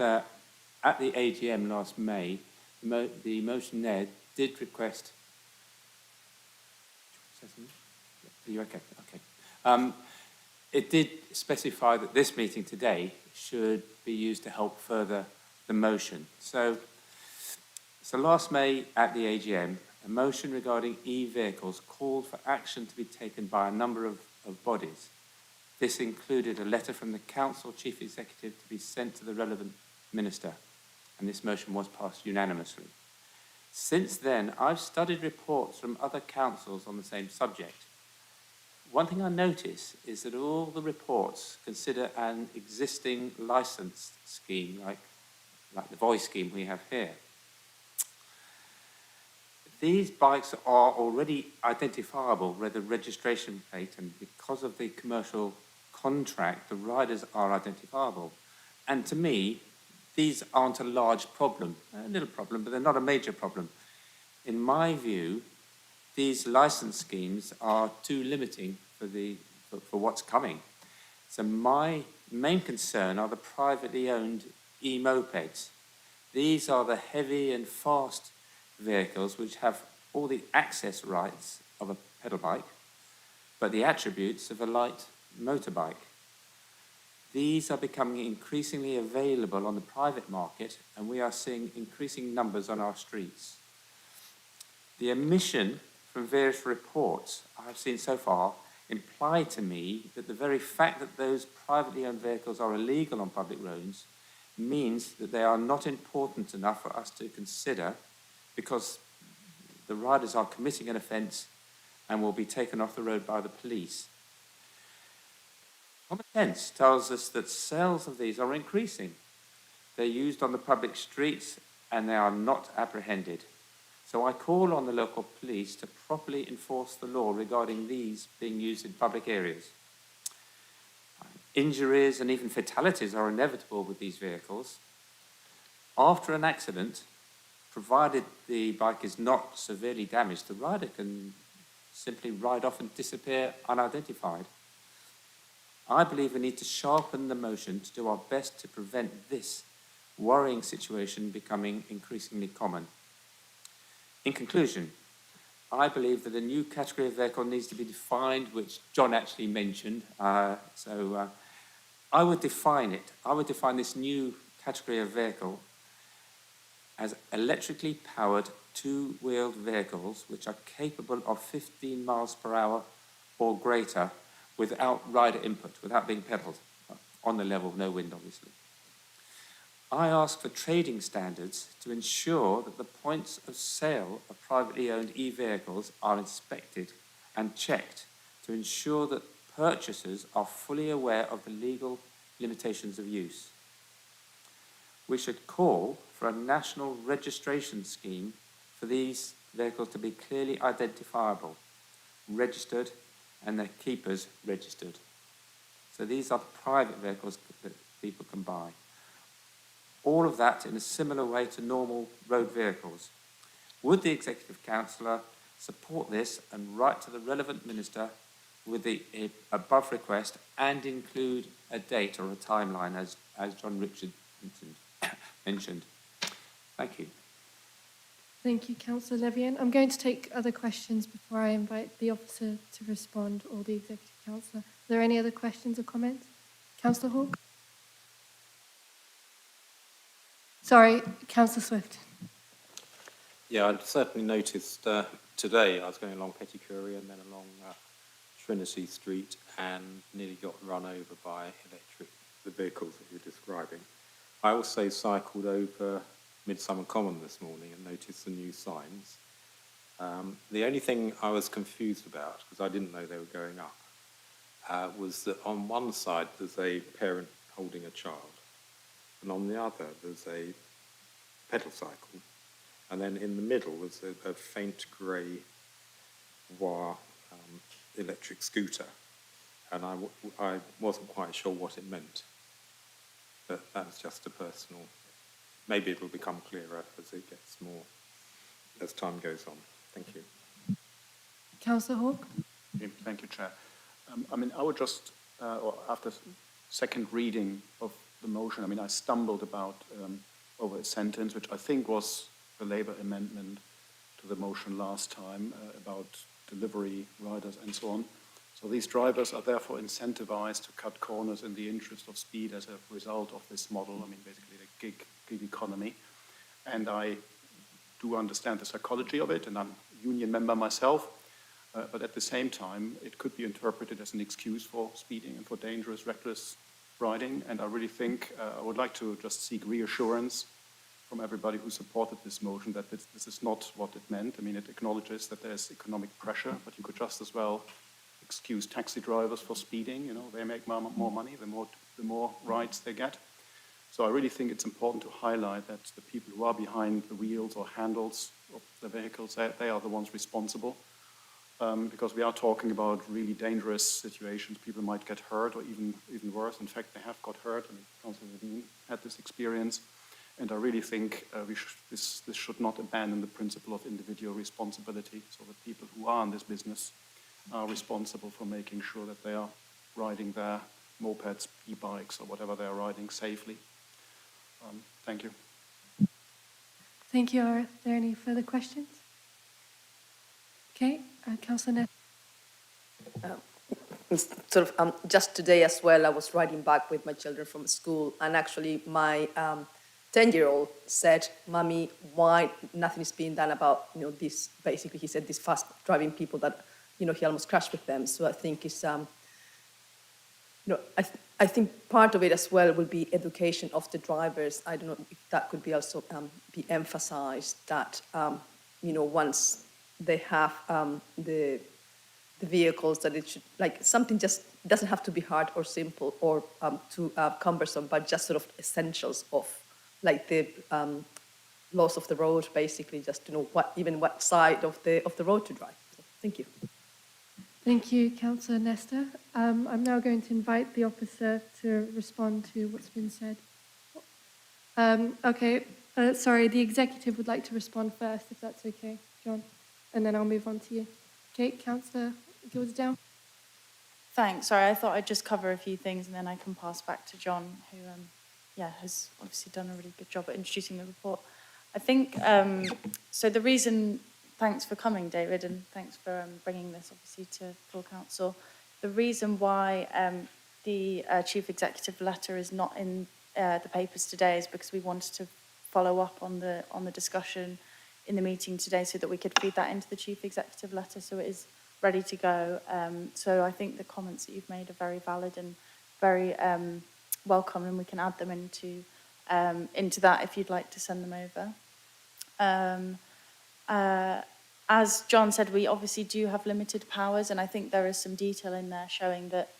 the AGM last May, the motion there did request... Are you okay? Okay. It did specify that this meeting today should be used to help further the motion. So last May at the AGM, a motion regarding e-vehicles called for action to be taken by a number of bodies. This included a letter from the Council Chief Executive to be sent to the relevant minister, and this motion was passed unanimously. Since then, I've studied reports from other councils on the same subject. One thing I notice is that all the reports consider an existing licence scheme, like the voice scheme we have here. These bikes are already identifiable with the registration plate, and because of the commercial contract, the riders are identifiable. And to me, these aren't a large problem. A little problem, but they're not a major problem. In my view, these licence schemes are too limiting for what's coming. So my main concern are the privately owned e-mopeds. These are the heavy and fast vehicles which have all the access rights of a pedal bike, but the attributes of a light motorbike. These are becoming increasingly available on the private market, and we are seeing increasing numbers on our streets. The omission from various reports I've seen so far imply to me that the very fact that those privately owned vehicles are illegal on public roads means that they are not important enough for us to consider, because the riders are committing an offence and will be taken off the road by the police. Common sense tells us that sales of these are increasing. They're used on the public streets and they are not apprehended. So I call on the local police to properly enforce the law regarding these being used in public areas. Injuries and even fatalities are inevitable with these vehicles. After an accident, provided the bike is not severely damaged, the rider can simply ride off and disappear unidentified. I believe we need to sharpen the motion to do our best to prevent this worrying situation becoming increasingly common. In conclusion, I believe that a new category of vehicle needs to be defined, which John actually mentioned. I would define it. I would define this new category of vehicle as electrically powered two-wheeled vehicles which are capable of 15 miles per hour or greater without rider input, without being pedalled, on the level, no wind obviously. I ask for trading standards to ensure that the points of sale of privately owned e-vehicles are inspected and checked to ensure that purchasers are fully aware of the legal limitations of use. We should call for a national registration scheme for these vehicles to be clearly identifiable, registered, and their keepers registered. So these are private vehicles that people can buy. All of that in a similar way to normal road vehicles. Would the Executive Councillor support this and write to the relevant minister with the above request and include a date or a timeline as John Richard mentioned? Thank you. Thank you, Councillor Levian. I'm going to take other questions before I invite the officer to respond or the Executive Councillor. Are there any other questions or comments? Councillor Hawke? Sorry, Councillor Swift. Yeah, I certainly noticed today I was going along Pettigrew and then along Trinity Street and nearly got run over by the vehicles that you're describing. I also cycled over Midsummer Common this morning and noticed the new signs. The only thing I was confused about, because I didn't know they were going up, was that on one side there's a parent holding a child, and on the other there's a pedal cycle, and then in the middle there's a faint grey wire electric scooter, and I wasn't quite sure what it meant. But that's just a personal. Maybe it will become clearer as it gets more, as time goes on. Thank you. Councillor Hawke? Thank you, Chair. I would just, after second reading of the motion, I stumbled over a sentence, which I think was the Labour amendment to the motion last time about delivery riders and so on. So these drivers are therefore incentivized to cut corners in the interest of speed as a result of this model. Basically the gig economy. And I do understand the psychology of it, and I'm a union member myself. But at the same time, it could be interpreted as an excuse for speeding and for dangerous, reckless riding. And I really think I would like to just seek reassurance from everybody who supported this motion that this is not what it meant. It acknowledges that there's economic pressure, but you could just as well excuse taxi drivers for speeding. They make more money the more rides they get. So I really think it's important to highlight that the people who are behind the wheels or handles of the vehicles, they are the ones responsible. Because we are talking about really dangerous situations. People might get hurt or even worse. In fact, they have got hurt, and Councillor Levine had this experience. And I really think this should not abandon the principle of individual responsibility, so that people who are in this business are responsible for making sure that they are riding their mopeds, e-bikes, or whatever they are riding safely. Thank you. Thank you. Are there any further questions? Okay, Councillor Neff. Just today as well, I was riding back with my children from school, and actually my 10-year-old said, "Mommy, why nothing is being done about this?" Basically, he said these fast driving people that he almost crashed with them. So I think it's I think part of it as well will be education of the drivers. I don't know if that could be also be emphasized that once they have the vehicles, that it should, like, something just doesn't have to be hard or simple or too cumbersome, but just sort of essentials of like the laws of the road, basically, just to know what side of the road to drive. So, thank you. Thank you, Councillor Nesta. I'm now going to invite the officer to respond to what's been said. Sorry, the executive would like to respond first, if that's okay, John, and then I'll move on to you. Okay, Councillor Gildersdale. Thanks. Sorry, I thought I'd just cover a few things and then I can pass back to John, who has obviously done a really good job at introducing the report. I think, so the reason, thanks for coming, David, and thanks for bringing this obviously to full council. The reason why the chief executive letter is not in the papers today is because we wanted to follow up on the discussion in the meeting today so that we could feed that into the chief executive letter, so it is ready to go. So I think the comments that you've made are very valid and very welcome, and we can add them into that if you'd like to send them over. As John said, we obviously do have limited powers, and I think there is some detail in there showing that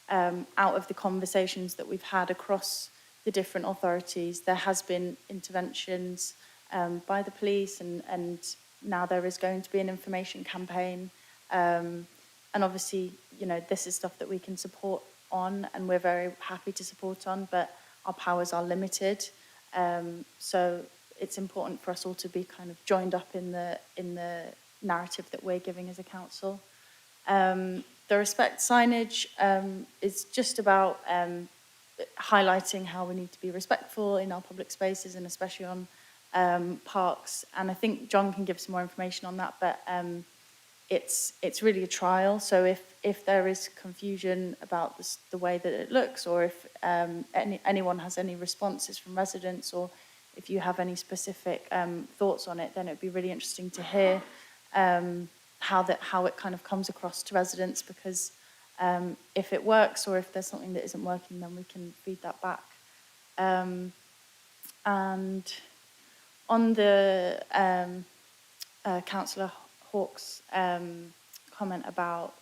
out of the conversations that we've had across the different authorities, there has been interventions by the police, and now there is going to be an information campaign. And obviously, you know, this is stuff that we can support on, and we're very happy to support on, but our powers are limited. So it's important for us all to be kind of joined up in the narrative that we're giving as a council. The respect signage is just about highlighting how we need to be respectful in our public spaces, and especially on parks. And I think John can give some more information on that, but it's really a trial. So if there is confusion about the way that it looks, or if anyone has any responses from residents, or if you have any specific thoughts on it, then it'd be really interesting to hear how it kind of comes across to residents, because if it works or if there's something that isn't working, then we can feed that back. And on the Councillor Hawke's comment about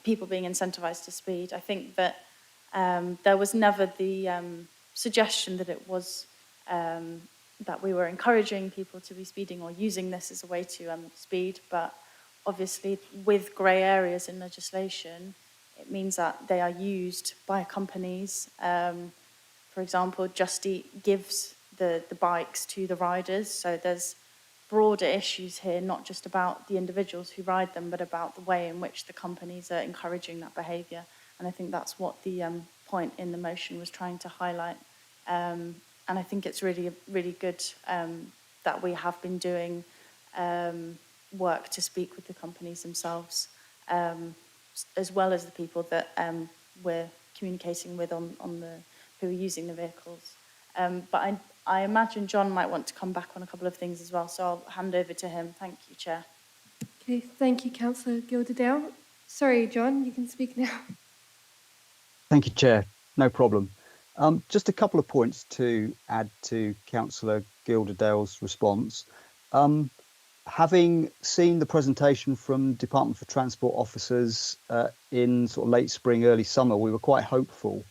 people being incentivised to speed, I think that there was never the suggestion that it was that we were encouraging people to be speeding or using this as a way to speed, but obviously with grey areas in legislation, it means that they are used by companies. For example, Just Eat gives the bikes to the riders, so there's broader issues here, not just about the individuals who ride them, but about the way in which the companies are encouraging that behaviour. And I think that's what the point in the motion was trying to highlight. And I think it's really, really good that we have been doing work to speak with the companies themselves, as well as the people that we're communicating with who are using the vehicles. But I imagine John might want to come back on a couple of things as well, so I'll hand over to him. Thank you, Chair. Okay, thank you, Councillor Gilderdale. Sorry, John, you can speak now. Thank you, Chair. No problem. Just a couple of points to add to Councillor Gilderdale's response. Having seen the presentation from Department for Transport officers in sort of late spring, early summer, we were quite hopeful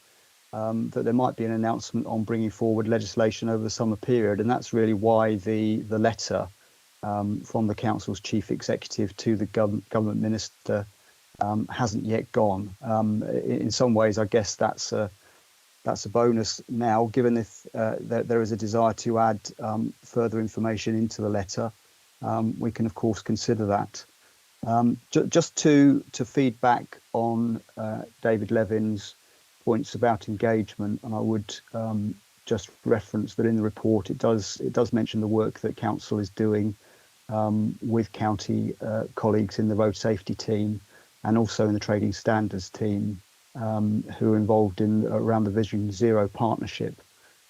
that there might be an announcement on bringing forward legislation over the summer period, and that's really why the letter from the Council's Chief Executive to the Government Minister hasn't yet gone. In some ways, I guess that's a bonus now, given that there is a desire to add further information into the letter. We can, of course, consider that. Just to feed back on David Levin's points about engagement, and I would just reference that in the report it does mention the work that Council is doing with county colleagues in the road safety team and also in the trading standards team, who are involved around the Vision Zero partnership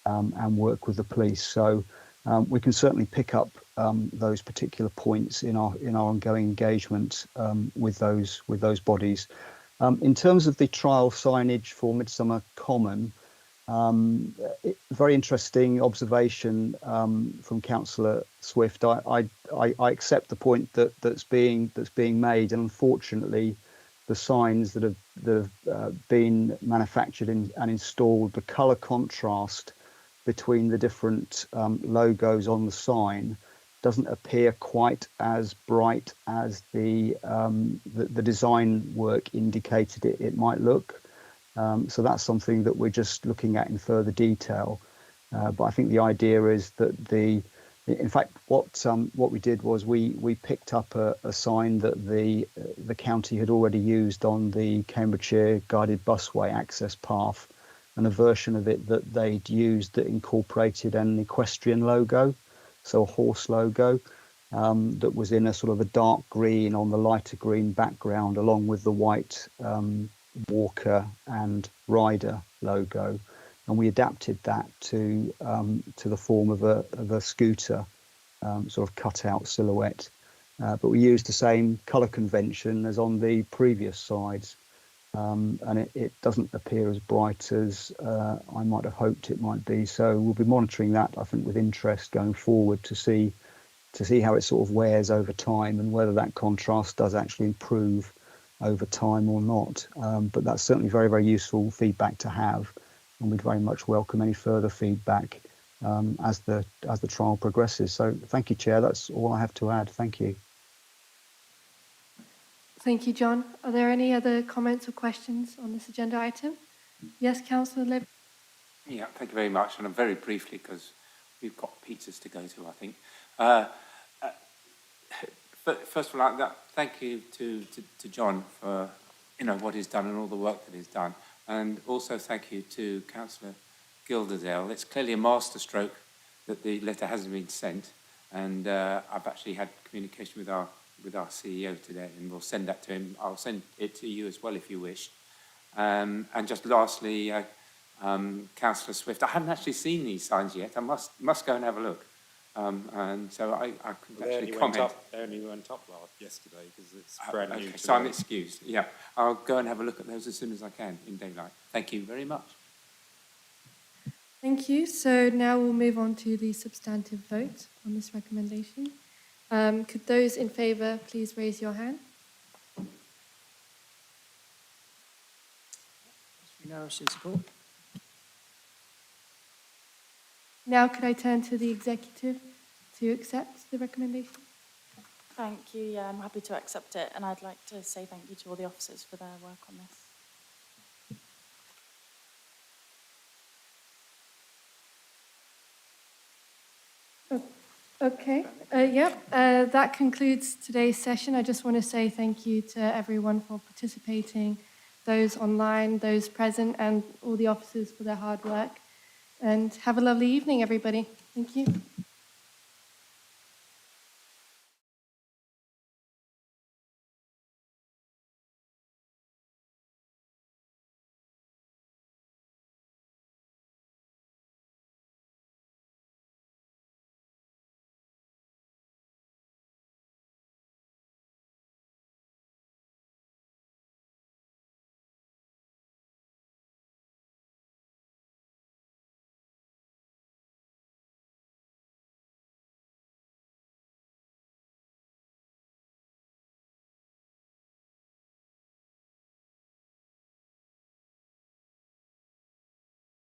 and work with the police. So we can certainly pick up those particular points in our ongoing engagement with those bodies. In terms of the trial signage for Midsummer Common, Very interesting observation from Councillor Swift. I accept the point that's being made, and unfortunately, the signs that have been manufactured and installed, the colour contrast between the different logos on the sign doesn't appear quite as bright as the design work indicated it might look. So that's something that we're just looking at in further detail. But I think the idea is that in fact, what we did was we picked up a sign that the county had already used on the Cambridgeshire guided busway access path, and a version of it that they'd used that incorporated an equestrian logo, so a horse logo, that was in a sort of a dark green on the lighter green background, along with the white walker and rider logo, and we adapted that to the form of a scooter, sort of cut out silhouette. But we used the same colour convention as on the previous sides, and it doesn't appear as bright as I might have hoped it might be. So we'll be monitoring that, I think, with interest going forward to see how it sort of wears over time and whether that contrast does actually improve over time or not. But that's certainly very, very useful feedback to have, and we'd very much welcome any further feedback as the trial progresses. So thank you, Chair. That's all I have to add. Thank you. Thank you, John. Are there any other comments or questions on this agenda item? Yes, Councillor Levy. Yeah, thank you very much. And very briefly, because we've got pizzas to go to, I think. First of all, thank you to John for what he's done and all the work that he's done, and also thank you to Councillor Gilderdale. It's clearly a masterstroke that the letter hasn't been sent, and I've actually had communication with our CEO today, and we'll send that to him. I'll send it to you as well if you wish. And just lastly, Councillor Swift, I haven't actually seen these signs yet. I must go and have a look. And so I couldn't actually comment. They only went up yesterday because it's brand new. So I'm excused. Yeah, I'll go and have a look at those as soon as I can in daylight. Thank you very much. Thank you. So now we'll move on to the substantive vote on this recommendation. Could those in favour please raise your hand? Unanimous in support. Now could I turn to the executive to accept the recommendation? Thank you. Yeah, I'm happy to accept it, and I'd like to say thank you to all the officers for their work on this. Okay, that concludes today's session. I just want to say thank you to everyone for participating, those online, those present, and all the officers for their hard work. And have a lovely evening, everybody. Thank you.